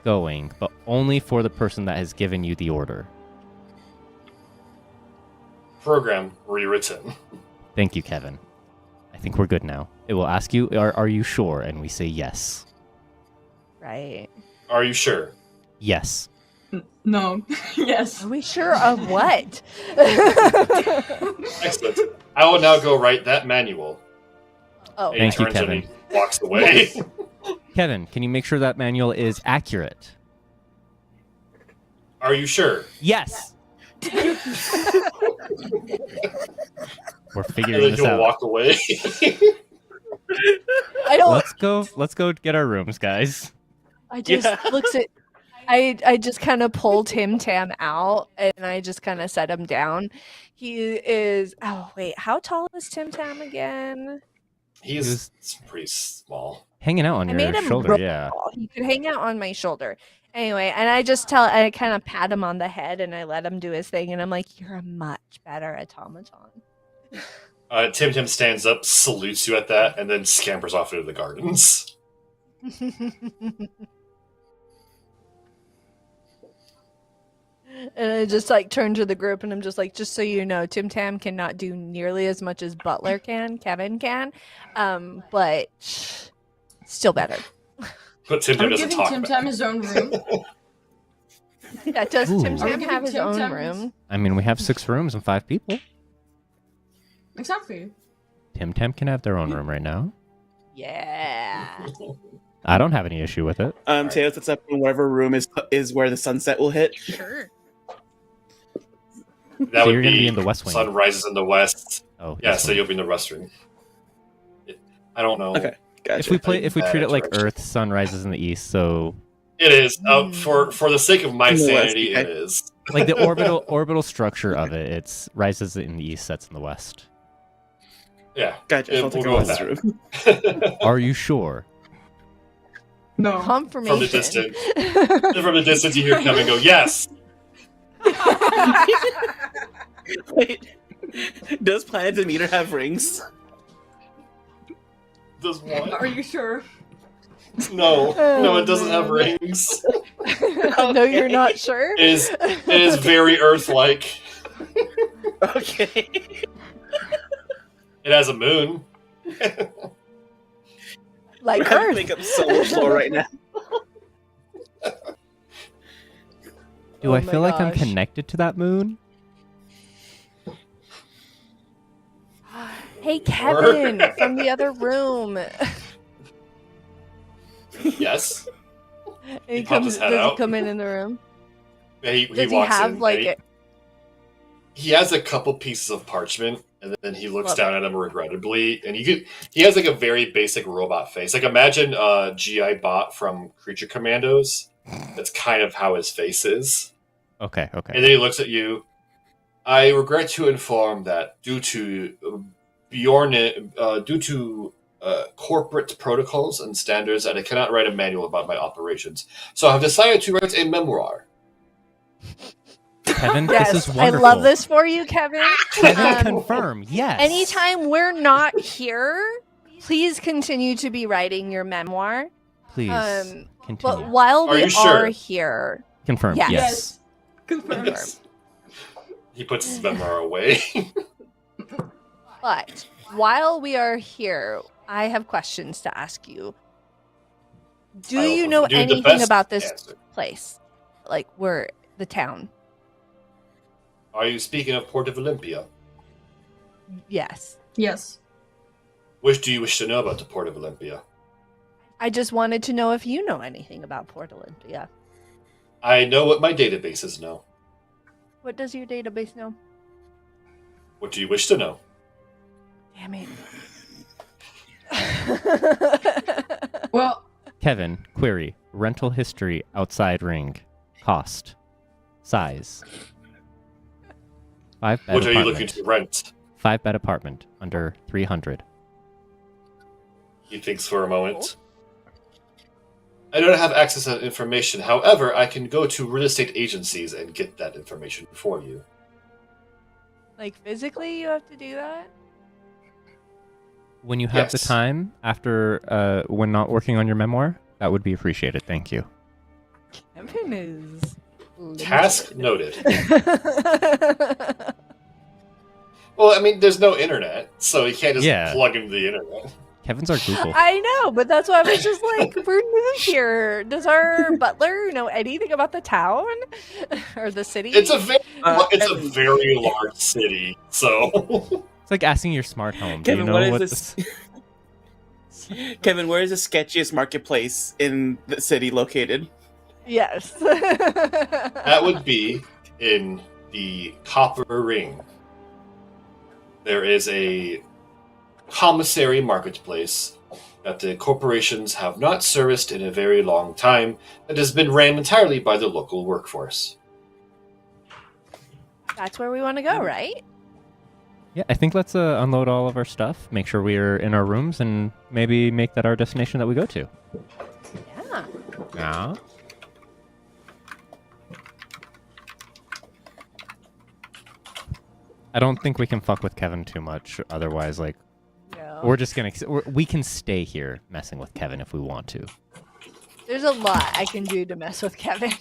going, but only for the person that has given you the order? Program rewritten. Thank you, Kevin. I think we're good now. It will ask you, are you sure? And we say yes. Right. Are you sure? Yes. No. Yes. Are we sure of what? Excellent. I will now go write that manual. Oh, And Thank he you, turns and Kevin. he walks away. Kevin, can you make sure that manual is accurate? Are you sure? Yes. We're And figuring then this he'll out. walk away. I don't. Let's go get our rooms, guys. I just Yeah. looks at. I just kind of pulled Tim Tam out and I just kind of set him down. He is. Oh wait, how tall is Tim Tam again? He's pretty small. Hanging out on I your made him shoulder, really yeah. tall. He could hang out on my shoulder. Anyway, and I kind of pat him on the head and I let him do his thing. And I'm like, you're a much better automaton. Tim Tim stands up, salutes you at that, and then scampers off into the gardens. And I just like turn to the group and I'm just like, just so you know, Tim Tam cannot do nearly as much as Butler can, Kevin can, but still better. But Tim Are Tim we doesn't giving talk Tim back. Tam his own room? Yeah, does Ooh. Tim Are Tam we have giving his Tim own Tam room? I mean, we have 6 rooms and 5 people. Exactly. Tim Tam can have their own room right now. Yeah. I don't have any issue with it. Teo sets up in whatever room is where the sunset will hit. Sure. That So would you're be gonna be in the west wing. sun rises in the west. Oh, Yeah, yes, so wing. you'll be in the west wing. I don't know. Okay, gotcha. If we treat it like Direction. Earth, sun rises in the east, so It is. For the sake of my In the west, sanity, okay. it is. like the orbital structure of it, it's rises in the east, sets in the west. Yeah. Gotcha. Yeah, I'll take we'll a go with west that. room. Are you sure? No. Confirmation. From the distance. From the distance, you hear Kevin go, "Yes." Wait, does Planet Demeter have rings? Does what? Are you sure? No, no, it doesn't have man. rings. No, you're not sure? It is very Earth-like. Okay. It has a moon. Like We're having to Earth. make up so much lore right now. Do Oh I my feel like I'm gosh. connected to that moon? Hey, Kevin from the other room. Yes. He pops comes. his head Does he out. come in the room? He Does he walks have in. like and a? he has a couple pieces of parchment, and then he looks Love down at him regrettably, and he has like a very basic robot face. Like imagine GI Bot from Creature Commandos. That's kind of how his face is. Okay. And then he looks at you. I regret to inform that due to corporate protocols and standards, that I cannot write a manual about my operations. So I've decided to write a memoir. Kevin, Yes, this is I wonderful. love this for you, Kevin. Kevin, Um, confirm. Yes. Anytime we're not here, please continue to be writing your memoir. Please But continue. while Are we you sure? are here, Confirm. Yes. Yes. Confirmed. He puts his memoir away. but while we are here, I have questions to ask you. Do I will you know do the anything best about this answer. place? Like where the town? Are you speaking of Port of Olympia? Yes. Yes. Which do you wish to know about the Port of Olympia? I just wanted to know if you know anything about Port Olympia. I know what my databases know. What does your database know? What do you wish to know? Damn it. Well, Kevin, query. Rental history outside ring. Cost. Size. 5 bed What are you apartment. looking to rent? 5 bed apartment. Under 300. He thinks for a moment. I don't have access to that information. However, I can go to real estate agencies and get that information for you. Like physically you have to do that? When you have the Yes. time after when not working on your memoir, that would be appreciated. Thank you. Kevin is Task noted. Well, I mean, there's no internet, so you can't just Yeah. plug into the internet. Kevin's our Google. I know, but that's why I was just like, we're new here. Does our butler know anything about the town or the city? It's a Kevin- very large city, so It's like asking your smart home. Do Kevin, you know what is what this? Kevin, where is the sketchiest marketplace in the city located? Yes. that would be in the Copper Ring. There is a commissary marketplace that the corporations have not serviced in a very long time that has been ran entirely by the local workforce. That's where we want to go, right? Yeah, I think let's unload all of our stuff, make sure we're in our rooms, and maybe make that our destination that we go to. Yeah. Yeah. I don't think we can fuck with Kevin too much. Otherwise, like, No. we're just gonna. We can stay here messing with Kevin if we want to. There's a lot I can do to mess with Kevin.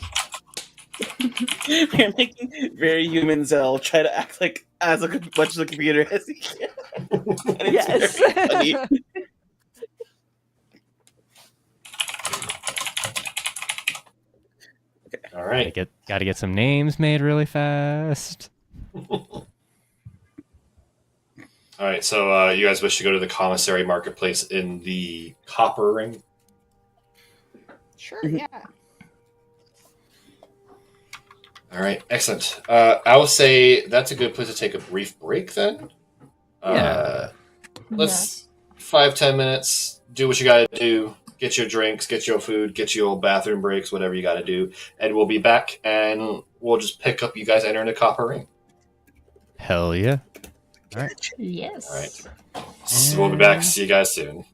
You're making very human Zell try to act like as much of a computer as he can. And it's very funny. Yes. All right. Gotta get some names made really fast. All right, so you guys wish to go to the commissary marketplace in the Copper Ring? Sure, yeah. All right, excellent. I will say that's a good place to take a brief break then. Let's 5-10 minutes, do what you gotta do, get your drinks, get your food, get your bathroom breaks, whatever you gotta do, and we'll be back and we'll just pick up you guys entering the Copper Ring. Hell yeah. All right. Yes. All right. So we'll be back. See you guys soon.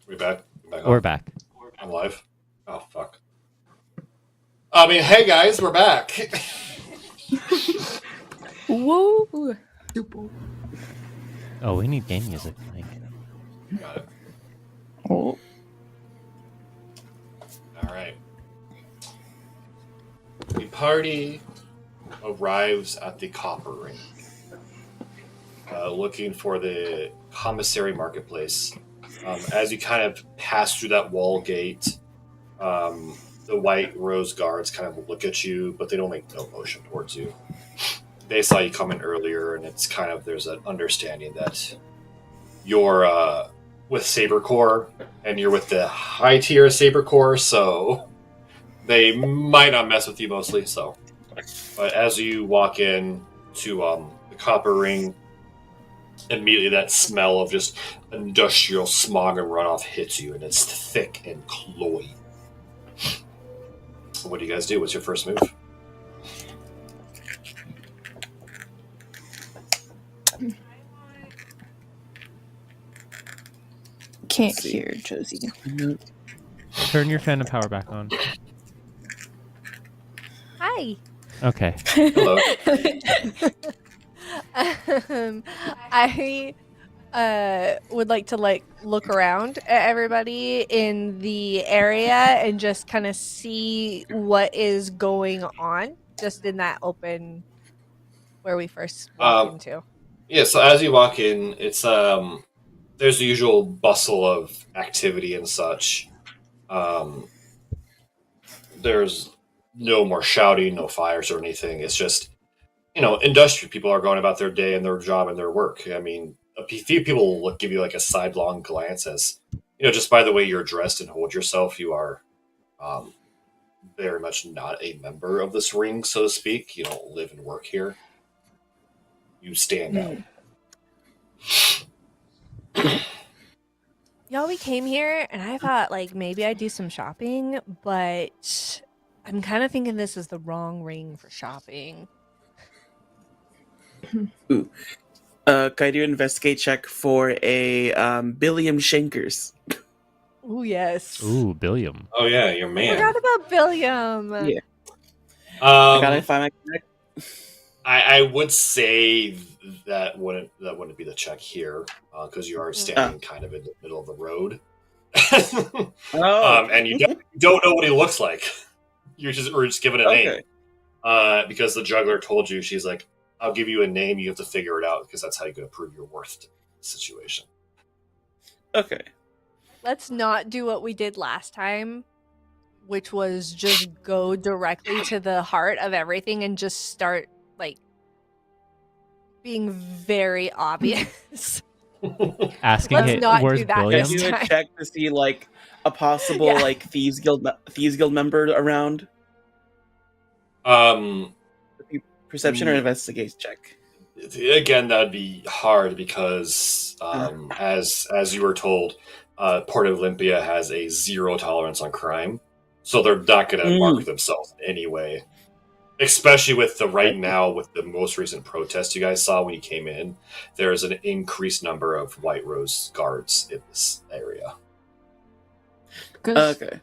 We back? Back We're on? back. I'm live. Oh fuck. I mean, hey guys, we're back. Woo! Super. Oh, we need game music. Like, Got it. Oh. All right. The party arrives at the copper ring, looking for the commissary marketplace. As you kind of pass through that wall gate, the white rose guards kind of look at you, but they don't make no motion towards you. They saw you come in earlier, and it's kind of there's an understanding that you're with Saber Corps, and you're with the high tier Saber Corps, so they might not mess with you mostly. So, but as you walk in to the copper ring, immediately that smell of just industrial smog and runoff hits you, and it's thick and cloying. What do you guys do? What's your first move? Can't see. hear Josie. turn your fan and power back on. Hi. Okay. Hello. I would like to look around at everybody in the area and just kind of see what is going on, just in that open where we first walked into. Yeah, so as you walk in, it's there's the usual bustle of activity and such. There's no more shouting, no fires or anything. It's just, industry people are going about their day and their job and their work. I mean, a few people will give you like a sidelong glance as, just by the way you're dressed and hold yourself, you are very much not a member of this ring, so to speak. You don't live and work here. You stand out. Y'all, we came here and I thought maybe I'd do some shopping, but I'm kind of thinking this is the wrong ring for shopping. Can I do an investigate check for a Billiam Shankers? Ooh, yes. Ooh, Billiam. Oh yeah, your I man. forgot about Billiam. Yeah. I gotta find my correct. I would say that wouldn't be the check here because you are standing kind of in the middle of the road, Oh, and you don't know what he looks like. We're just given a name because the juggler told you. She's like, "I'll give you a name. You have to figure it out because that's how you're going to prove your worth to the situation." Okay. Let's not do what we did last time, which was just go directly to the heart of everything and just start being very obvious. Asking Let's hey, not where's do that Billiam? this Do a time. check to see a possible Yeah. thieves guild member around. Perception or investigation check. Again, that'd be hard because as you were told, Port of Olympia has a zero tolerance on crime, so they're not going to mark themselves in any way. Especially with the right now, with the most recent protest you guys saw when you came in, there's an increased number of White Rose guards in this area. Because Okay.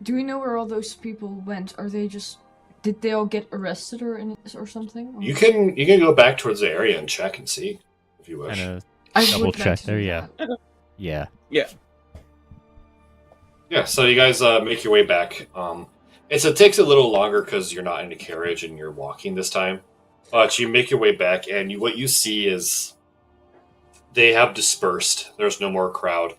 do we know where all those people went? Are they just did they all get arrested or something? Or? You can go back towards the area and check and see if you wish. Kind of I double would like check to there, do yeah. that. Yeah. Yeah, so you guys make your way back. It takes a little longer because you're not in a carriage and you're walking this time. But you make your way back, and what you see is they have dispersed. There's no more crowd.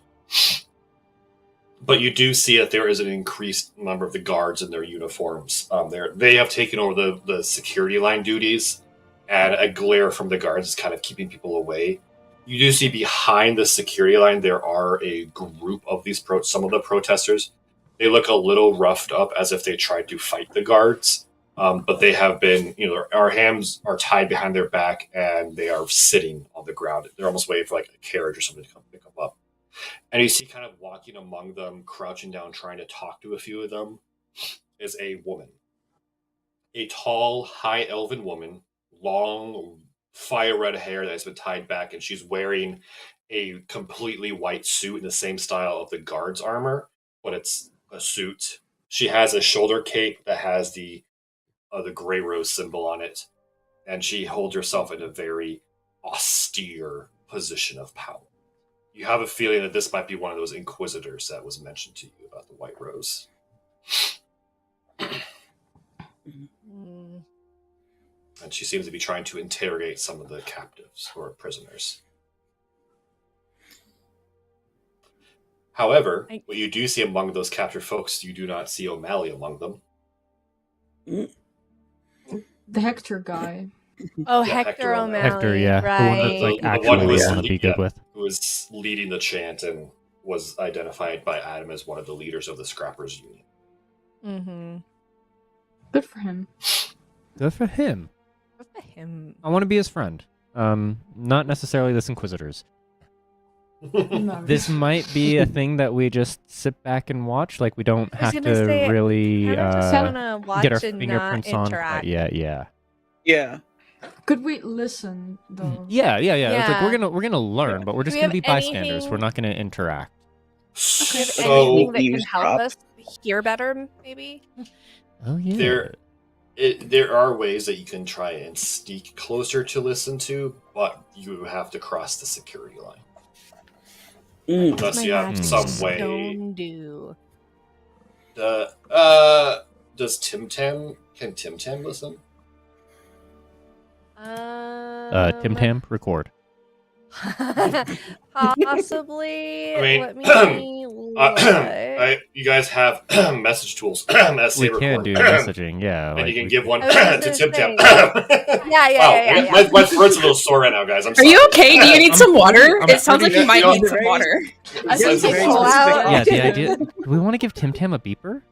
But you do see that there is an increased number of the guards in their uniforms. They have taken over the security line duties, and a glare from the guards is kind of keeping people away. You do see behind the security line there are a group of these some of the protesters. They look a little roughed up, as if they tried to fight the guards, but they have been, our hands are tied behind their back, and they are sitting on the ground. They're almost waiting for a carriage or something to come pick them up. And you see kind of walking among them, crouching down, trying to talk to a few of them, is a woman. A tall, high elven woman, long, fire red hair that has been tied back, and she's wearing a completely white suit in the same style of the guard's armor, but it's a suit. She has a shoulder cape that has the gray rose symbol on it, and she holds herself in a very austere position of power. You have a feeling that this might be one of those inquisitors that was mentioned to you about the white rose. Mm. And she seems to be trying to interrogate some of the captives or prisoners. However, what you do see among those captured folks, you do not see O'Malley among them. The Hector guy. Oh, Yeah, Hector Hector O'Malley. Hector, yeah. Right. The one that's like The one actually who was want to be good with. who was leading the chant and was identified by Adam as one of the leaders of the Scrappers Union. Mm-hmm. Good for him. Good for him. Good for him. I want to be his friend. Not necessarily this Inquisitors. No. This might be a thing that we just sit back and watch. Like we don't I was have gonna to say, really Kinda just wanna watch get our and not fingerprints on. interact. Yeah. Yeah. Could we listen though? Yeah. It's like Yeah. we're gonna learn, but we're just we gonna have be bystanders. anything- We're not gonna interact. Do you have So anything that can Eavesdrop. help us hear better, maybe? Oh yeah. there are ways that you can try and sneak closer to listen to, but you have to cross the security line. Unless My you have magic some way. stone do. Does Tim Tam listen? Tim Tam, record. Possibly. I mean, Let me look. You guys have message tools as We Saber can Corp. do messaging, yeah. And like you can we- give one I was to gonna Tim Tam. say. Yeah. My throat's a little sore right now, guys. I'm Are sorry. you okay? Do you need I'm some water? I'm It sounds like pretty- you might you know, need some water. I It's think very they pull pull out. Yeah, the idea. Do we want to give Tim Tam a beeper?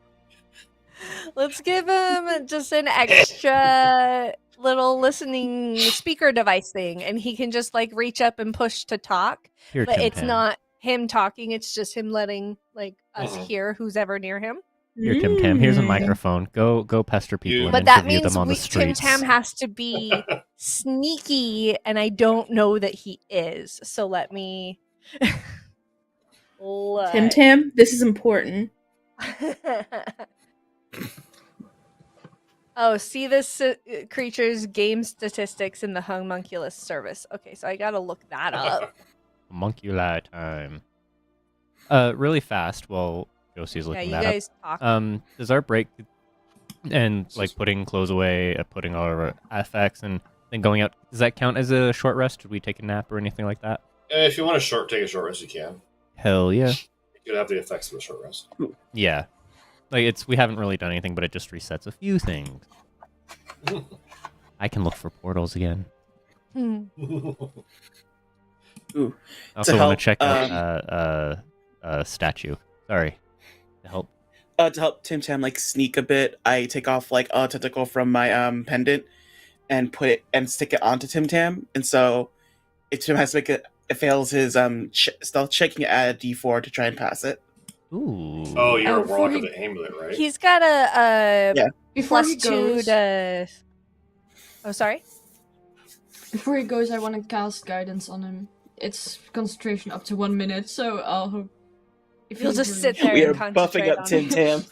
Let's give him just an extra little listening speaker device thing, and he can just like reach up and push to talk. Here, But Tim it's Tam. not him talking; it's just him letting like us Mhm. hear who's ever near him. Here, Tim Tam. Here's a Mm. microphone. Go pester people You- and But that interview means them on the Tim streets. Tam has to be sneaky, and I don't know that he is. So let me. Tim Tam, this is important. Oh, see this creature's game statistics in the homunculus service. Okay, so I gotta look that up. Homunculi time. Really fast while Josie's Yeah, looking you that guys talk. up. Does our break and like putting clothes away, putting all our effects, and then going out, does that count as a short rest? Did we take a nap or anything like that? If you want to take a short rest, you can. Hell yeah. You could have the effects of a short rest. Yeah. Like we haven't really done anything, but it just resets a few things. I can look for portals again. Hmm. Ooh. I also To want help, to check out statue. Sorry. To help. To help Tim Tam like sneak a bit, I take off like a tentacle from my pendant and put it and stick it onto Tim Tam, and so if Tim has to make it fails his stealth check, you can add a D4 to try and pass it. Ooh. Oh, you're a before warlock he- of the amulet, right? He's got a Yeah. Before plus he 2 goes, to. Oh, sorry. before he goes, I want to cast guidance on him. It's concentration up to 1 minute, so I'll hope. If You'll he's just sit really- there We are and buffing concentrate up on Tim it. Tam.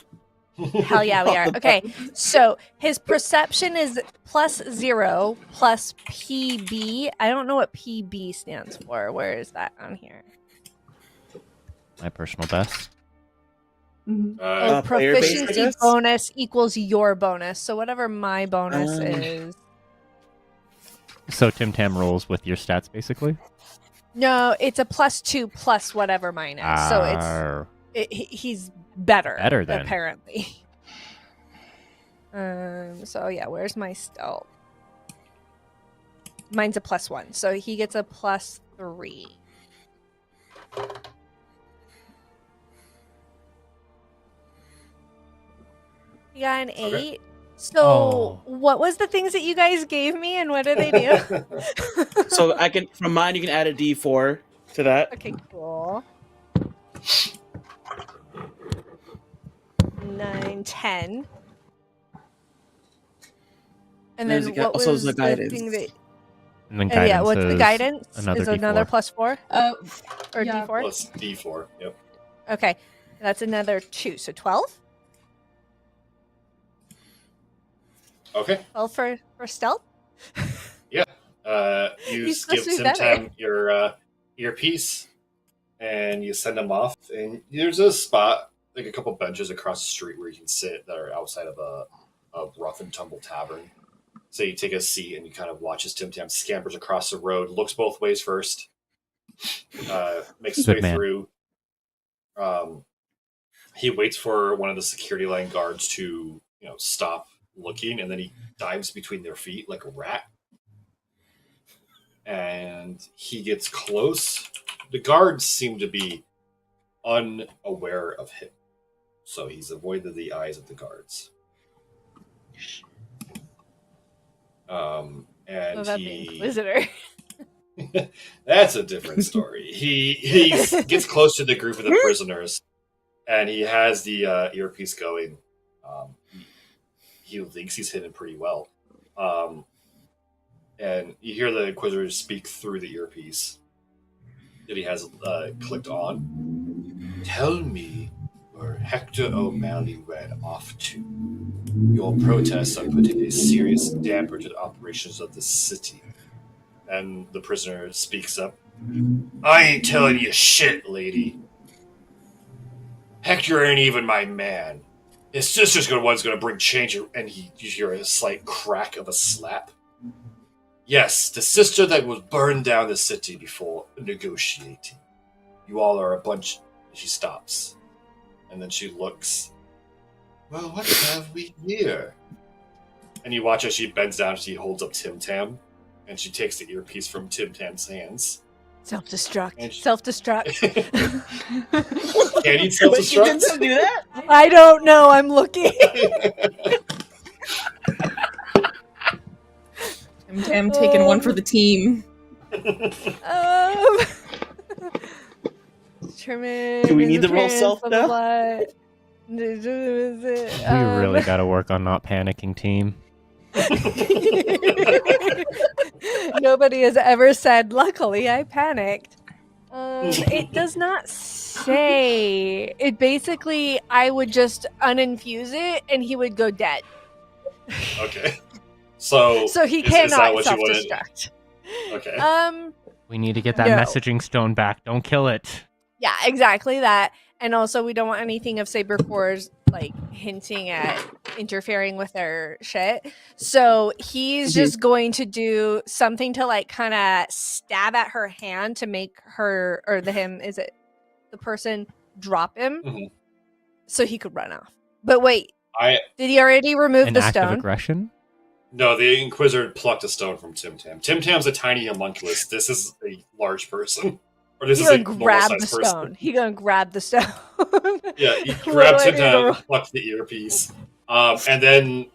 Hell yeah, we are. Okay, so his perception is +0 plus PB. I don't know what PB stands for. Where is that on here? My personal best. Mhm. Oh, Player-based, I proficiency guess? bonus equals your bonus. So whatever my bonus is. So Tim Tam rolls with your stats, basically. No, it's a +2 plus whatever mine is. So Arr. he's better. Better then. Apparently. So yeah, where's my stealth? Mine's a +1, so he gets a +3. He got an 8. Okay. So Oh. what was the things that you guys gave me, and what do they do? So I can from mine you can add a D4 to that. Okay, cool. 9, 10. And There's then a gu- what also was the the guidance. thing that And then And yeah, what's the is guidance? Another Is another D4. +4 or yeah. D4? Plus D4. Yep. Okay, that's another 2, so 12. Okay. 12 for stealth. You He's give supposed to be Tim better. Tam your earpiece, and you send him off. And there's a spot, like a couple benches across the street where you can sit that are outside of a rough and tumble tavern. So you take a seat and you kind of watch as Tim Tam scampers across the road, looks both ways first, makes his Good way man. through. He waits for one of the security line guards to, stop looking, and then he dives between their feet like a rat. And he gets close. The guards seem to be unaware of him, so he's avoided the eyes of the guards. And About the Inquisitor. That's a different story. He gets close to the group of the prisoners, and he has the earpiece going. He thinks he's hidden pretty well. And you hear the Inquisitor speak through the earpiece that he has clicked on. Tell me where Hector O'Malley ran off to. Your protests are putting a serious damper to the operations of the city. And the prisoner speaks up. I ain't telling you shit, lady. Hector ain't even my man. His sister's the one's gonna bring change, and you hear a slight crack of a slap. Yes, the sister that was burned down the city before negotiating. You all are a bunch. She stops. And then she looks. Well, what have we here? And you watch as she bends down, she holds up Tim Tam, and she takes the earpiece from Tim Tam's hands. Self-destruct. She... Self-destruct. Can you Wait, self-destruct? you didn't do that? I don't know. I'm looking. Tim Tam taking one for the team. Determine Do we need to roll appearance, self blah, now? blah, blah. We really got to work on not panicking, team. Nobody has ever said, luckily, I panicked. It does not say. It basically, I would just uninfuse it and he would go dead. Okay. So he is that cannot what you wanted? self-destruct. Okay. We need to get that No. messaging stone back. Don't kill it. Yeah, exactly that. And also, we don't want anything of Saber Core's like hinting at interfering with their shit. So he's just going to do something to like kind of stab at her hand to make her or the person drop him, Mhm. so he could run off. But wait, I did he already remove An the act of stone? aggression? No, the Inquisitor plucked a stone from Tim Tam. Tim Tam's a tiny homunculus. This is a large person. Or this He's is a gonna grab the normal-sized stone. person. He gonna grab the stone. Yeah, he What grabbed do I Tim do Tam, to- plucked the earpiece. And then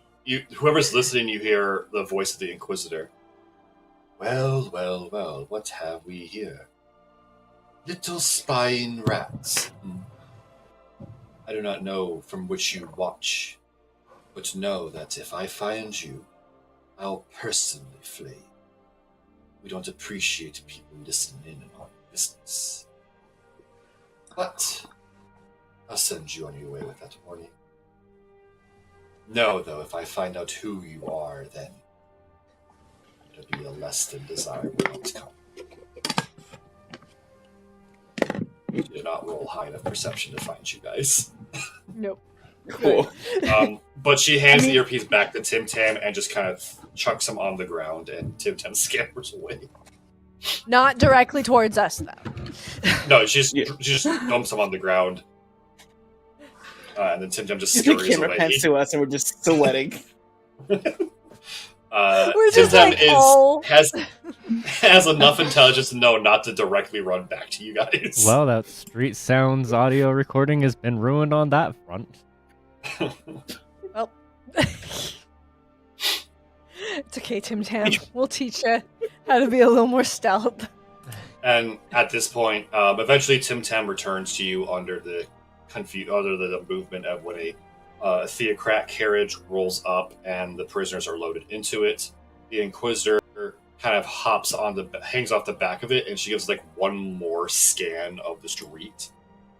whoever's listening, you hear the voice of the Inquisitor. Well, well, well, what have we here? Little spying rats. I do not know from which you watch, but know that if I find you, I'll personally flay you. We don't appreciate people listening in on business. But I'll send you on your way with that warning. No, though, if I find out who you are, then it'll be a less than desirable outcome. You did not roll high enough perception to find you guys. Nope. Cool. But she hands the earpiece back to Tim Tam and just kind of chucks him on the ground, and Tim Tam scampers away. Not directly towards us, though. No, she just dumps him on the ground. And then Tim Tam just The scurries camera away. pans to us and we're just sweating. We're Tim just Tam like, oh. has enough intelligence to know not to directly run back to you guys. Well, that Street Sounds audio recording has been ruined on that front. Well, it's okay, Tim Tam. We'll teach you how to be a little more stealth. And at this point, eventually Tim Tam returns to you under the movement of when a theocrat carriage rolls up and the prisoners are loaded into it. The Inquisitor kind of hangs off the back of it, and she gives like one more scan of the street,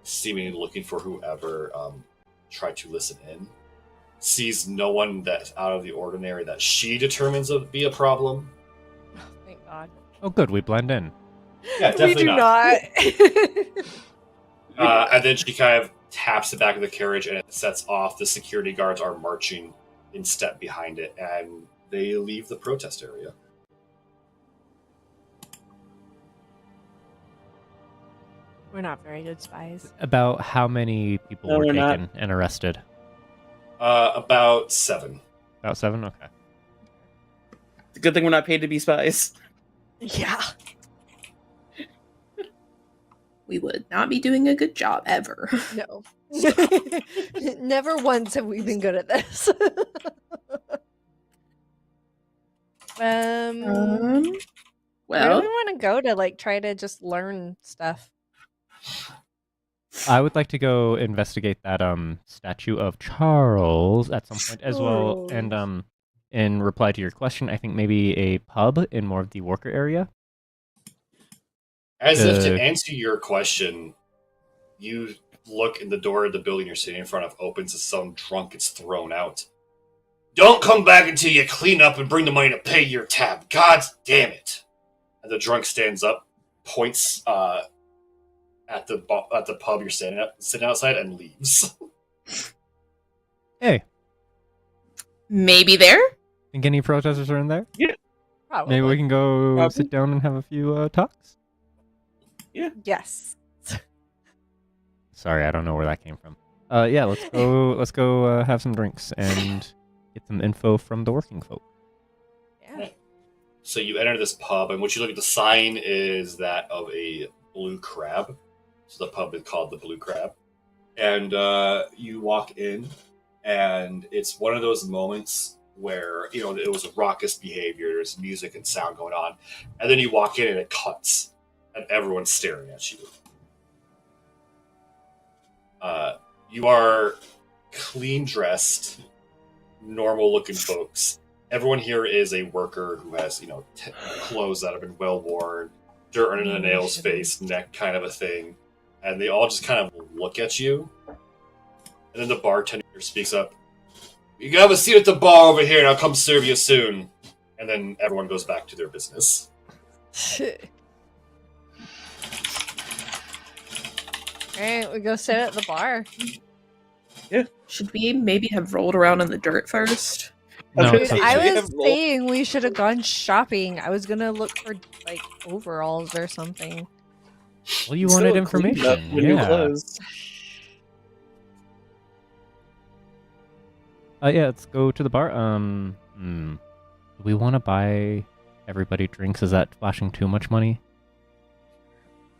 seemingly looking for whoever tried to listen in. Sees no one that's out of the ordinary that she determines to be a problem. Oh, thank God. Oh, good. We blend in. Yeah, definitely we do not. And then she kind of taps the back of the carriage, and it sets off. The security guards are marching in step behind it, and they leave the protest area. We're not very good spies. About how many people No, were we're not. taken and arrested? About 7. About 7? Okay. It's a good thing we're not paid to be spies. Yeah. We would not be doing a good job ever. No. Never once have we been good at this. Where do Well, we want to go to like try to just learn stuff? I would like to go investigate that statue of Charles at some point as well. And in reply to your question, I think maybe a pub in more of the worker area. As if to answer your question, you look in the door of the building you're sitting in front of opens and some drunk gets thrown out. Don't come back until you clean up and bring the money to pay your tab. God damn it. And the drunk stands up, points at the pub you're sitting outside, and leaves. Hey, maybe there? think any protesters are in there? Probably. Maybe we can go Probably. sit down and have a few talks? Yes. Sorry, I don't know where that came from. Yeah, let's go. Let's go have some drinks and get some info from the working folk. Yeah. So you enter this pub, and what you look at, the sign is that of a Blue Crab. So the pub is called the Blue Crab. And you walk in, and it's one of those moments where, you know, it was raucous behavior, there's music and sound going on, and then you walk in and it cuts, and everyone's staring at you. You are clean dressed, normal looking folks. Everyone here is a worker who has, you know, clothes that have been well worn, dirt under the nails, face, neck kind of a thing. And they all just kind of look at you. And then the bartender speaks up. You can have a seat at the bar over here and I'll come serve you soon. And then everyone goes back to their business. Alright, we go sit at the bar. Should we maybe have rolled around in the dirt first? No, Dude, it's okay. I We was have roll- saying we should have gone shopping. I was gonna look for like overalls or something. Well, you Still wanted cleaned up information. with new Yeah. clothes. Yeah, let's go to the bar. Do we want to buy everybody drinks? Is that flashing too much money?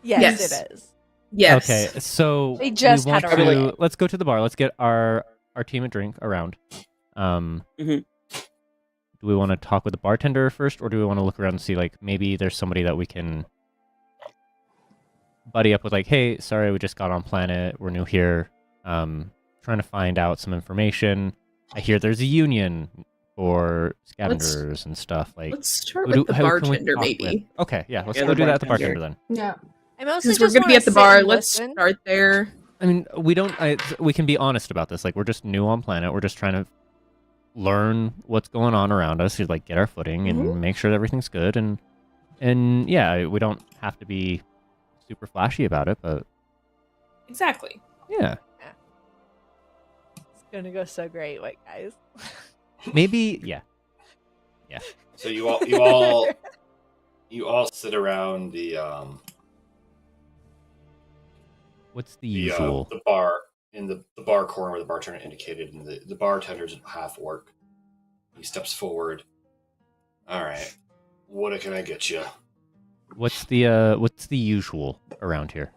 Yes, Yes. it is. Yes. Okay, so They just we want had a to, round. let's go to the bar. Let's get our team a drink around. Mhm. Do we want to talk with the bartender first, or do we want to look around and see like maybe there's somebody that we can buddy up with? Like, hey, sorry, we just got on planet. We're new here. Trying to find out some information. I hear there's a union for scavengers and stuff. Like, Let's start who with the can we bartender, talk maybe. with? Okay, yeah, let's Yeah, go the do that at the bartender. bartender then. Yeah. I mostly Since we're just going to be wanna at the sit bar, and let's listen. start there. I mean, we can be honest about this. Like, we're just new on planet. We're just trying to learn what's going on around us to like get our footing and make sure that everything's good. And yeah, we don't have to be super flashy about it, but Exactly. yeah, It's gonna go so great, what guys? maybe yeah. So you all sit around the What's the usual? the bar in the bar corner where the bartender indicated, and the bartender's half orc. He steps forward. All right, what can I get you? What's the usual around here?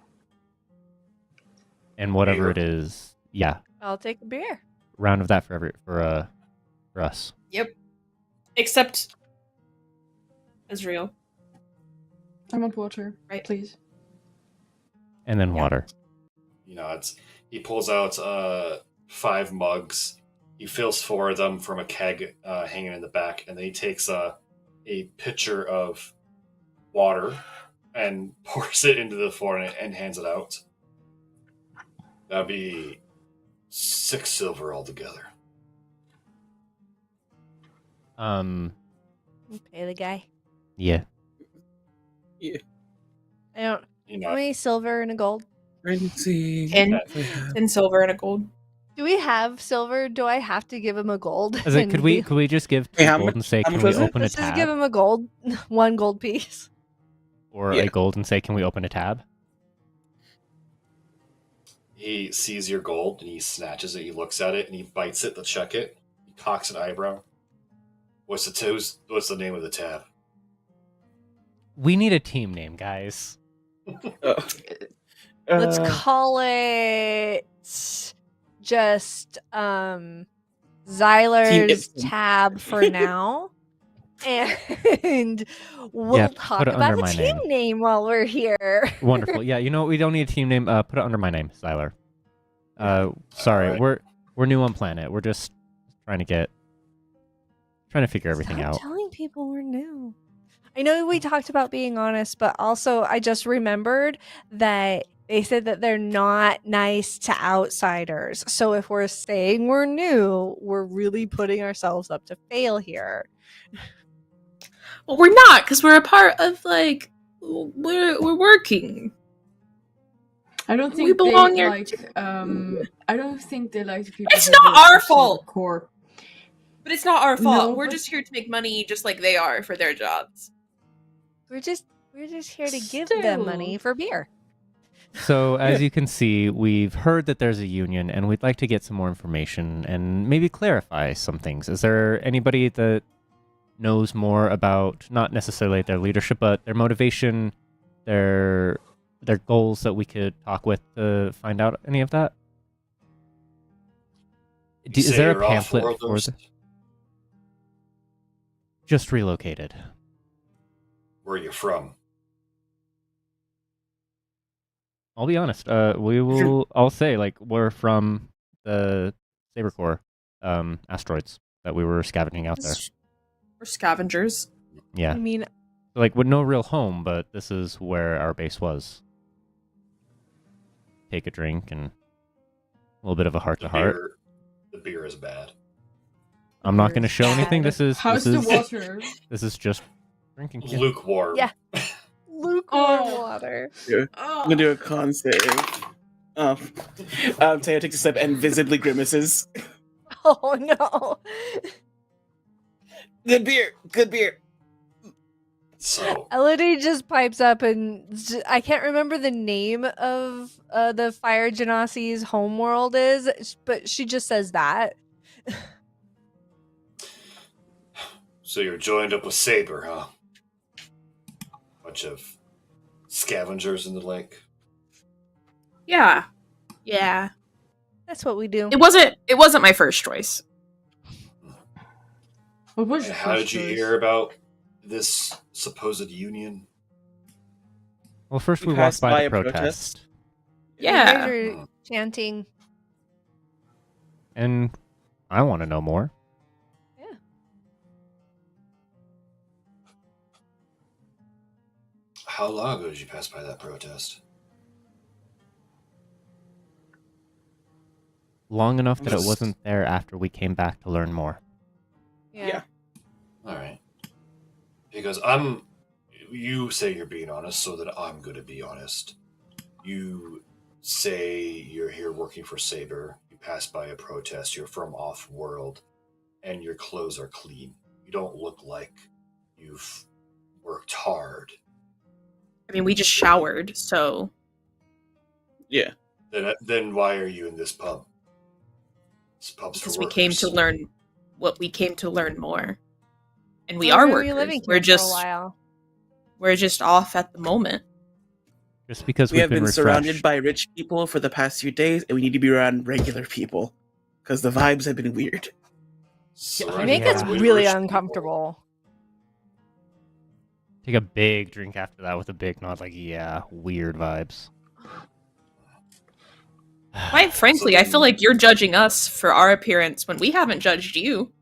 And whatever it is, yeah, I'll take a beer. round of that for us. Yep. Except Israel. I want water, Right. please. And then Yeah. water. He nods. He pulls out 5 mugs. He fills 4 of them from a keg hanging in the back, and then he takes a pitcher of water and pours it into the floor and hands it out. That'd be 6 silver altogether. Pay the guy. Yeah. I don't. You How know, many silver and a gold? Trying to see. 10, if I have- 10 silver and a gold. Do we have silver? Do I have to give him a gold? Is it, And could be- we just give Hey, 2 how gold much- and say, how can much we was it? open a Let's just give tab? him a gold, 1 gold piece. Or Yeah. a gold and say, can we open a tab? he sees your gold and he snatches it. He looks at it and he bites it to check it. He cocks an eyebrow. What's the name of the tab? We need a team name, guys. Let's Uh, call it just Zyler's Team- tab for now. And we'll Yeah, talk put it about under the my team name. name while we're here. Wonderful. Yeah, you know what? We don't need a team name. Put it under my name, Zyler. Sorry, Alright. we're new on planet. We're just trying to figure everything Stop out. telling people we're new. I know we talked about being honest, but also I just remembered that they said that they're not nice to outsiders. So if we're saying we're new, we're really putting ourselves up to fail here. Well, we're not, because we're a part of, like, we're working. I don't think We belong they here. like. I don't think they like the people. It's who not work our for fault. Saber Corp. But it's not our fault. No, We're but- just here to make money just like they are for their jobs. We're just here to give Still. them money for beer. So, as you can see, we've heard that there's a union, and we'd like to get some more information and maybe clarify some things. Is there anybody that knows more about not necessarily their leadership, but their motivation, their goals that we could talk with to find out any of that? You Is say there a you're pamphlet for off-worlders? just relocated? Where are you from? I'll be honest. I'll say, like, we're from the Saber Corps asteroids that we were scavenging out there. We're scavengers. Yeah. I mean, Like, with no real home, but this is where our base was. Take a drink and a little bit of a heart-to-heart. The beer is bad. I'm not going to show Bad. anything. This is How's this the is water? this is just drinking. Yeah. Lukewarm. Yeah. lukewarm Oh. water. I'm gonna do a con save. Teo takes a step and visibly grimaces. Oh no. Good beer. Good beer. So Elodie just pipes up and I can't remember the name of the Fire Genasi's homeworld is, but she just says that. So you're joined up with Saber, huh? Bunch of scavengers in the lake. Yeah. Yeah. That's what we do. It wasn't my first choice. What was And your how first did you choice? hear about this supposed union? Well, first We we walked passed by by the a protest, protest. You Yeah. guys are chanting. and I want to know more. How long ago did you pass by that protest? Long enough that it Just- wasn't there after we came back to learn more. Yeah. All right. Because you say you're being honest, so that I'm going to be honest. You say you're here working for Saber. You pass by a protest. You're from off-world, and your clothes are clean. You don't look like you've worked hard. I mean, we just showered, so Yeah. Then why are you in this pub? This pub's because for we came workers. to learn what we came to learn more. And we Well, are we're workers. living here We're for just a while. we're just off at the moment. Just because We we've have been refreshed. surrounded by rich people for the past few days, and we need to be around regular people because the vibes have been weird. You Surrounded make by us rich really people. uncomfortable. Take a big drink after that with a big nod, like, yeah, weird vibes. Quite frankly, I feel like you're judging us for our appearance when we haven't judged you.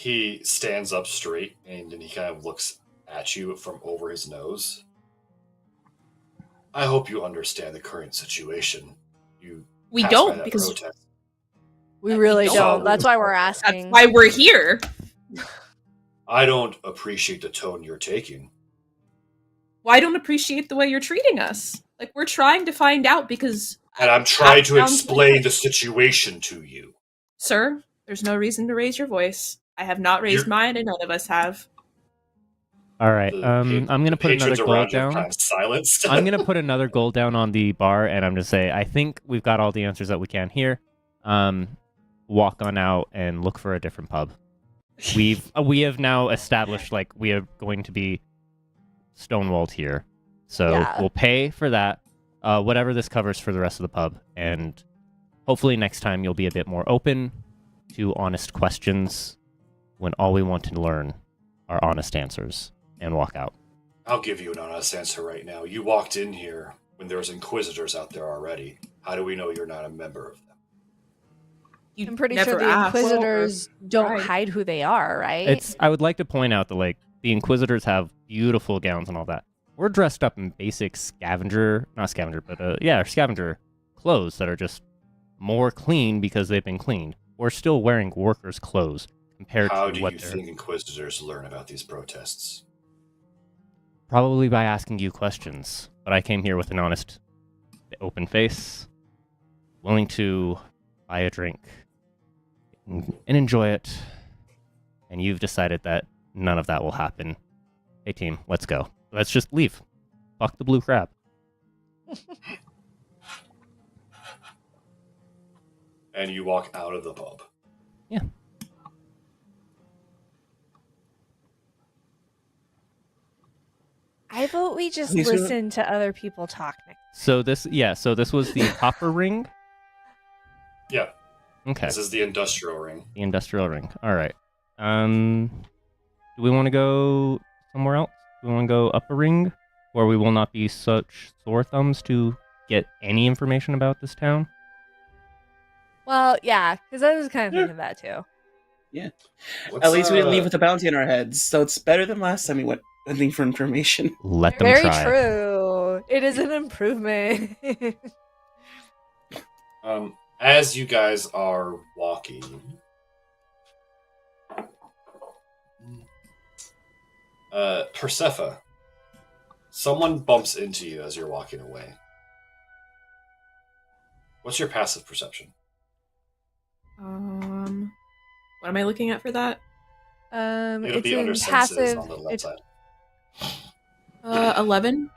He stands up straight and then he kind of looks at you from over his nose. I hope you understand the current situation. You We passed by don't that because protest. We really don't. don't. That's why we're that's asking. why we're here. I don't appreciate the tone you're taking. Well, I don't appreciate the way you're treating us. Like, we're trying to find out because... And I'm trying to sounds explain like- the situation to you. Sir, there's no reason to raise your voice. I have not raised mine, and none of us have. All right. I'm gonna put another patrons gold around you are down. kind of silenced. I'm gonna put another gold down on the bar, and I'm gonna say I think we've got all the answers that we can here. Walk on out and look for a different pub. We have now established like we are going to be stonewalled here, so Yeah. we'll pay for that. Whatever this covers for the rest of the pub, and hopefully next time you'll be a bit more open to honest questions when all we want to learn are honest answers, and walk out. I'll give you an honest answer right now. You walked in here when there was Inquisitors out there already. How do we know you're not a member of them? You I'm pretty never sure the asked. Inquisitors don't Right. hide who they are, right? I would like to point out that like the Inquisitors have beautiful gowns and all that. We're dressed up in basic scavenger clothes that are just more clean because they've been cleaned. We're still wearing workers' clothes compared How to do what you they're think Inquisitors learn about these protests? probably by asking you questions. But I came here with an honest, open face, willing to buy a drink and enjoy it. And you've decided that none of that will happen. Hey team, let's go. Let's just leave. Fuck the blue crab. And you walk out of the pub. Yeah. I vote we just These are- listen to other people talk next. So this was the copper ring. Yeah, Okay, this is the industrial ring. the industrial ring. All right. Do we want to go somewhere else? Do we want to go up a ring, where we will not be such sore thumbs to get any information about this town? Well, yeah, because I was kind of thinking that too. At least we didn't leave with a bounty on our heads, so it's better than last time we went looking for information. Let them Very try. true. It is an improvement. As you guys are walking, Persephone, someone bumps into you as you're walking away. What's your passive perception? What am I looking at for that? It'll it's be under in senses passive. on the left It's, side. 11.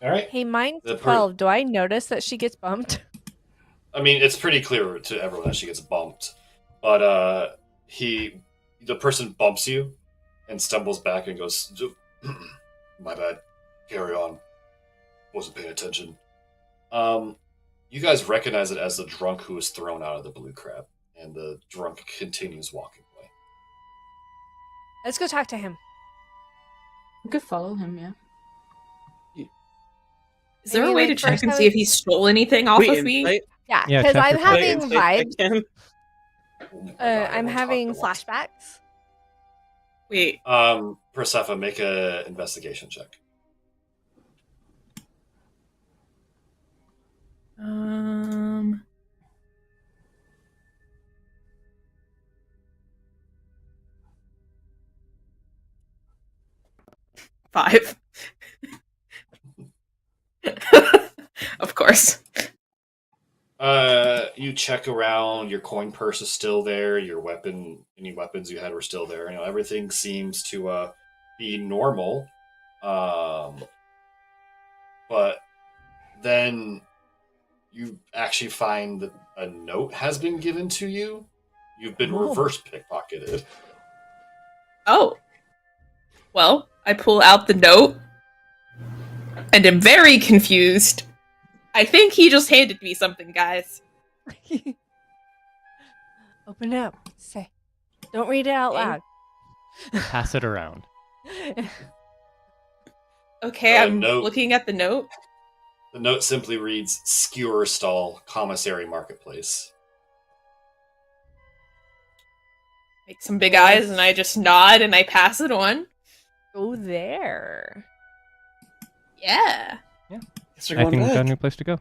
All right. hey, mine's The per- 12. Do I notice that she gets bumped? I mean, it's pretty clear to everyone that she gets bumped, but the person bumps you and stumbles back and goes, "My bad. Carry on. Wasn't paying attention." You guys recognize it as the drunk who was thrown out of the blue crab, and the drunk continues walking away. Let's go talk to him. We could follow him, yeah. Is there Maybe, a way like, to check first and I see would- if he stole anything off of me? insight? Yeah, Yeah, because check I'm your having Insight vibes. again? Oh my God, I'm we'll talk having about it. flashbacks. Wait, Persephone, make a investigation check. Five. Of course. You check around. Your coin purse is still there. Your weapon, any weapons you had, were still there. You know, everything seems to be normal. But then you actually find that a note has been given to you. You've been Oh. reverse pickpocketed. Oh. Well, I pull out the note and am very confused. I think he just handed me something, guys. Open it up. Say. Don't read it out loud. Pass it around. Okay, The I'm note. looking at the note. The note simply reads, "Skewer Stall, Commissary Marketplace." Make some big eyes, and I just nod and I pass it on. Go there. Yeah. Guess we're I going think we've got a back. new place to go.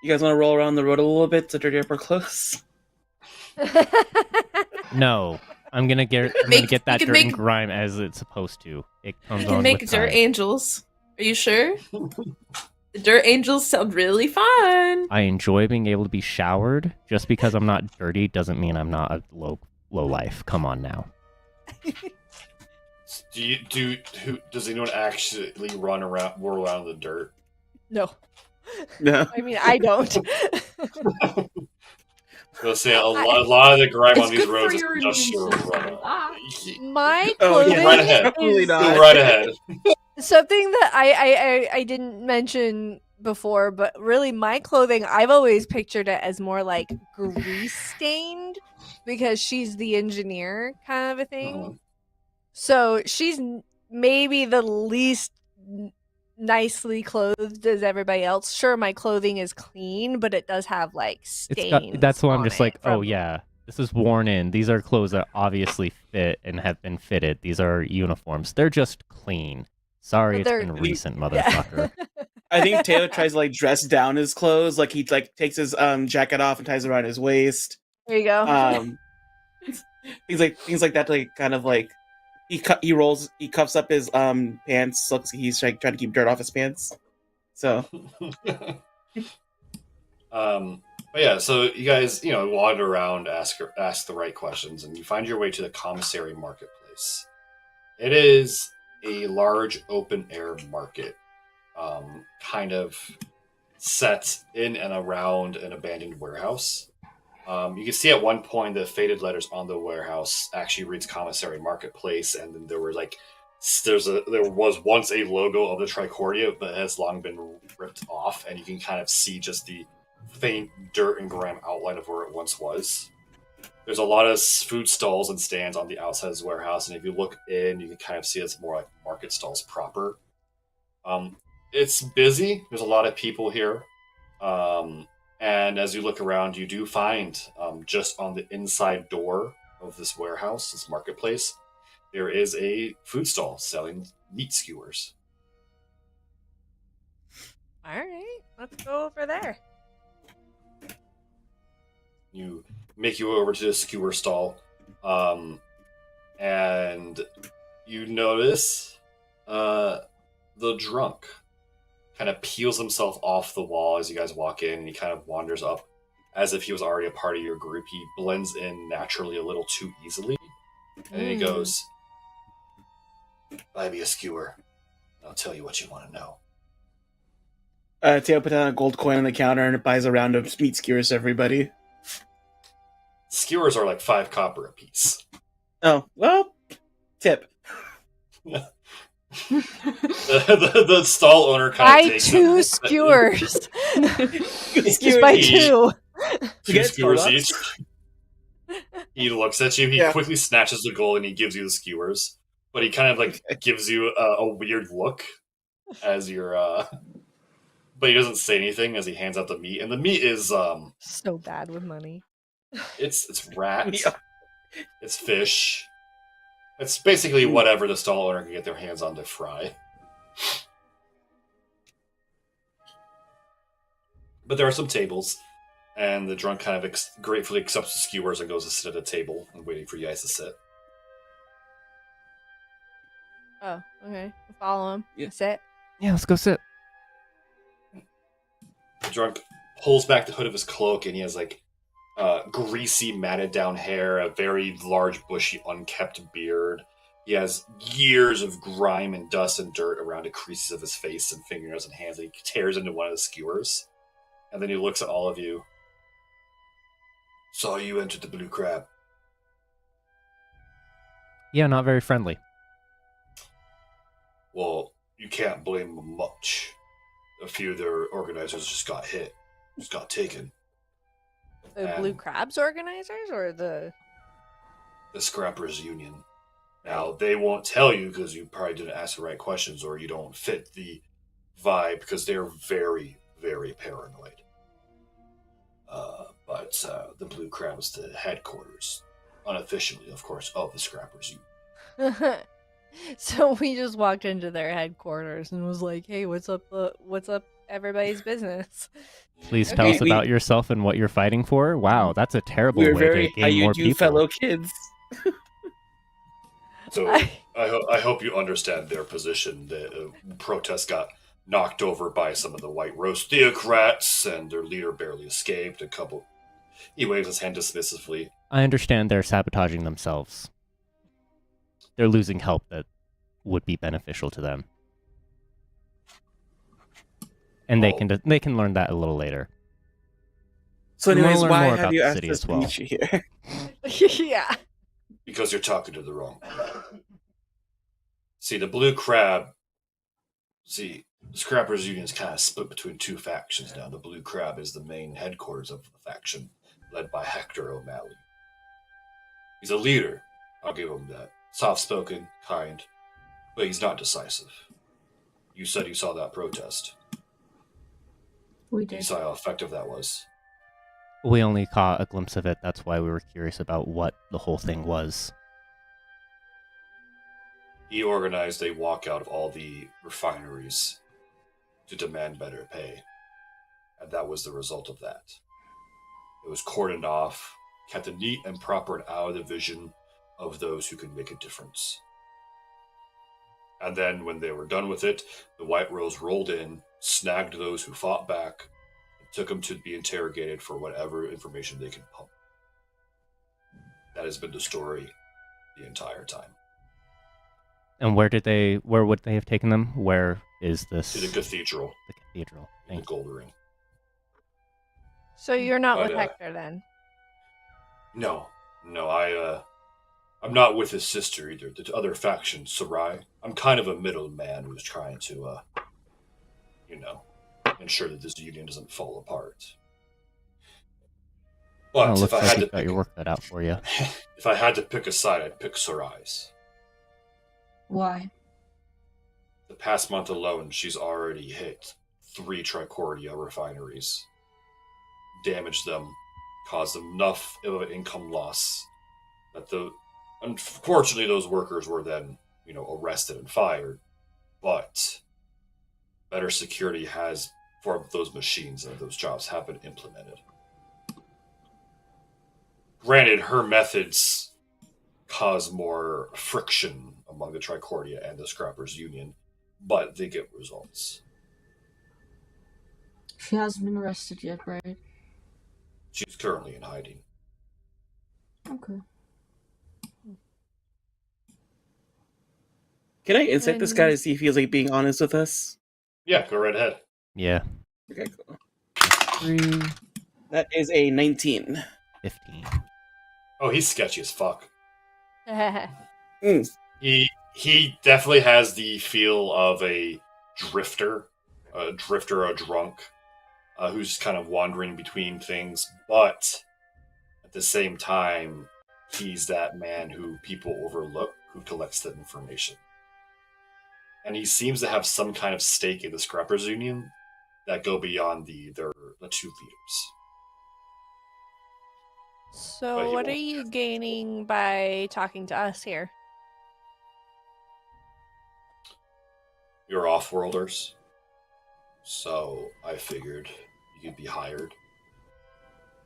You guys want to roll around the road a little bit to dirty up our clothes? No, I'm gonna get Make- that you can dirt and make- grime as it's supposed to. It comes You on can make with dirt time. angels. Are you sure? The dirt angels sound really fun. I enjoy being able to be showered. Just because I'm not dirty doesn't mean I'm not a low life. Come on now. Does anyone actually roll around in the dirt? No. No. I mean, I don't. Let's say a lot of the grime on It's these good for roads is your industrial immune system. run. My Oh, clothing yeah, right ahead. Probably is not. Go right ahead. something that I didn't mention before, but really my clothing, I've always pictured it as more like grease stained because she's the engineer kind of a thing. Mhm. So she's maybe the least nicely clothed as everybody else. Sure, my clothing is clean, but it does have like stains. That's why I'm on just it like, oh from- yeah, this is worn in. These are clothes that obviously fit and have been fitted. These are uniforms. They're just clean. Sorry, But it's they're- been recent, Yeah. motherfucker. I think Taylor tries to like dress down his clothes, like he like takes his jacket off and ties it around his waist. There you go. Things like that, like kind of like he cuffs up his pants, looks like he's trying to keep dirt off his pants. So But yeah, so you guys, wander around, ask the right questions, and you find your way to the commissary marketplace. It is a large open air market, kind of set in and around an abandoned warehouse. You can see at one point the faded letters on the warehouse actually reads commissary marketplace, and then there was once a logo of the Tricordia, but it has long been ripped off, and you can kind of see just the faint dirt and grime outline of where it once was. There's a lot of food stalls and stands on the outside of the warehouse, and if you look in, you can kind of see it's more like market stalls proper. It's busy. There's a lot of people here. And as you look around, you do find just on the inside door of this warehouse, this marketplace, there is a food stall selling meat skewers. All right, let's go over there. You make your way over to the skewer stall, and you notice the drunk kind of peels himself off the wall as you guys walk in, and he kind of wanders up as if he was already a part of your group. He blends in naturally a little too easily, and then he goes, "Buy me a skewer. I'll tell you what you want to know." Taylor put down a gold coin on the counter and buys a round of meat skewers to everybody. Skewers are like 5 copper apiece. Oh, well, tip. The stall owner kind Buy of takes two it. skewers. Just Skewers buy each. two. Two Get skewers $4. each. He looks at you. He Yeah. quickly snatches the gold and he gives you the skewers. But he kind of like gives you a weird look as you're. But he doesn't say anything as he hands out the meat, and the meat is So bad with money. it's rat, Yeah. it's fish. It's basically whatever the stall owner can get their hands on to fry. But there are some tables, and the drunk kind of gratefully accepts the skewers and goes to sit at a table and waiting for you guys to sit. Oh, okay. Follow him. Yeah. That's it. Yeah, let's go sit. The drunk pulls back the hood of his cloak, and he has like greasy, matted down hair, a very large, bushy, unkept beard. He has years of grime and dust and dirt around the creases of his face and fingernails and hands. And he tears into one of the skewers, and then he looks at all of you. Saw you entered the Blue Crab. Yeah, not very friendly. Well, you can't blame them much. A few of their organizers just got taken. The Blue Crabs organizers or the. The Scrappers Union. Now, they won't tell you because you probably didn't ask the right questions or you don't fit the vibe because they're very, very paranoid. But the Blue Crab is the headquarters. unofficially, of course, of the Scrappers. So we just walked into their headquarters and was like, "Hey, what's up? What's up? Everybody's business." Please tell Okay. us about yourself and what you're fighting for. Wow, that's a terrible We're way very to gain more people. fellow kids. So I hope you understand their position. The protest got knocked over by some of the White Rose theocrats, and their leader barely escaped. He waves his hand dismissively. I understand they're sabotaging themselves. They're losing help that would be beneficial to them. And they can learn that a little later. So And we'll anyways, learn why more have about you the asked city us as to well. meet you here? Yeah. Because you're talking to the wrong crowd. See, the Blue Crab... the Scrappers Union is kind of split between two factions now. The Blue Crab is the main headquarters of the faction, led by Hector O'Malley. He's a leader, I'll give him that. Soft-spoken, kind, but he's not decisive. You said you saw that protest. We You did. saw how effective that was. We only caught a glimpse of it. That's why we were curious about what the whole thing was. He organized a walkout of all the refineries to demand better pay. And that was the result of that. It was cordoned off, kept neat and proper and out of the vision of those who could make a difference. And then when they were done with it, the White Rose rolled in, snagged those who fought back, and took them to be interrogated for whatever information they could pump. That has been the story the entire time. And where would they have taken them? Where is this? To the cathedral. The cathedral. In the Thank you. Gold Ring. So you're not But, with Hector then? No, I'm not with his sister either. The other faction, Sarai. I'm kind of a middleman who's trying to, ensure that this union doesn't fall apart. But Well, if looks I like had you've to got pick, your work cut out for you. if I had to pick a side, I'd pick Sarai's. Why? The past month alone, she's already hit 3 Tricordia refineries, damaged them, caused enough of an income loss that unfortunately those workers were then, arrested and fired. But better security for those machines and those jobs have been implemented. Granted, her methods cause more friction among the Tricordia and the Scrappers Union, but they get results. She hasn't been arrested yet, right? She's currently in hiding. Okay. Can I insight this guy to see if he feels like being honest with us? Yeah, go right ahead. Yeah. Okay, cool. 3, That is a 19. 15. Oh, he's sketchy as fuck. Mm. He definitely has the feel of a drifter, a drunk, who's kind of wandering between things, but at the same time, he's that man who people overlook, who collects that information. And he seems to have some kind of stake in the Scrappers Union that go beyond the 2 leaders. But So he what are won't. you gaining by talking to us here? You're off-worlders, so I figured you could be hired.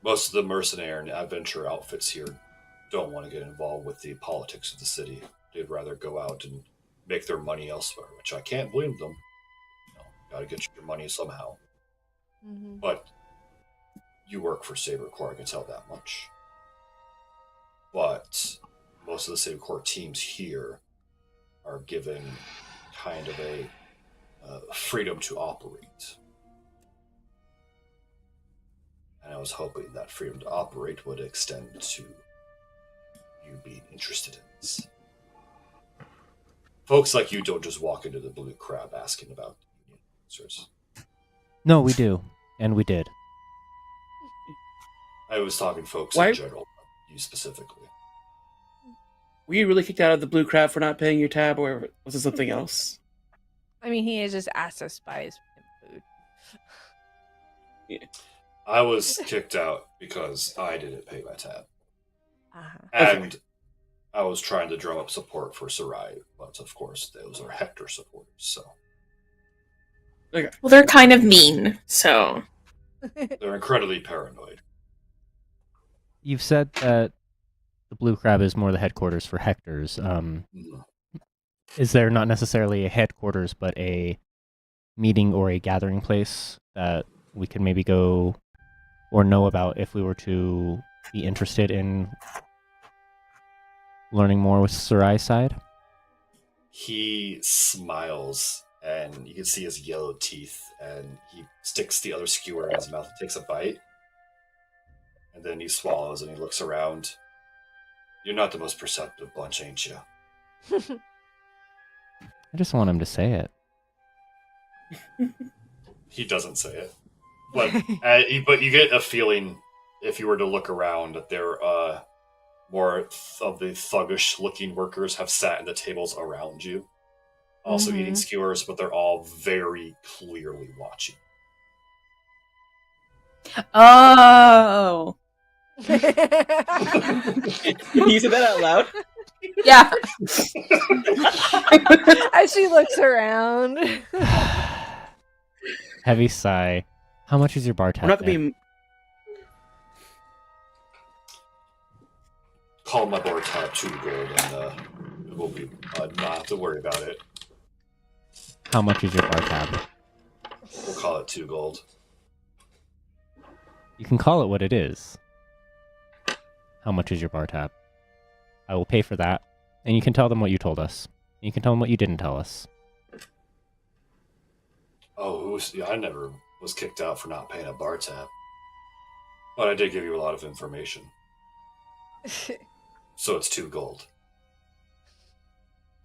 Most of the mercenary and adventure outfits here don't want to get involved with the politics of the city. They'd rather go out and make their money elsewhere, which I can't blame them. Gotta get your money somehow. Mm-hmm. But you work for Saber Corp, I can tell that much. But most of the Saber Corp teams here are given kind of a freedom to operate. And I was hoping that freedom to operate would extend to you being interested in this. Folks like you don't just walk into the Blue Crab asking about union answers. No, we do. And we did. I was talking folks Why- in general, not you specifically. Were you really kicked out of the Blue Crab for not paying your tab, or was it something else? I mean, he has just asked us to buy his food. I was kicked out because I didn't pay my tab. And I was trying to drum up support for Sarai, but of course those are Hector supporters, so Well, they're kind of mean, so. they're incredibly paranoid. You've said that the Blue Crab is more the headquarters for Hector's. Is there not necessarily a headquarters, but a meeting or a gathering place that we could maybe go or know about if we were to be interested in learning more with Sarai's side? He smiles, and you can see his yellow teeth, and he sticks the other skewer in his mouth and takes a bite. And then he swallows and he looks around. You're not the most perceptive bunch, ain't you? I just want him to say it. He doesn't say it. But, but you get a feeling, if you were to look around, that there more of the thuggish-looking workers have sat at the tables around you, also eating skewers, but they're all very clearly watching. Oh. You said that out loud? Yeah. As she looks around. Heavy sigh. How much is your bar tab? We're not gonna be. Call my bar tab 2 gold, and we'll be not have to worry about it. How much is your bar tab? We'll call it 2 gold. You can call it what it is. How much is your bar tab? I will pay for that, and you can tell them what you told us. You can tell them what you didn't tell us. Oh, I never was kicked out for not paying a bar tab. But I did give you a lot of information. So it's 2 gold.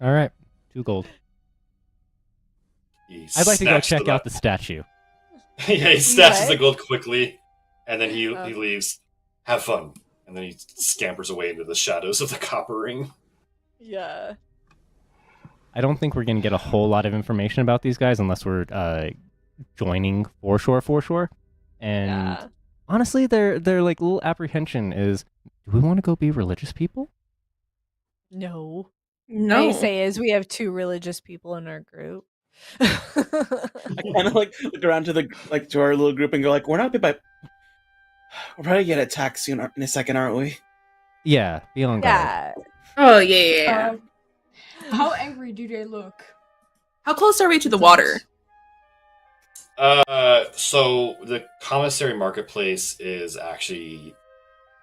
All right, 2 gold. I'd like to go check out the statue. Yeah, he snatches What? the gold quickly, and then he leaves. Have fun. And then he scampers away into the shadows of the copper ring. Yeah. I don't think we're going to get a whole lot of information about these guys unless we're joining Foreshore. And honestly, their like little apprehension is, do we want to go be religious people? No. No. All you say is we have 2 religious people in our group. I kind of like look around to the to our little group and go like, we're not bit by. We're probably gonna get attacked soon in a second, aren't we? Yeah, be on guard. Yeah. Oh, yeah. How angry do they look? How close are we to the water? So the commissary marketplace is actually,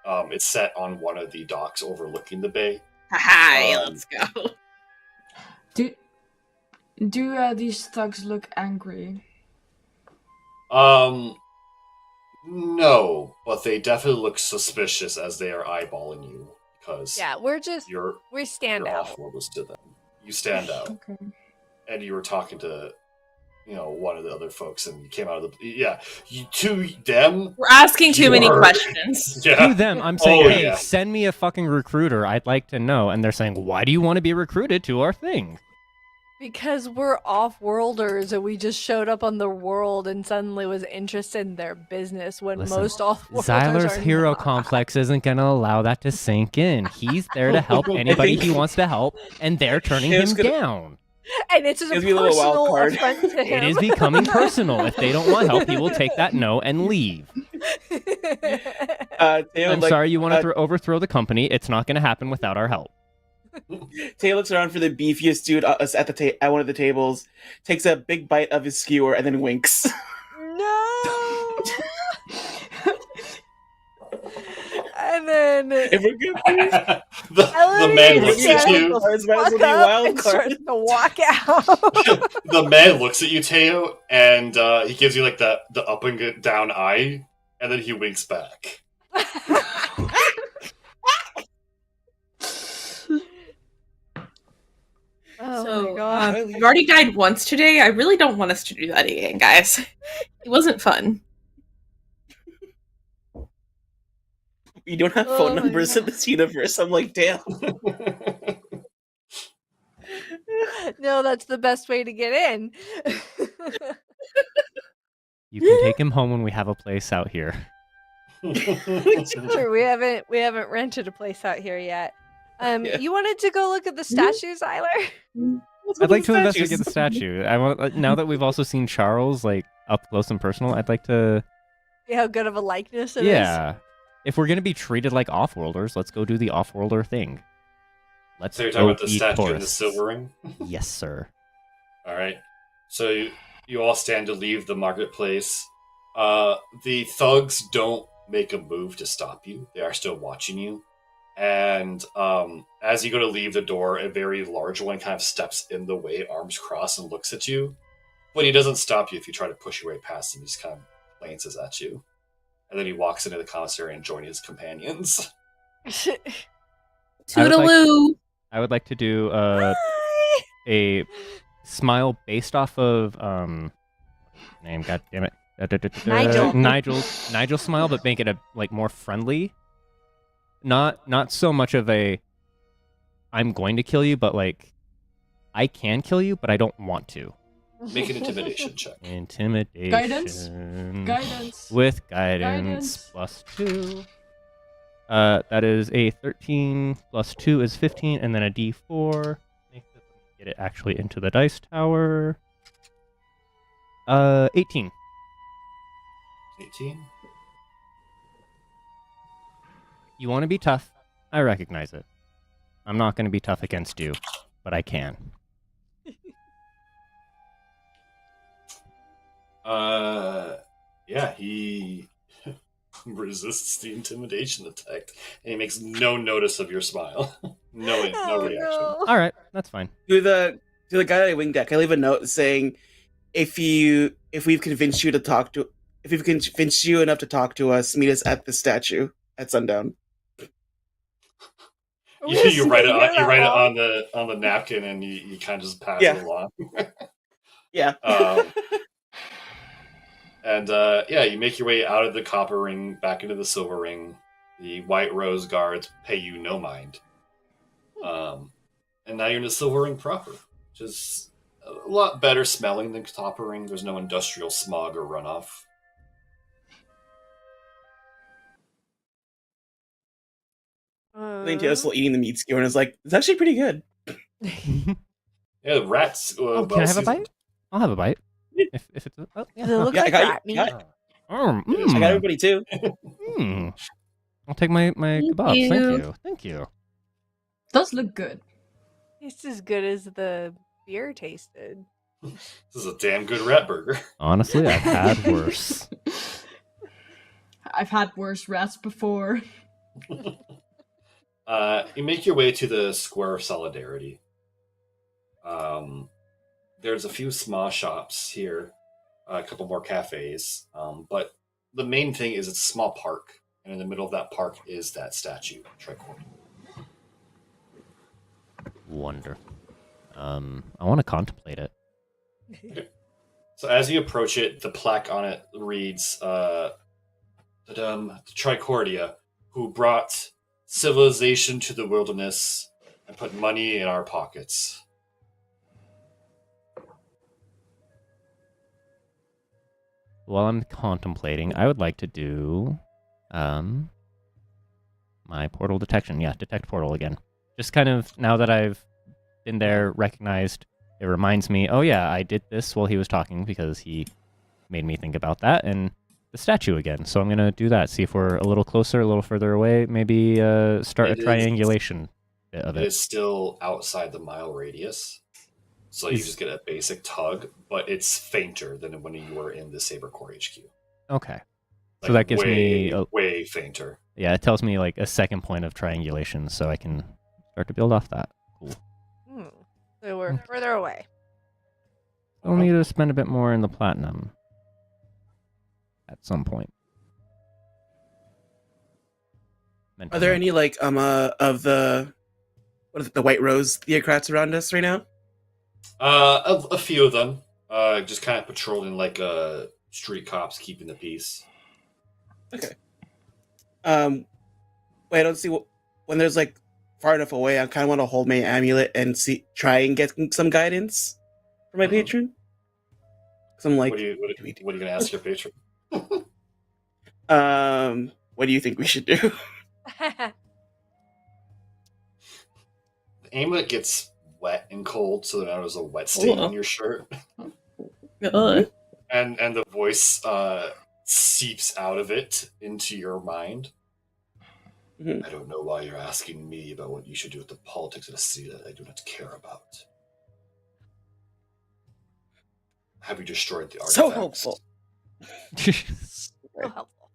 it's set on one of the docks overlooking the bay. Hi, let's go. Do these thugs look angry? No, but they definitely look suspicious as they are eyeballing you because Yeah, we stand you're out. off-world to them. You stand out, Okay. and you were talking to, one of the other folks, and you came out of the to them. We're asking too many You're- questions. Yeah, To them, I'm saying, Oh, hey, yeah. send me a fucking recruiter. I'd like to know. And they're saying, why do you want to be recruited to our thing? Because we're off-worlders and we just showed up on the world and suddenly was interested in their business when Listen, most off-worlders Zyler's are hero not. complex isn't going to allow that to sink in. He's there to help anybody he wants to help, and they're turning It him was gonna- down. And it's just a Gives me a little wild personal card. affront to him. It is becoming personal. If they don't want help, he will take that no and leave. Teo, I'm sorry you want to overthrow the company. It's not going to happen without our help. Teo looks around for the beefiest dude at one of the tables, takes a big bite of his skewer, and then winks. No. And then If we're good, the man looks at you. Cards might as walk well be up wild and card. starts to walk out. The man looks at you, Teo, and he gives you like the up and down eye, and then he winks back. Oh So, my god. we've already died once today. I really don't want us to do that again, guys. It wasn't fun. We don't have Oh phone my numbers in God. this universe. I'm like, damn. No, that's the best way to get in. You can take him home when we have a place out here. True, we haven't rented a place out here yet. Yeah. You wanted to go look at the statues, Eiler? Let's go I'd like the to statues. investigate the statue. I want now that we've also seen Charles like up close and personal. I'd like to. See how good of a likeness it is. Yeah. If we're gonna be treated like off-worlders, let's go do the off-worlder thing. Let's So you're talking go about the eat statue in the tourists. silver ring? Yes, sir. All right. So you all stand to leave the marketplace. The thugs don't make a move to stop you. They are still watching you. And as you go to leave the door, a very large one kind of steps in the way, arms crossed, and looks at you. But he doesn't stop you if you try to push your way past him. He just kind of glances at you. And then he walks into the commissary and joins his companions. Toodaloo. I would like to do Hi. a smile based off of name. God damn it, Nigel. Nigel smile, but make it a like more friendly. Not so much of a I'm going to kill you, but like I can kill you, but I don't want to. Make an intimidation check. Intimidation. Guidance. With guidance. +2. That is a 13 plus 2 is 15, and then a d4. Get it actually into the dice tower. 18. 18. You want to be tough. I recognize it. I'm not going to be tough against you, but I can. Yeah, he resists the intimidation attack, and he makes no notice of your smile. no reaction. No. All right, that's fine. To the guy at the wing deck, I leave a note saying, if we've convinced you enough to talk to us, meet us at the statue at sundown. You write it on the napkin, and you kind of just pass it along. Yeah. You make your way out of the copper ring, back into the silver ring. The White Rose guards pay you no mind. And now you're in the silver ring proper, which is a lot better smelling than copper ring. There's no industrial smog or runoff. I think Taylor's still eating the meat skewer and is like, it's actually pretty good. Yeah, the rats. Oh, can I have a bite? I'll have a bite. If it's Does it look Yeah, like I got rat you. meat? I got everybody too. I'll take my kebabs. you. Thank you. Does look good. It's as good as the beer tasted. This is a damn good rat burger. Honestly, I've had worse. I've had worse rats before. You make your way to the Square of Solidarity. There's a few small shops here, a couple more cafes, but the main thing is it's a small park, and in the middle of that park is that statue, Tricorn. Wonderful. I want to contemplate it. So as you approach it, the plaque on it reads, Tricordia, who brought civilization to the wilderness and put money in our pockets. While I'm contemplating, I would like to do my portal detection. Yeah, detect portal again. Just kind of, now that I've been there, recognized, it reminds me, oh yeah, I did this while he was talking because he made me think about that, and the statue again. So I'm going to do that, see if we're a little closer, a little further away, maybe start a triangulation bit of It it. is still outside the mile radius. So you just get a basic tug, but it's fainter than when you were in the Saber Core HQ. Okay. So that gives me way fainter. Yeah, it tells me like a second point of triangulation, so I can start to build off that. Cool. So we're further away. We'll need to spend a bit more in the platinum at some point. Are there any like of the White Rose theocrats around us right now? A few of them, just kind of patrolling like street cops, keeping the peace. Okay. Wait, I don't see when there's like far enough away. I kind of want to hold my amulet and try and get some guidance for my patron. Because I'm like, What are you going to ask your patron? What do you think we should do? The amulet gets wet and cold, so now there's a wet stain Cool. on your shirt. Ugh. And the voice seeps out of it into your mind. Mhm. I don't know why you're asking me about what you should do with the politics of the city that I do not care about. Have you destroyed the artifacts? So helpful. So helpful.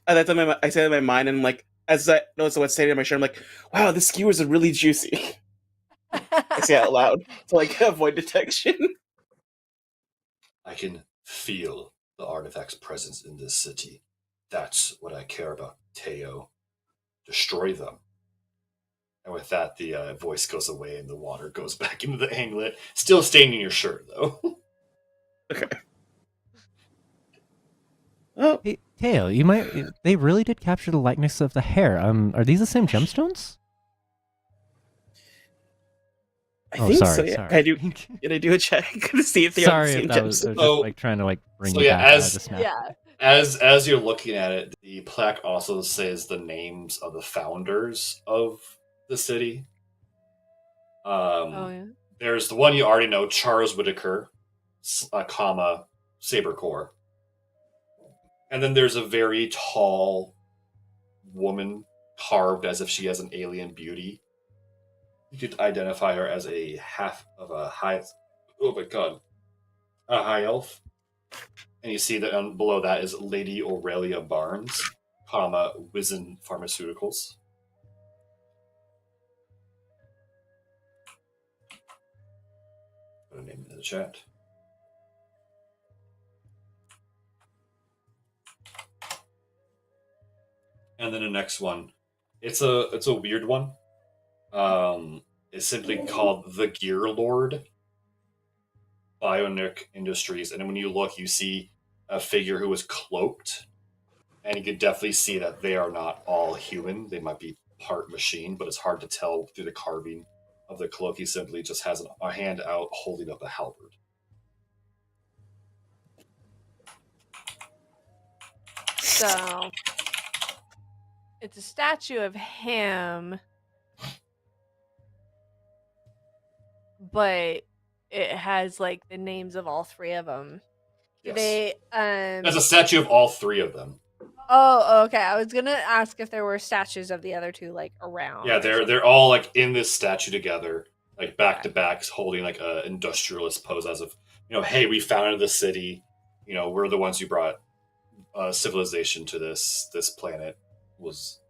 That's in I say that in my mind, and like as I notice what's stated in my shirt, I'm like, wow, the skewers are really juicy. I say it out loud to like avoid detection. I can feel the artifact's presence in this city. That's what I care about, Teo. Destroy them. And with that, the voice goes away and the water goes back into the amulet. Still staining your shirt, though. Okay. Oh, Hey, Teo, you might. They really did capture the likeness of the hair. Are these the same gemstones? I Oh, think sorry, so. Yeah. sorry. Can I do a check to see if they are the Sorry, same that was, I was gemstones? just like trying to like bring So you yeah, back as- to snap. Yeah. As you're looking at it, the plaque also says the names of the founders of the city. Oh yeah. There's the one you already know, Charles Whitaker, comma, Saber Corp. And then there's a very tall woman carved as if she has an alien beauty. You could identify her as a half of a high, oh my god, a high elf. And you see that below that is Lady Aurelia Barnes, comma, Wizen Pharmaceuticals. Put a name in the chat. And then the next one, it's a weird one. It's simply called the Gear Lord, Bionic Industries, and when you look, you see a figure who is cloaked, and you could definitely see that they are not all human. They might be part machine, but it's hard to tell through the carving of the cloak. He simply just has a hand out holding up a halberd. So it's a statue of him, but it has like the names of all three of them. Yes. They There's a statue of all three of them. Oh, okay. I was gonna ask if there were statues of the other two like around. Yeah, or something. they're all like in this statue together, like back to back, holding like a industrialist pose, as of, you know, hey, we founded the city. You know, we're the ones who brought civilization to this planet. Was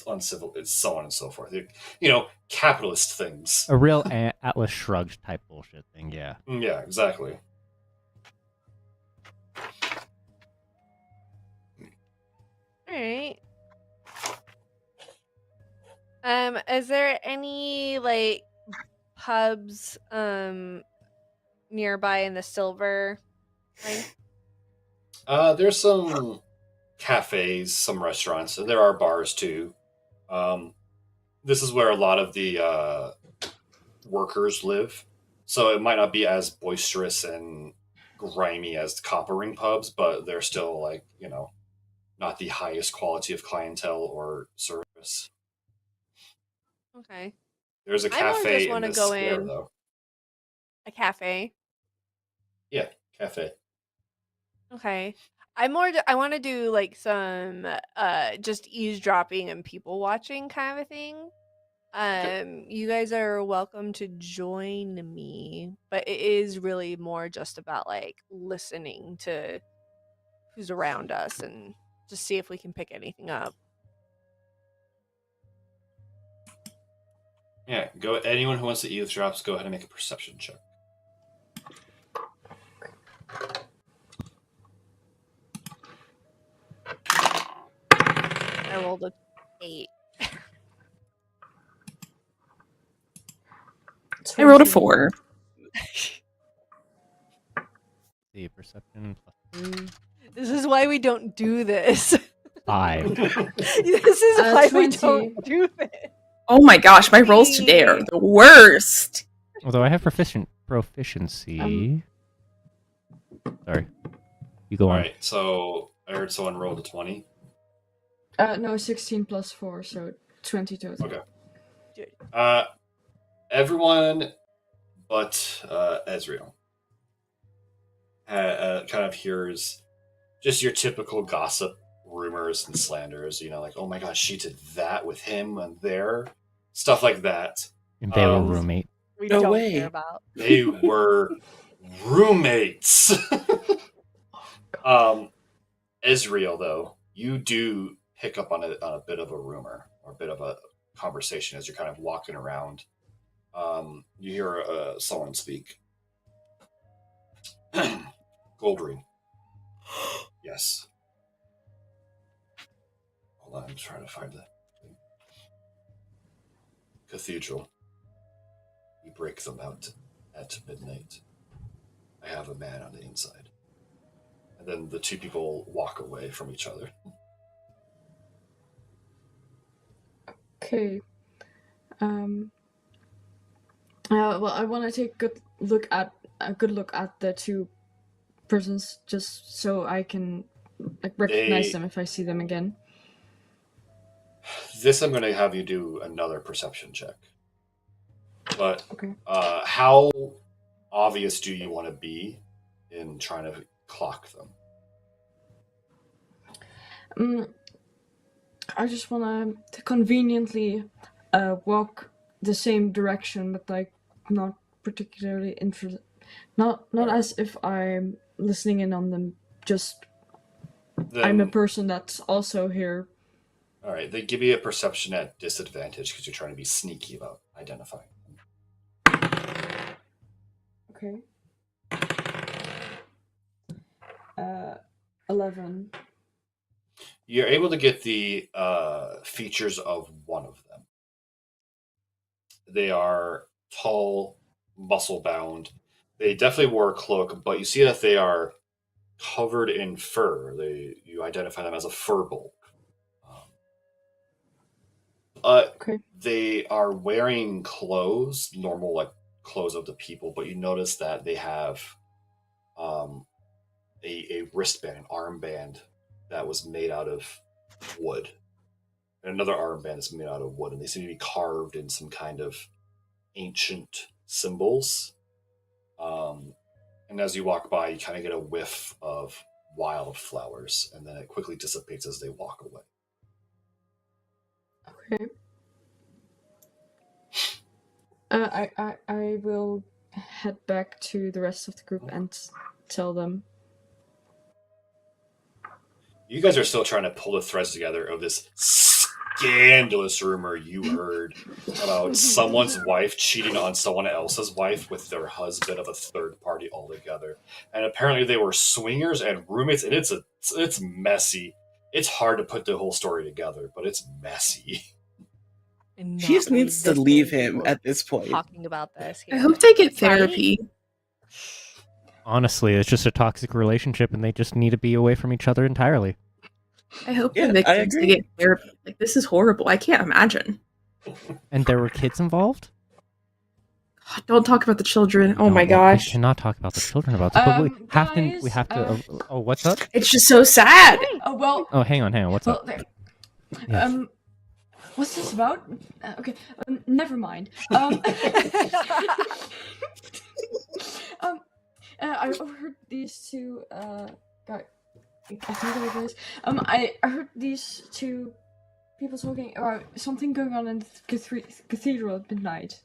uncivil, it's so on and so forth. You know, capitalist things. A real Atlas Shrugged type bullshit thing, yeah. Yeah, exactly. All right. Is there any like pubs nearby in the silver line? There's some cafes, some restaurants, and there are bars too. This is where a lot of the workers live, so it might not be as boisterous and grimy as copper ring pubs, but they're still, like, you know, not the highest quality of clientele or service. Okay. There's a I more cafe just in wanna this go square, in. though. A cafe. Yeah, cafe. Okay. I want to do like some just eavesdropping and people watching kind of a thing. You guys are welcome to join me, but it is really more just about like listening to who's around us and just see if we can pick anything up. Yeah, go. Anyone who wants to eavesdrop, go ahead and make a perception check. I rolled a 8. I rolled a 4. See, perception plus This is why we don't do this. 5. This is why 20. we don't do this. Oh my gosh, my rolls today are the worst. Although I have proficiency. Sorry. You go All on. right, so I heard someone rolled a 20. No, 16 plus 4, so 20 total. Okay. Everyone but Ezreal kind of hears just your typical gossip, rumors, and slanders. You know, like, oh my gosh, she did that with him and there, stuff like that. And they were roommate. We No don't way. care about. They were roommates. Ezreal, though, you do pick up on a bit of a rumor or a bit of a conversation as you're kind of walking around. You hear someone speak. Goldring. Yes. Hold on, I'm just trying to find the thing. Cathedral. We break them out at midnight. I have a man on the inside. And then the two people walk away from each other. Okay. Well, I want to take a good look at the two persons, just so I can recognize them if I see them again. This I'm going to have you do another perception check. But Okay. how obvious do you want to be in trying to clock them? I just want to conveniently walk the same direction, but not particularly interested. Not as if I'm listening in on them. Just I'm a person that's also here. All right, they give you a perception at disadvantage because you're trying to be sneaky about identifying them. Okay. 11. You're able to get the features of one of them. They are tall, muscle-bound. They definitely wore a cloak, but you see that they are covered in fur. You identify them as a fur bulk. Okay. They are wearing clothes, normal clothes of the people, but you notice that they have a wristband, an armband that was made out of wood. And another armband is made out of wood, and they seem to be carved in some kind of ancient symbols. And as you walk by, you kind of get a whiff of wildflowers, and then it quickly dissipates as they walk away. Okay. I will head back to the rest of the group and tell them. You guys are still trying to pull the threads together of this scandalous rumor you heard about someone's wife cheating on someone else's wife with their husband of a third party altogether. And apparently they were swingers and roommates, and it's messy. It's hard to put the whole story together, but it's messy. She just needs to leave him at this point. Talking about this here. I hope they get therapy. Honestly, it's just a toxic relationship, and they just need to be away from each other entirely. I hope Yeah, the victims I they get therapy. Like, this is horrible. I can't imagine. And there were kids involved? God, don't talk about the children. Oh my We gosh. cannot talk about the children about this. But we have guys, to. Oh, what's up? It's just so sad. Oh well. Oh, hang on. What's Well, up? there. Yes. What's this about? Okay, never mind. I overheard these two. Guys, I think they're guys. I heard these two people talking about something going on in the cathedral at midnight.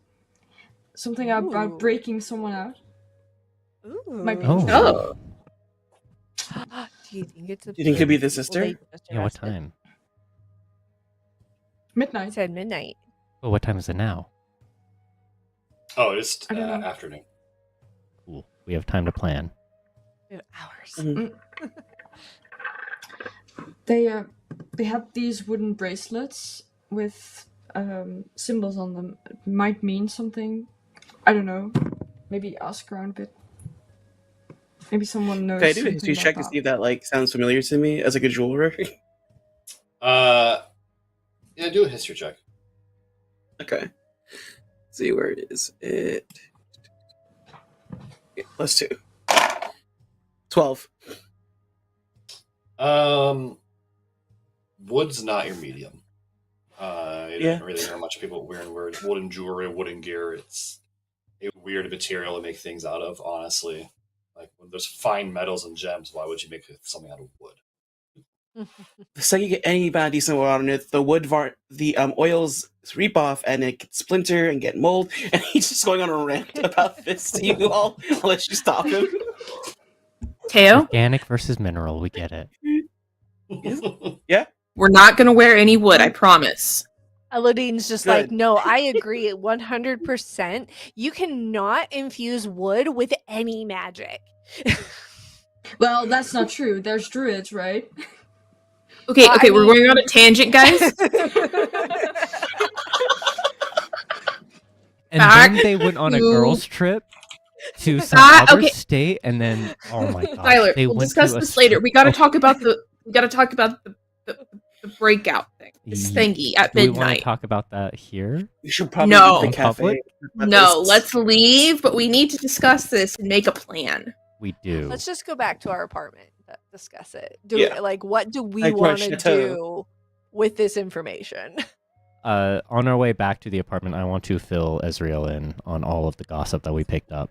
Something about breaking someone out. Ooh. Might be Oh. Do you think it's a? Do you think it could be the Well, sister? they just Yeah, what arrested. time? I midnight. said midnight. Well, what time is it now? Oh, it's I don't know. afternoon. Cool. We have time to plan. We have hours. Mhm. They had these wooden bracelets with symbols on them. It might mean something. I don't know. Maybe ask around a bit. Maybe someone knows. Can I do a something history about check to see if that sounds familiar to me as a jeweler? Yeah, do a history check. Okay. See where it is. It +2. 12. wood's not your medium. You Yeah. don't really hear much people wearing wooden jewelry, wooden gear. It's a weird material to make things out of, honestly. Like, when there's fine metals and gems, why would you make something out of wood? The second you get any bad decent oil on it, the oils reap off and it can splinter and get mold. And he's just going on a rant about this to you all. I'll let you stop him. Teo, Organic versus mineral. We get it. we're not gonna wear any wood, I promise. Elodine's just Good. like, no, I agree 100%. You cannot infuse wood with any magic. Well, that's not true. There's druids, right? Okay, I we're mean- going on a tangent, guys. And Back then they went on a to- girls' trip to some Ah, other okay. state, and then oh my god, Tyler, they we'll went discuss to a this later. strip We gotta club. talk about the breakout thing. This Ye- thingy at Do we want to midnight. talk about that here? You should probably No. leave the In public? cafe. No, let's leave, but we need to discuss this and make a plan. We do. Let's just go back to our apartment to discuss it. Yeah. What do we Like want to Chateau. do with this information? On our way back to the apartment, I want to fill Ezreal in on all of the gossip that we picked up.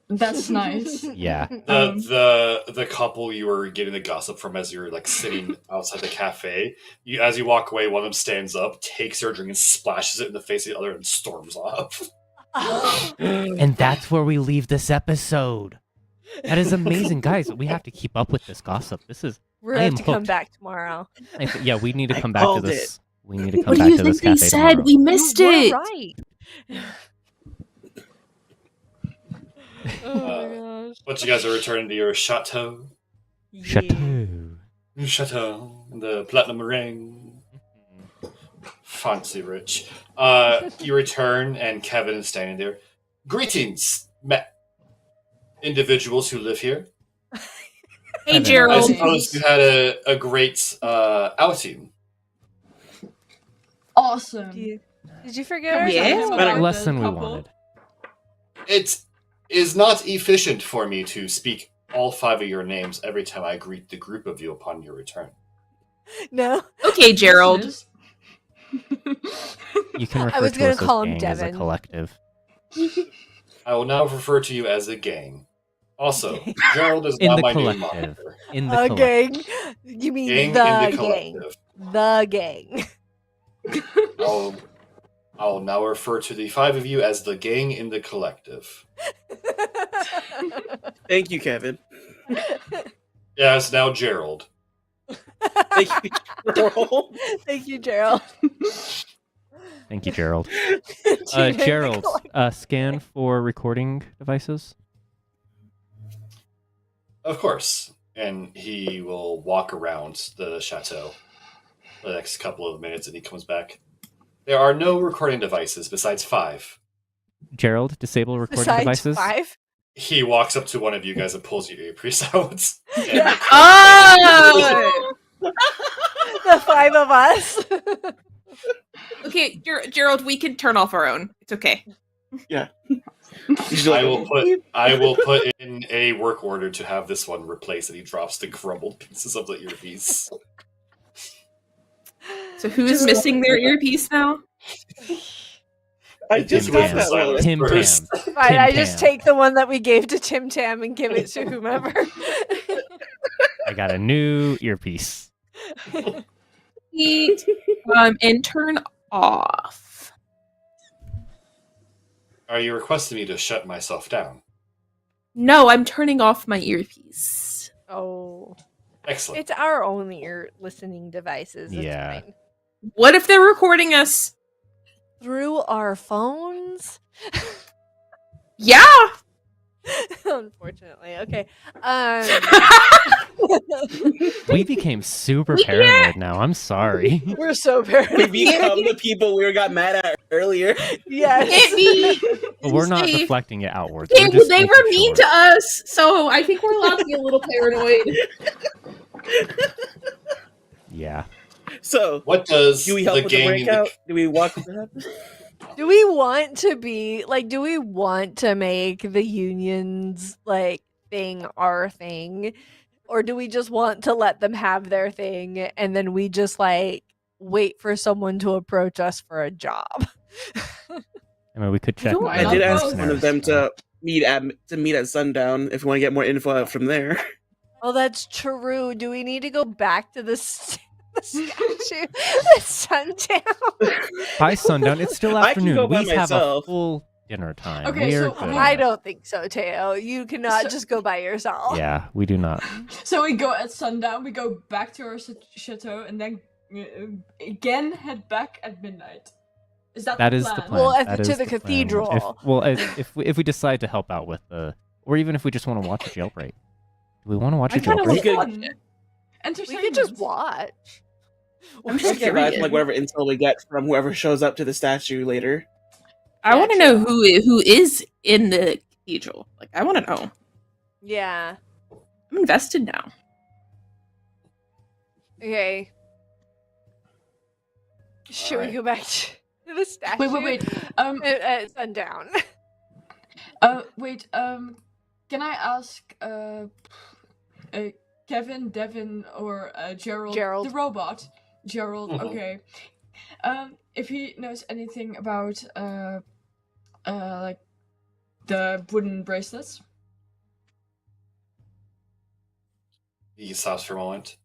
That's nice. Yeah. The couple you were getting the gossip from as you're like sitting outside the cafe, as you walk away, one of them stands up, takes your drink, and splashes it in the face of the other, and storms off. And that's where we leave this episode. That is amazing, guys. We have to keep up with this gossip. This is We're I gonna am have to come hooked. back tomorrow. yeah. We need to I come back to called this. it. We need to come What do back you to think this they cafe said? tomorrow. We missed You were it. right. Oh my gosh. But you guys are returning to your chateau. Chateau. Chateau. The platinum ring. Fancy rich. You return, and Kevin is standing there. Greetings, individuals who live here. Hey, Kevin, I Gerald. suppose you had a great outing. Awesome. Did you forget our Yeah. time? Better- Less than we Couple. wanted. It is not efficient for me to speak all 5 of your names every time I greet the group of you upon your return. No. Okay, Gerald. Yes. You can refer I was to gonna us call as him gang as a Devin. collective. I will now refer to you as a gang. Also, Gerald is In now the my new collective. moniker. In the collective. gang. You mean Gang the in the gang? collective. The gang. I'll now refer to the 5 of you as the gang in the collective. Thank you, Kevin. Yes, now Gerald. Thank you, Gerald. Thank you, Gerald. Thank you, Gerald. Team Gerald, Collective. scan for recording devices. Of course. And he will walk around the chateau for the next couple of minutes, and he comes back. There are no recording devices besides 5. Gerald, disable recording Besides devices. 5. He walks up to one of you guys and pulls your earpiece out. And Yeah. Oh! The 5 of us. Okay, Gerald, we can turn off our own. It's okay. I will put in a work order to have this one replaced, and he drops the crumbled pieces of the earpiece. So who's missing their earpiece now? I just Tim got Tam. that one. Tim Tam. First. Fine, Tim I just Tam. take the one that we gave to Tim Tam and give it to whomever. I got a new earpiece. Eat, and turn off. Are you requesting me to shut myself down? No, I'm turning off my earpiece. Oh. Excellent. It's our only listening devices. It's Yeah. fine. What if they're recording us? Through our phones? Yeah. Unfortunately. Okay. We became super We paranoid now. I'm sorry. We're so We paranoid. become the people we got mad at earlier. Can't Yes. be. But we're not Steve. deflecting it outwards. Okay, We're well, just they making were mean sure. to us, so I think we're allowed to be a little paranoid. Yeah. So, What does do we the help with the gang in breakout? Do we walk with that? Do we want to be like, do we want to make the unions like thing our thing? Or do we just want to let them have their thing and then we just like wait for someone to approach us for a job? I mean, we could check. don't I Not did ask both. one of them to meet at sundown if we want to get more info out from there. Oh, that's true. Do we need to go back to the statue at sundown? By sundown, it's still I can afternoon. go by We have a myself. full dinner time. Okay, We're so good. I don't think so, Teo. You cannot So- just go by yourself. Yeah, we do not. So we go at sundown, we go back to our chateau, and then again head back at midnight. Is that That the is plan? the plan. Well, That to is the plan. cathedral. If we decide to help out with the, or even if we just want to watch a jailbreak, do we want to watch a I kinda jailbreak? could- fun. We Entertainment. could just watch. I'm We just can ride curious. like whatever intel we get from whoever shows up to the statue later. I Yeah, want to know who is in the cathedral. Like, I want to know. Yeah. I'm invested now. Okay. Should we Alright. go back to the statue? Wait. At sundown. Wait. Can I ask, Kevin, Devin, or Gerald, Gerald. the robot? Gerald. Mhm. Okay. If he knows anything about, like the wooden bracelets. He stops for a moment.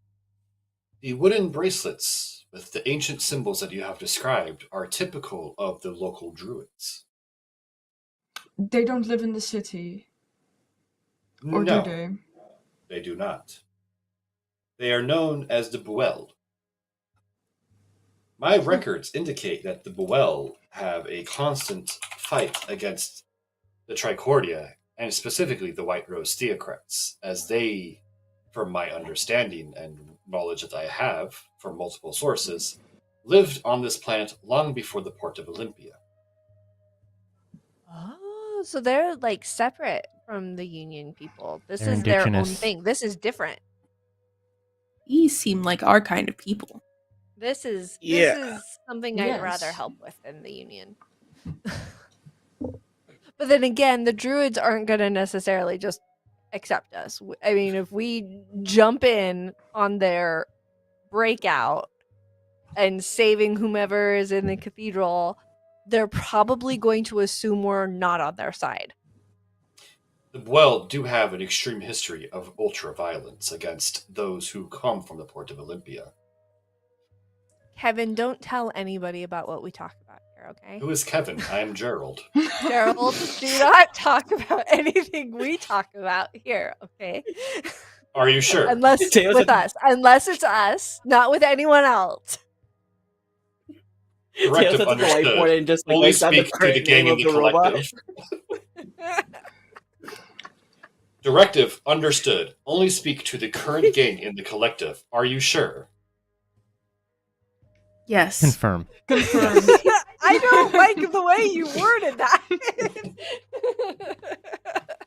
The wooden bracelets with the ancient symbols that you have described are typical of the local druids. They don't live in the city, or No, do they? they do not. They are known as the Buell. My records indicate that the Buell have a constant fight against the Tricordia, and specifically the White Rose Theocrats, as they, from my understanding and knowledge that I have from multiple sources, lived on this planet long before the port of Olympia. Oh, so they're like separate from the Union people. This They're is their own indigenous. thing. This is different. These seem like our kind of people. This is Yeah. something I'd rather Yes. help with than the Union. But then again, the druids aren't going to necessarily just accept us. I mean, if we jump in on their breakout and saving whomever is in the cathedral, they're probably going to assume we're not on their side. The Buell do have an extreme history of ultra-violence against those who come from the port of Olympia. Kevin, don't tell anybody about what we talk about here, okay? Who is Kevin? I am Gerald. Gerald, do not talk about anything we talk about here, okay? Are you sure? Unless Taylor's with like- us. Unless it's us, not with anyone else. Tails Directive at the understood. whiteboard and just like, Only writes down the speak to the current gang name in of the the robot. collective. Directive understood. Only speak to the current gang in the collective. Are you sure? Yes. Confirm. Confirmed. I don't like the way you worded that.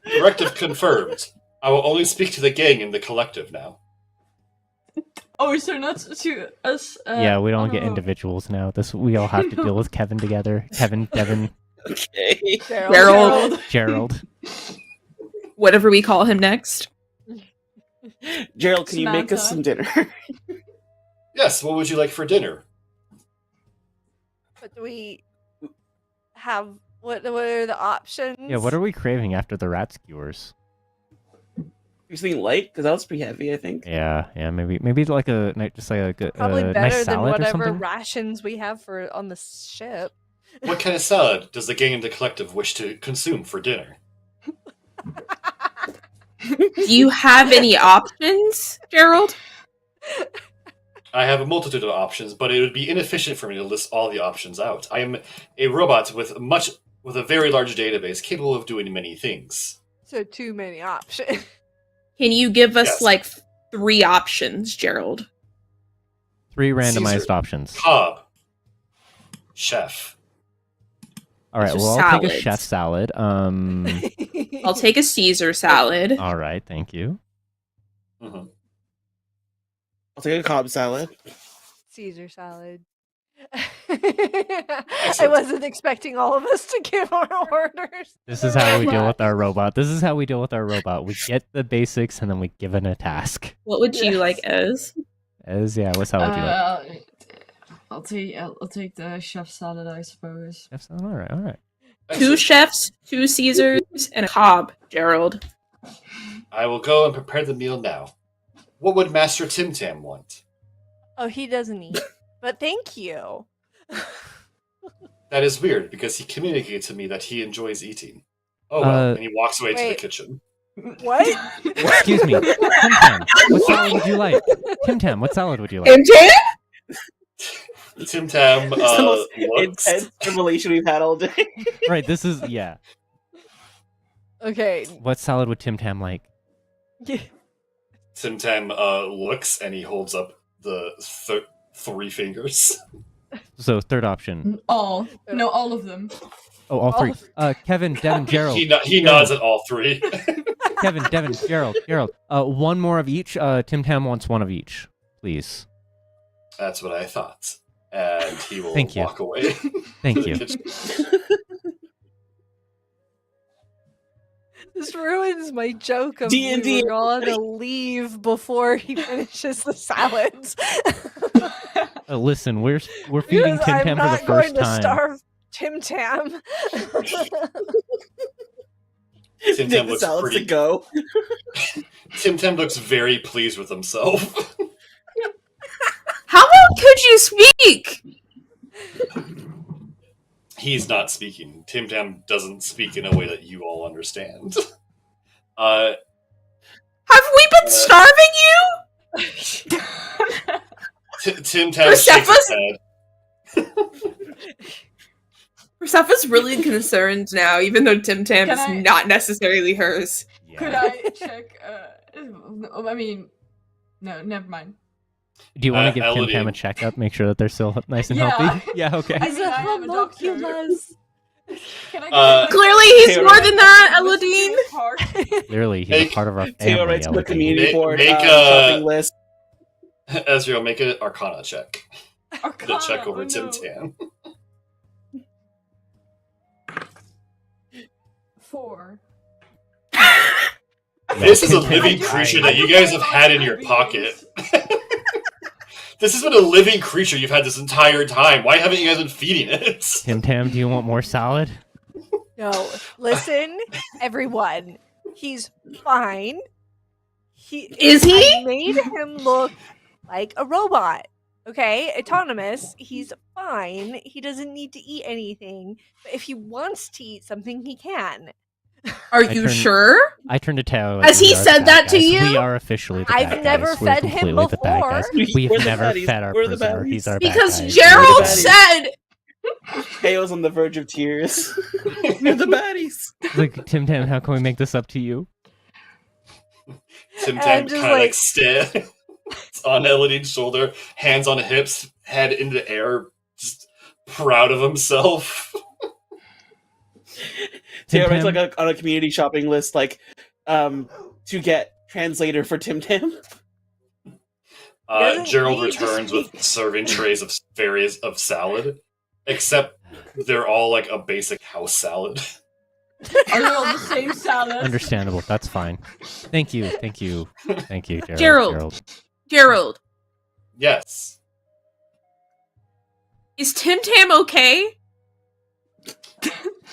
Directive confirmed. I will only speak to the gang in the collective now. Oh, so not to us. Yeah, we don't oh, get no. individuals now. We all have to deal with Kevin together. Kevin, Devin, Okay. Gerald. Gerald. Whatever we call him next. Gerald, can you make us Samantha. some dinner? Yes, what would you like for dinner? But do we have what are the options? Yeah, what are we craving after the rat skewers? You're something light? Because that was pretty heavy, I think. Yeah, maybe like a just like a good Probably better nice than salad or whatever something. rations we have for on the ship. What kind of salad does the gang in the collective wish to consume for dinner? Do you have any options, Gerald? I have a multitude of options, but it would be inefficient for me to list all the options out. I am a robot with a very large database capable of doing many things. So too many options. Can you give us Yes. like 3 options, Gerald? 3 randomized Caesar. options. Cobb. Chef. All right, These are well, I'll take a salads. chef salad. I'll take a Caesar salad. All right, thank you. Mhm. I'll take a Cobb salad. Caesar salad. I wasn't expecting all of us to give our orders. This is how we deal with our robot. We get the basics and then we give it a task. What would you like as? What salad would you like? I'll take the chef salad, I suppose. Chef salad? All right. 2 chefs, 2 Caesars, and a Cobb, Gerald. I will go and prepare the meal now. What would Master Tim Tam want? Oh, he doesn't eat. But thank you. That is weird, because he communicated to me that he enjoys eating. Oh well, and he walks away to the wait. kitchen. What? Excuse me. Tim Tam, what salad would you like? Tim Tam, what salad would you like? Tim Tam? Tim Tam It's the most looks... intense revelation we've had all day. Right, this is, yeah. Okay. What salad would Tim Tam like? Tim Tam looks and he holds up the 3 fingers. So, third option. All. No, all of them. Oh, all 3. Kevin, Devin, Gerald. He nods at all 3. Kevin, Devin, Gerald. One more of each. Tim Tam wants one of each, please. That's what I thought. And he will Thank you. walk away. Thank to the you. kitchen. This ruins my joke of D&D. we're gonna leave before he finishes the salads. Listen, we're feeding Because Tim Tam for the I'm not first going to time. starve Tim Tam. Tim Take Tam the looks salads pretty... to go. Tim Tam looks very pleased with himself. How long could you speak? He's not speaking. Tim Tam doesn't speak in a way that you all understand. Have we been starving you? Tim Tam shakes his head. Persephone's really concerned now, even though Tim Tam is not necessarily hers. Could I check? I mean, no, never mind. Do you want to give Tim Elodie. Tam a checkup? Make sure that they're still nice and Yeah. healthy? Yeah, okay. I mean, I am a doctor. Can I get Clearly, he's Taylor. more than that, Elodine. Clearly, he's Make- a part of our family. Taylor writes on the Elodie. community board Make shopping list. Ezreal, make an Arcana check. Arcana, To check over oh Tim no. Tam. 4. This is a Tim Tam living is creature dying. that you guys have had in your pocket. This has been a living creature you've had this entire time. Why haven't you guys been feeding it? Tim Tam, do you want more salad? No, listen, everyone. He's fine. Is he? I made him look like a robot. Okay, autonomous. He's fine. He doesn't need to eat anything. But if he wants to eat something, he can. Are I you turned- sure? I turned to Taylor. Has he said that to you? We are officially the I've bad never guys. fed We're him completely the bad before. guys. We're We've the never baddies. fed our We're the prisoner. baddies. He's our Because bad guy. Gerald baddies. said Hayo's on the verge of tears. We're the baddies. Like, Tim Tam, how can we make this up to you? Tim And Tam just kind of like stands on Elodine's shoulder, hands on hips, head in the air, just proud of himself. Tim Taylor writes Tam? like on a community shopping list, like to get translator for Tim Tam. Doesn't Gerald need to returns with speak. serving trays of various of salad, except they're all like a basic house salad. Are they all the same salad? Understandable. That's fine. Thank you, Gerald. Gerald. Gerald, Yes. is Tim Tam okay?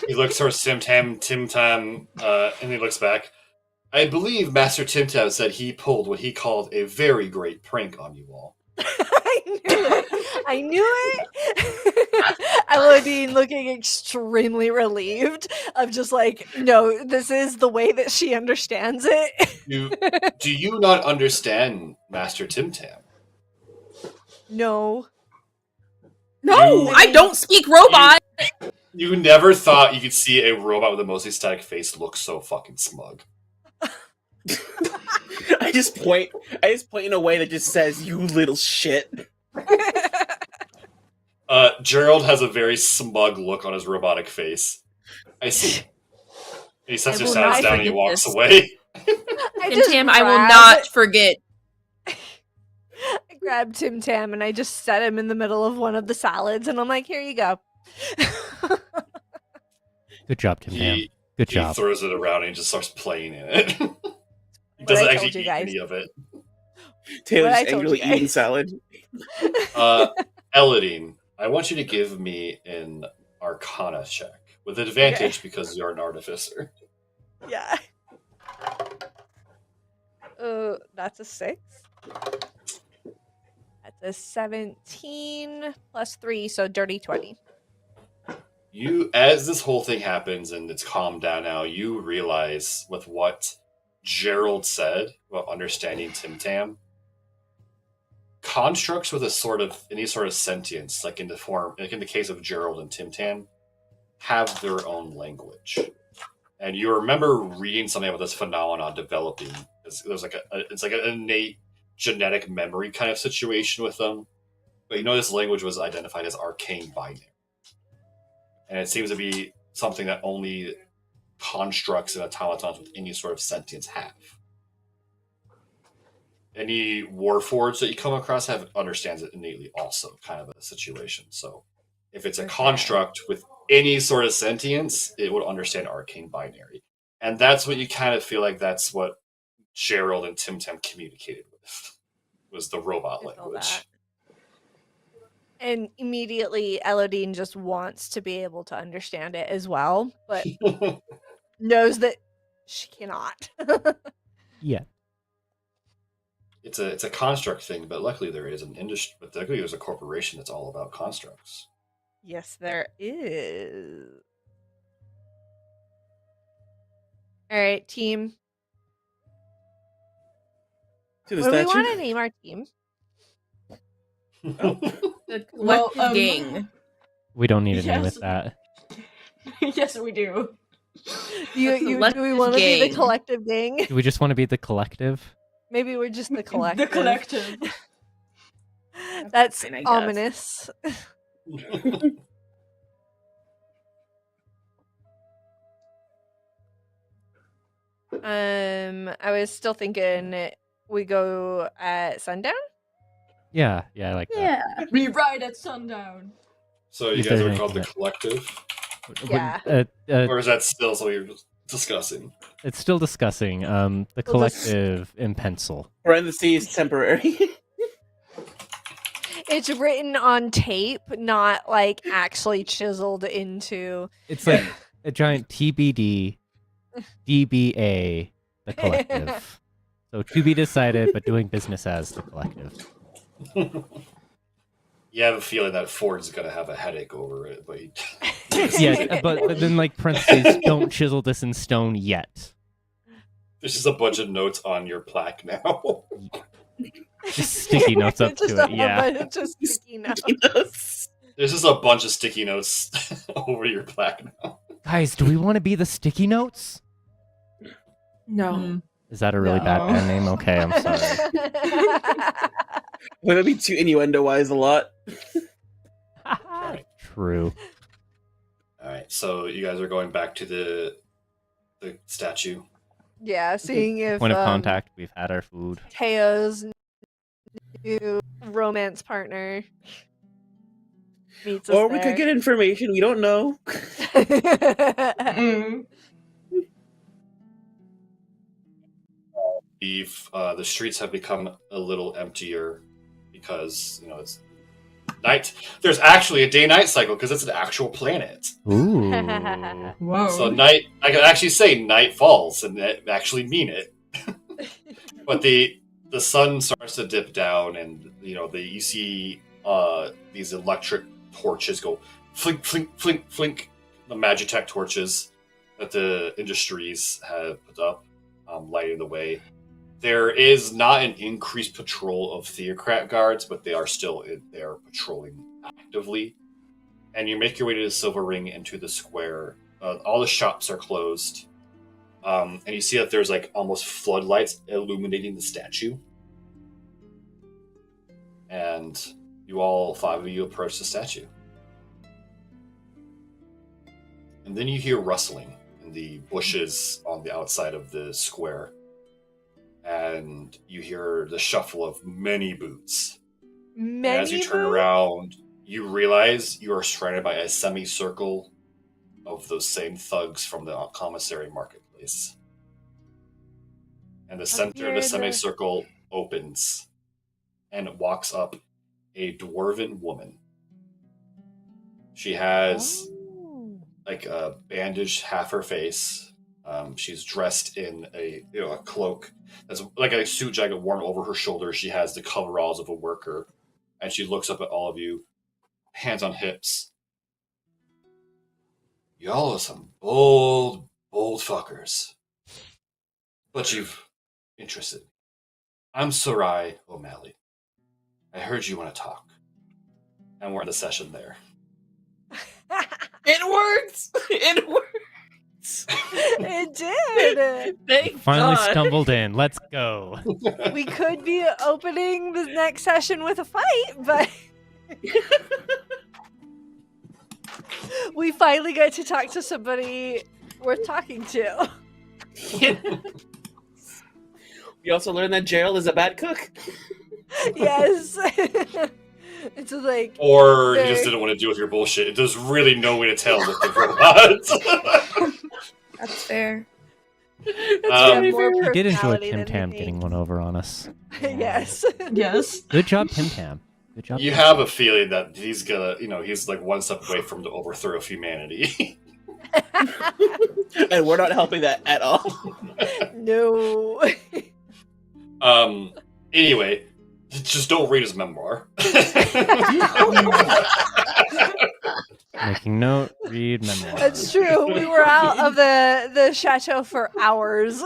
He looks towards Tim Tam, and he looks back. I believe Master Tim Tam said he pulled what he called a very great prank on you all. I knew it. Elodine looking extremely relieved of just like, no, this is the way that she understands it. Do you not understand Master Tim Tam? No. No, You- I don't speak robot. You never thought you could see a robot with a mostly static face look so fucking smug. I just point in a way that just says, "You little shit." Gerald has a very smug look on his robotic face. I see. He sets I his will hands not down and he forget walks this. away. I Tim just Tam, I will grab- not forget. I grab Tim Tam and I just set him in the middle of one of the salads, and I'm like, "Here you go." Good job, Tim Tam. Good He job. throws it around and just starts playing in it. He What doesn't I actually told you eat guys. any of it. Taylor's I just told angrily you guys. eating salad. Elodine, I want you to give me an Arcana check with advantage because you're an artificer. Yeah. That's a 6. That's a 17 plus 3, so dirty 20. You, as this whole thing happens and it's calmed down now, you realize with what Gerald said about understanding Tim Tam, constructs with any sort of sentience, like in the case of Gerald and Tim Tam, have their own language. And you remember reading something about this phenomenon developing. There's like it's like an innate genetic memory kind of situation with them. But this language was identified as arcane binary. And it seems to be something that only constructs and automatons with any sort of sentience have. Any warforged that you come across understands it innately also, kind of a situation. So if it's a construct with any sort of sentience, it would understand arcane binary. And that's what you kind of feel like that's what Gerald and Tim Tam communicated with, was the robot language. And immediately Elodine just wants to be able to understand it as well, but knows that she cannot. Yeah. It's a construct thing, but luckily there is an industry. But luckily there's a corporation that's all about constructs. Yes, there is. All right, team. To the What do we statue. want to name our team? The Well, collective gang. We don't need a name Yes. with that. Yes, we do. Do we collective want to be the gang. collective gang? Do we just want to be the collective? Maybe we're just the collective. The collective. That's fine, I guess. ominous. I was still thinking we go at sundown. Yeah, I like that. We ride at sundown. So you If guys there's are called the anything collective? Yeah. Or is that still something you're discussing? It's still discussing. The collective in pencil. Parentheses temporary. It's written on tape, not like actually chiseled into. It's like a giant TBD, DBA, the collective. So to be decided, but doing business as the collective. You have a feeling that Ford's going to have a headache over it, but Yeah, but then like parentheses, don't chisel this in stone yet. there's just a bunch of notes on your plaque now. Just sticky notes up Just to it. a Yeah. bunch of sticky notes. There's just a bunch of sticky notes over your plaque now. Guys, do we want to be the sticky notes? No. Is that a really bad No. band name? Okay, I'm sorry. Would that be too innuendo-wise a lot? True. All right, so you guys are going back to the statue. Yeah, seeing if Point of contact. We've had our food. Teo's new romance partner meets us Or we could get information. We don't know. Mm. The streets have become a little emptier because it's night. There's actually a day-night cycle because it's an actual planet. Ooh. Whoa. So night, I can actually say night falls and actually mean it. But the sun starts to dip down, and you see these electric torches go flink, flink, flink, flink. The Magitech torches that the industries have put up, lighting the way. There is not an increased patrol of theocrat guards, but they are still there patrolling actively. And you make your way to the Silver Ring into the square. All the shops are closed. And you see that there's like almost floodlights illuminating the statue. And all 5 of you approach the statue. And then you hear rustling in the bushes on the outside of the square. And you hear the shuffle of many boots. And as you turn around, you realize you are surrounded by a semicircle of those same thugs from the commissary marketplace. And the center of the semicircle opens, and walks up a dwarven woman. She has like a bandaged half her face. She's dressed in a cloak that's like a suit jacket worn over her shoulders. She has the coveralls of a worker, and she looks up at all of you, hands on hips. Y'all are some bold fuckers. But you've interested. I'm Sarai O'Malley. I heard you want to talk. And we're in the session there. It works! It works! It did! Thank Finally God. stumbled in. Let's go. We could be opening the next session with a fight, but we finally get to talk to somebody worth talking to. We also learned that Gerald is a bad cook. Yes. It's like, Or he just didn't want to deal with your bullshit. There's really no way to tell with the robots. That's fair. We did enjoy Tim Tam getting one over on us. Yes. Yes. Good job, Tim Tam. Good job. You have a feeling that he's gonna, he's like one step away from the overthrow of humanity. And we're not helping that at all. No. Anyway, just don't read his memoir. Making note, read memoir. That's true. We were out of the chateau for hours.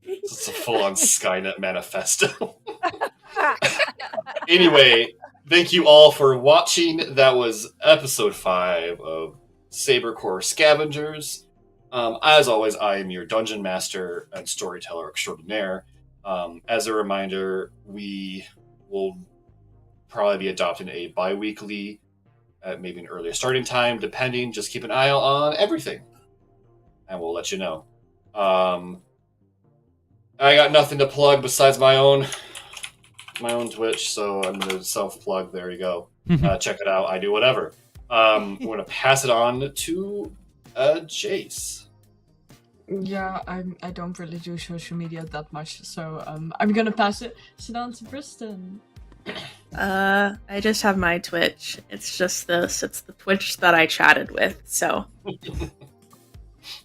It's a full-on Skynet manifesto. Anyway, thank you all for watching. That was episode 5 of Saber Corp Scavengers. As always, I am your dungeon master and storyteller extraordinaire. As a reminder, we will probably be adopting a bi-weekly, maybe an earlier starting time, depending. Just keep an eye out on everything, and we'll let you know. I got nothing to plug besides my own Twitch, so I'm going to self-plug. There you go. Check it out. I do whatever. We're going to pass it on to Jace. Yeah, I don't really do social media that much, so I'm gonna pass it on to Kristen. I just have my Twitch. It's just this. It's the Twitch that I chatted with, so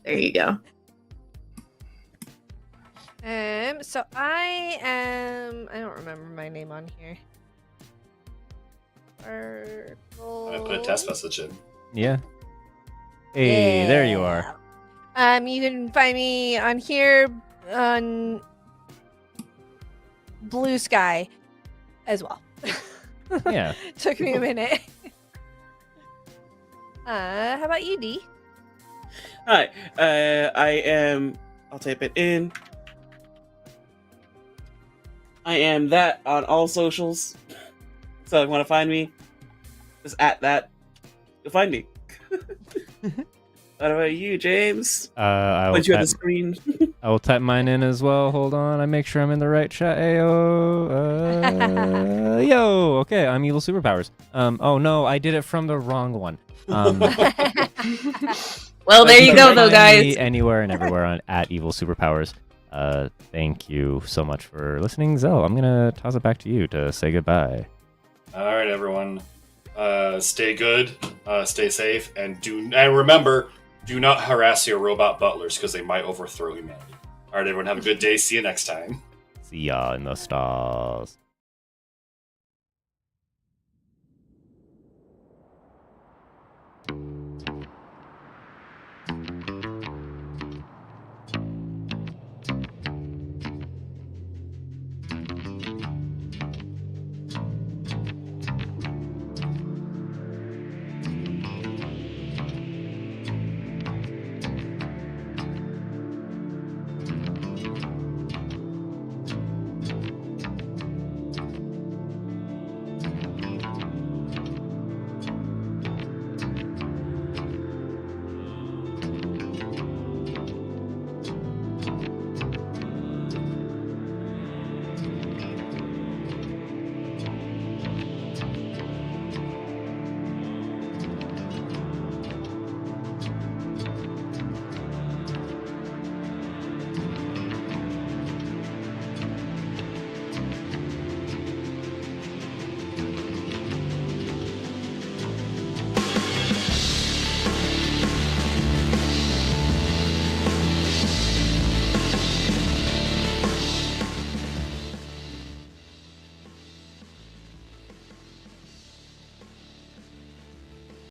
there you go. So I don't remember my name on here. I put a test message in. Yeah. Hey, there you are. You can find me on here on Blue Sky as well. Yeah. Took me a minute. How about you, D? Hi, I'll type it in. I am that on all socials. So if you want to find me, just at that. You'll find me. What about you, James? I will Put you on type, the screen. I will type mine in as well. Hold on. I make sure I'm in the right chat. Ayo. Yo. Okay, I'm Evil Superpowers. Oh no, I did it from the wrong one. Well, there you go, though, Find me guys. anywhere and everywhere on at Evil Superpowers. Thank you so much for listening. Zell, I'm gonna toss it back to you to say goodbye. All right, everyone. Stay good, stay safe, and remember, do not harass your robot butlers because they might overthrow humanity. All right, everyone, have a good day. See you next time. See ya in the stars.